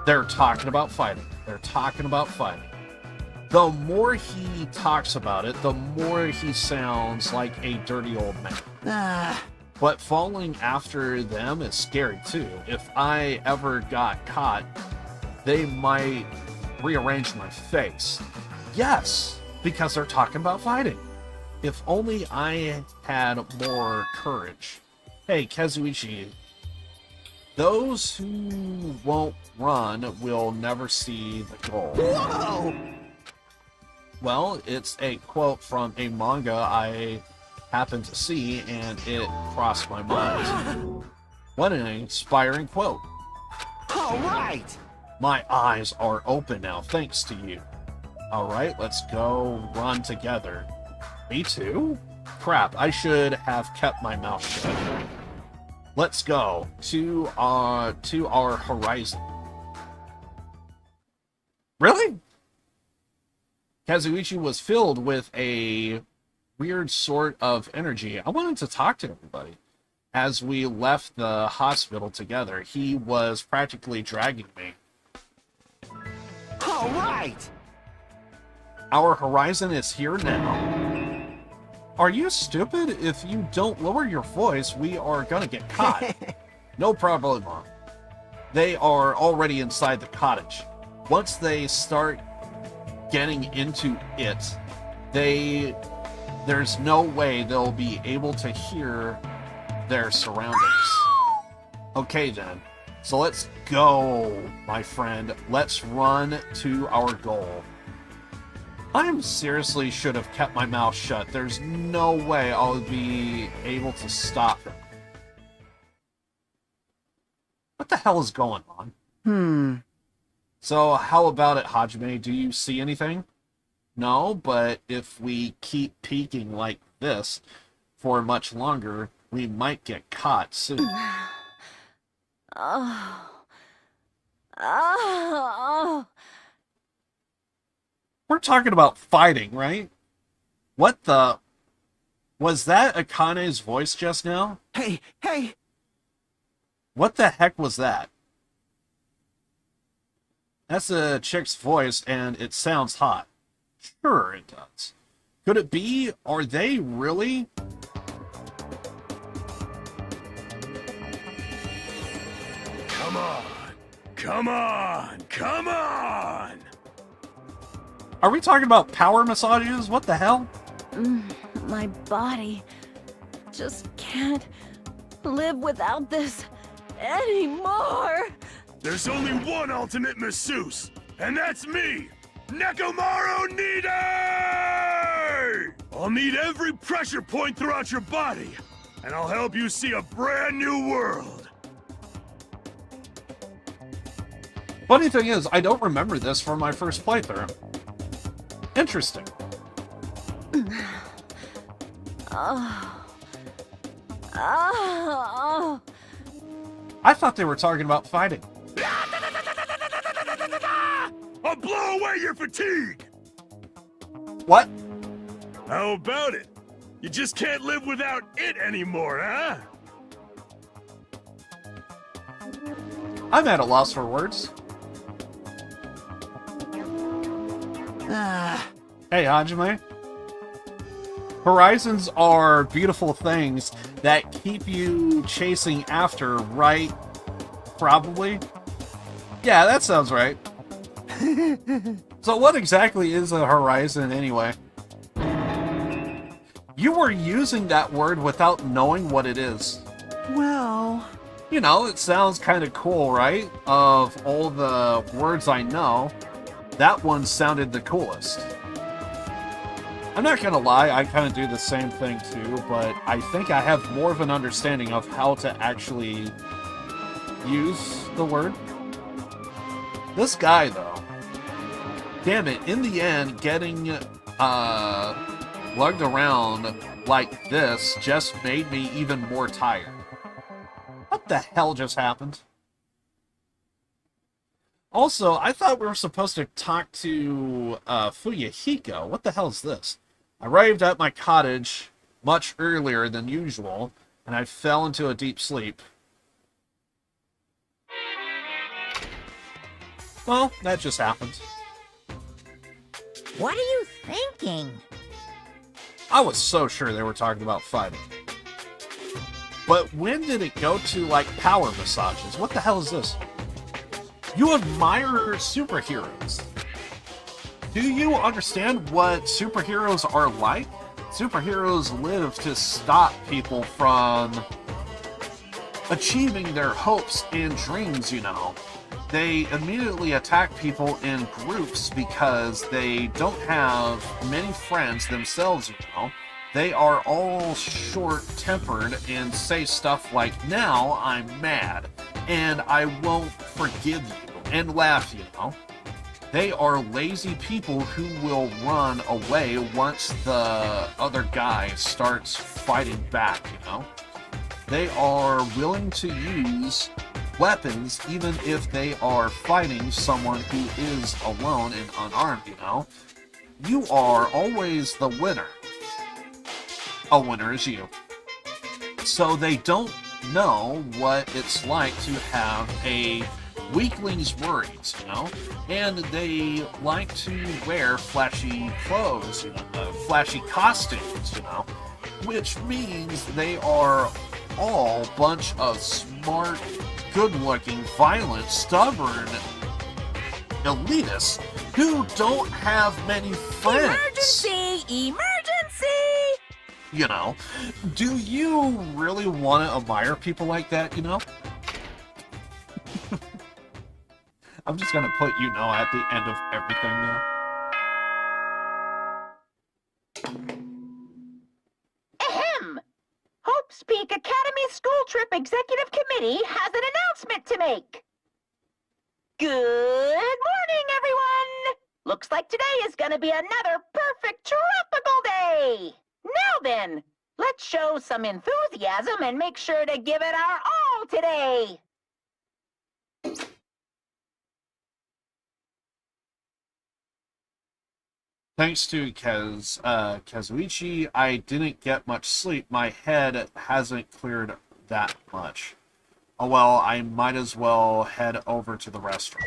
They're talking about fighting. They're talking about fighting. The more he talks about it, the more he sounds like a dirty old man. But following after them is scary too. If I ever got caught, they might rearrange my face. Yes, because they're talking about fighting. If only I had more courage. Hey, Kazuichi, those who won't run will never see the goal. Whoa! Well, it's a quote from a manga I happened to see, and it crossed my mind. What an inspiring quote. All right! My eyes are open now, thanks to you. Alright, let's go run together. Me too? Crap, I should have kept my mouth shut. Let's go to our horizon. Really? Kazuichi was filled with a weird sort of energy. I wanted to talk to everybody. As we left the hospital together, he was practically dragging me. All right! Our horizon is here now. Are you stupid? If you don't lower your voice, we are gonna get caught. No problem, Mom. They are already inside the cottage. Once they start getting into it, there's no way they'll be able to hear their surroundings. Okay then, so let's go, my friend. Let's run to our goal. I seriously should have kept my mouth shut. There's no way I'll be able to stop him. What the hell is going on? So how about it, Hajime? Do you see anything? No, but if we keep peeking like this for much longer, we might get caught soon. We're talking about fighting, right? What the... Was that Akane's voice just now? Hey, hey! What the heck was that? That's a chick's voice, and it sounds hot. Sure it does. Could it be? Are they really? Come on! Come on! Come on! Are we talking about power massages? What the hell? My body just can't live without this anymore. There's only one ultimate masseuse, and that's me, Nekomaru Nide! I'll need every pressure point throughout your body, and I'll help you see a brand new world. Funny thing is, I don't remember this from my first playthrough. Interesting. I thought they were talking about fighting. I'll blow away your fatigue! What? How about it? You just can't live without it anymore, huh? I'm at a loss for words. Hey, Hajime. Horizons are beautiful things that keep you chasing after, right? Probably? Yeah, that sounds right. So what exactly is a horizon anyway? You were using that word without knowing what it is. Well... You know, it sounds kind of cool, right? Of all the words I know, that one sounded the coolest. I'm not gonna lie, I kind of do the same thing too, but I think I have more of an understanding of how to actually use the word. This guy, though, damn it, in the end, getting lugged around like this just made me even more tired. the hell just happened? Also, I thought we were supposed to talk to Fuyahiko. What the hell is this? I arrived at my cottage much earlier than usual, and I fell into a deep sleep. Well, that just happened. What are you thinking? I was so sure they were talking about fighting. But when did it go to, like, power massages? What the hell is this? You admire superheroes. Do you understand what superheroes are like? Superheroes live to stop people from achieving their hopes and dreams, you know. They immediately attack people in groups because they don't have many friends themselves, you know. They are all short-tempered and say stuff like, now I'm mad, and I won't forgive you, and laugh, you know. They are lazy people who will run away once the other guy starts fighting back, you know. They are willing to use weapons even if they are fighting someone who is alone and unarmed, you know. You are always the winner. A winner is you. So they don't know what it's like to have a weakling's worries, you know, and they like to wear flashy clothes, you know, flashy costumes, you know, which means they are all a bunch of smart, good-looking, violent, stubborn elitists who don't have many friends. Emergency! Emergency! You know, do you really want to admire people like that, you know? I'm just gonna put you know at the end of everything now. Ahem! Hope's Peak Academy School Trip Executive Committee has an announcement to make. Good morning, everyone! Looks like today is gonna be another perfect tropical day! Now then, let's show some enthusiasm and make sure to give it our all today! Thanks to Kazuichi, I didn't get much sleep. My head hasn't cleared that much. Oh well, I might as well head over to the restaurant.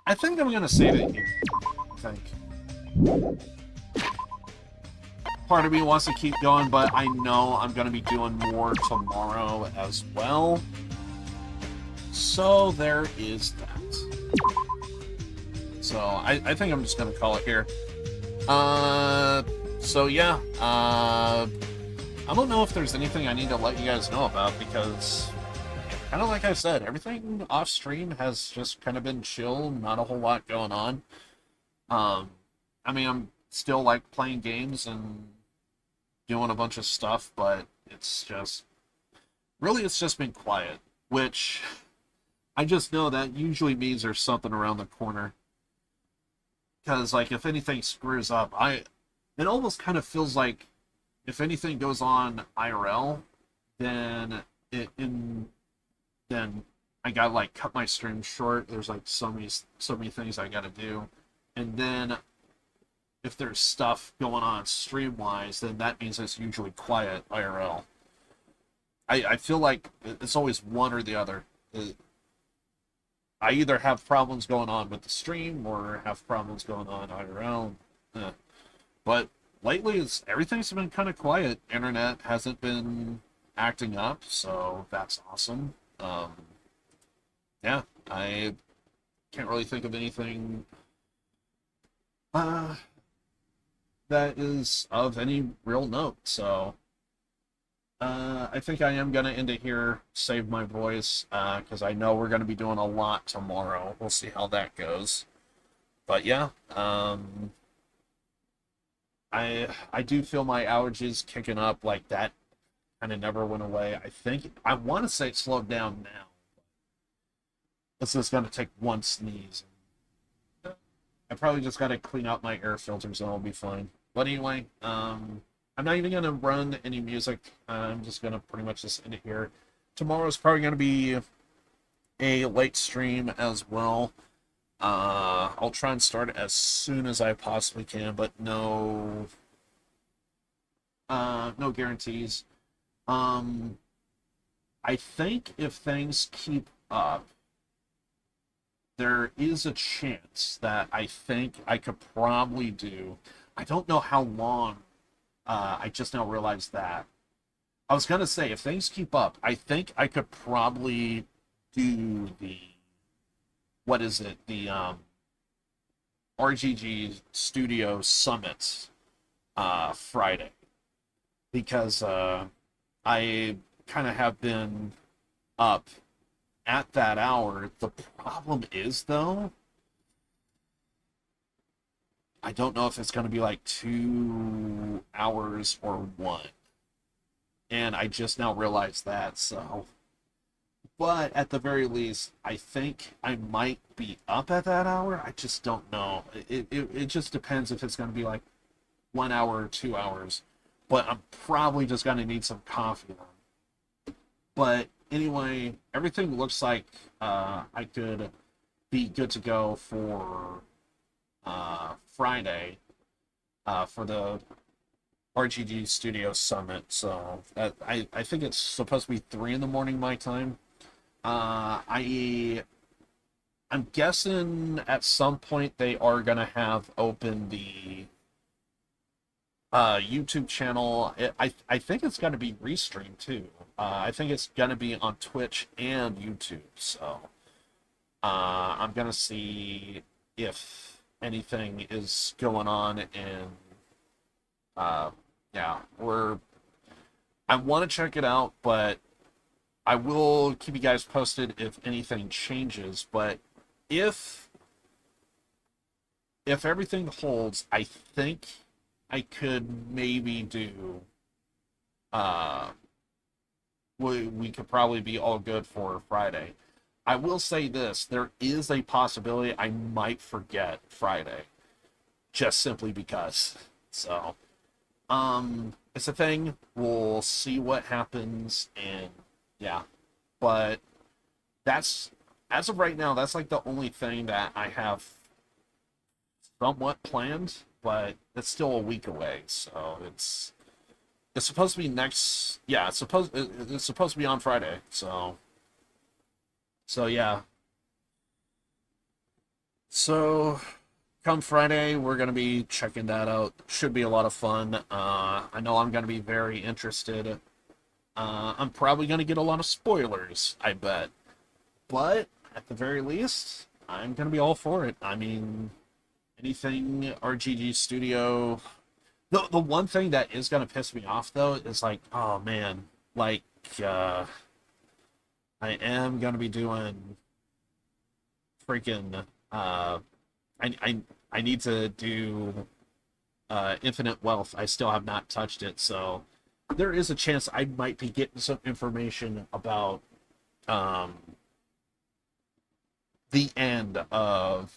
I think I'm gonna save it here. I think. Part of me wants to keep going, but I know I'm gonna be doing more tomorrow as well. So there is that. So I think I'm just gonna call it here. So yeah, I don't know if there's anything I need to let you guys know about, because kind of like I said, everything off stream has just kind of been chill, not a whole lot going on. I mean, I'm still like playing games and doing a bunch of stuff, but it's just been quiet, which I just know that usually means there's something around the corner. Because, like, if anything screws up, it almost kind of feels like if anything goes on IRL, then then I gotta, like, cut my stream short. There's, like, so many things I gotta do. And then if there's stuff going on stream-wise, then that means it's usually quiet IRL. I feel like it's always one or the other. I either have problems going on with the stream or have problems going on IRL. But lately, everything's been kind of quiet. Internet hasn't been acting up, so that's awesome. Yeah, I can't really think of anything that is of any real note, so I think I am going to end it here, save my voice, because I know we're going to be doing a lot tomorrow. We'll see how that goes. But yeah, I do feel my allergies kicking up, like that kind of never went away. I want to say it slowed down now. It's just going to take one sneeze. I probably just got to clean out my air filters and I'll be fine. But anyway, I'm not even going to run any music. I'm just going to pretty much just end it here. tomorrow's probably going to be a late stream as well. I'll try and start as soon as I possibly can, but no guarantees. I think if things keep up, there is a chance that I think I could probably do. I don't know how long. I just now realized that. I was gonna say, if things keep up, I think I could probably do the, what is it, the RGG Studio Summit Friday, because I kind of have been up at that hour. The problem is, though, I don't know if it's going to be like 2 hours or 1. And I just now realized that, so. But at the very least, I think I might be up at that hour. I just don't know. It just depends if it's going to be like 1 hour or 2 hours. But I'm probably just going to need some coffee then. But anyway, everything looks like I could be good to go for Friday for the RGG Studio Summit. So I think it's supposed to be 3 in the morning my time. I'm guessing at some point they are gonna have open the YouTube channel. I think it's gonna be restreamed too. I think it's gonna be on Twitch and YouTube. So I'm gonna see if anything is going on, and yeah, I want to check it out, but I will keep you guys posted if anything changes. But if everything holds, I think I could maybe do we could probably be all good for Friday. I will say this, there is a possibility I might forget Friday, just simply because. So it's a thing. We'll see what happens, and yeah. But that's, as of right now, that's like the only thing that I have somewhat planned, but it's still a week away, so it's supposed to be next, yeah, it's supposed to be on Friday, so yeah. So come Friday, we're going to be checking that out. Should be a lot of fun. I know I'm going to be very interested. I'm probably going to get a lot of spoilers, I bet. But, at the very least, I'm going to be all for it. I mean, anything RGG Studio. The one thing that is going to piss me off, though, is like, oh man, like, I am going to be doing freaking, I need to do Infinite Wealth. I still have not touched it, so there is a chance I might be getting some information about the end of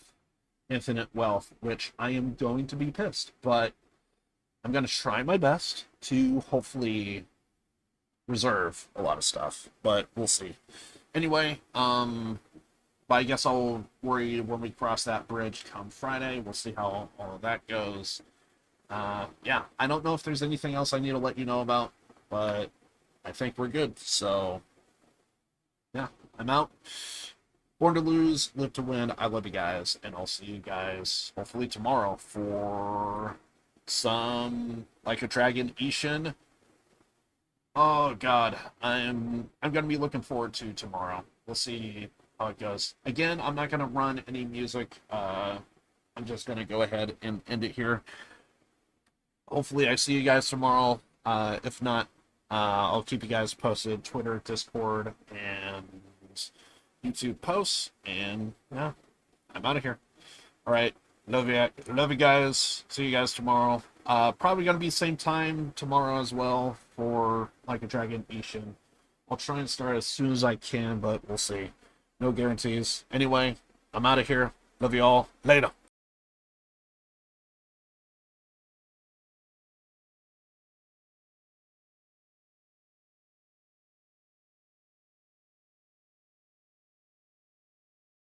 Infinite Wealth, which I am going to be pissed, but I'm going to try my best to hopefully reserve a lot of stuff, but we'll see. Anyway, but I guess I'll worry when we cross that bridge come Friday. We'll see how all of that goes. Yeah, I don't know if there's anything else I need to let you know about, but I think we're good. So, yeah, I'm out. Born to lose, live to win. I love you guys, and I'll see you guys hopefully tomorrow for some Like a Dragon Ishin. Oh god, I'm gonna be looking forward to tomorrow. We'll see how it goes. Again, I'm not gonna run any music. I'm just gonna go ahead and end it here. Hopefully I see you guys tomorrow. If not, I'll keep you guys posted. Twitter, Discord, and YouTube posts. And yeah, I'm out of here. Alright, love you guys. See you guys tomorrow. Probably gonna be same time tomorrow as well for Like a Dragon Ishin. I'll try and start as soon as I can, but we'll see. No guarantees. Anyway, I'm out of here. Love you all. Later.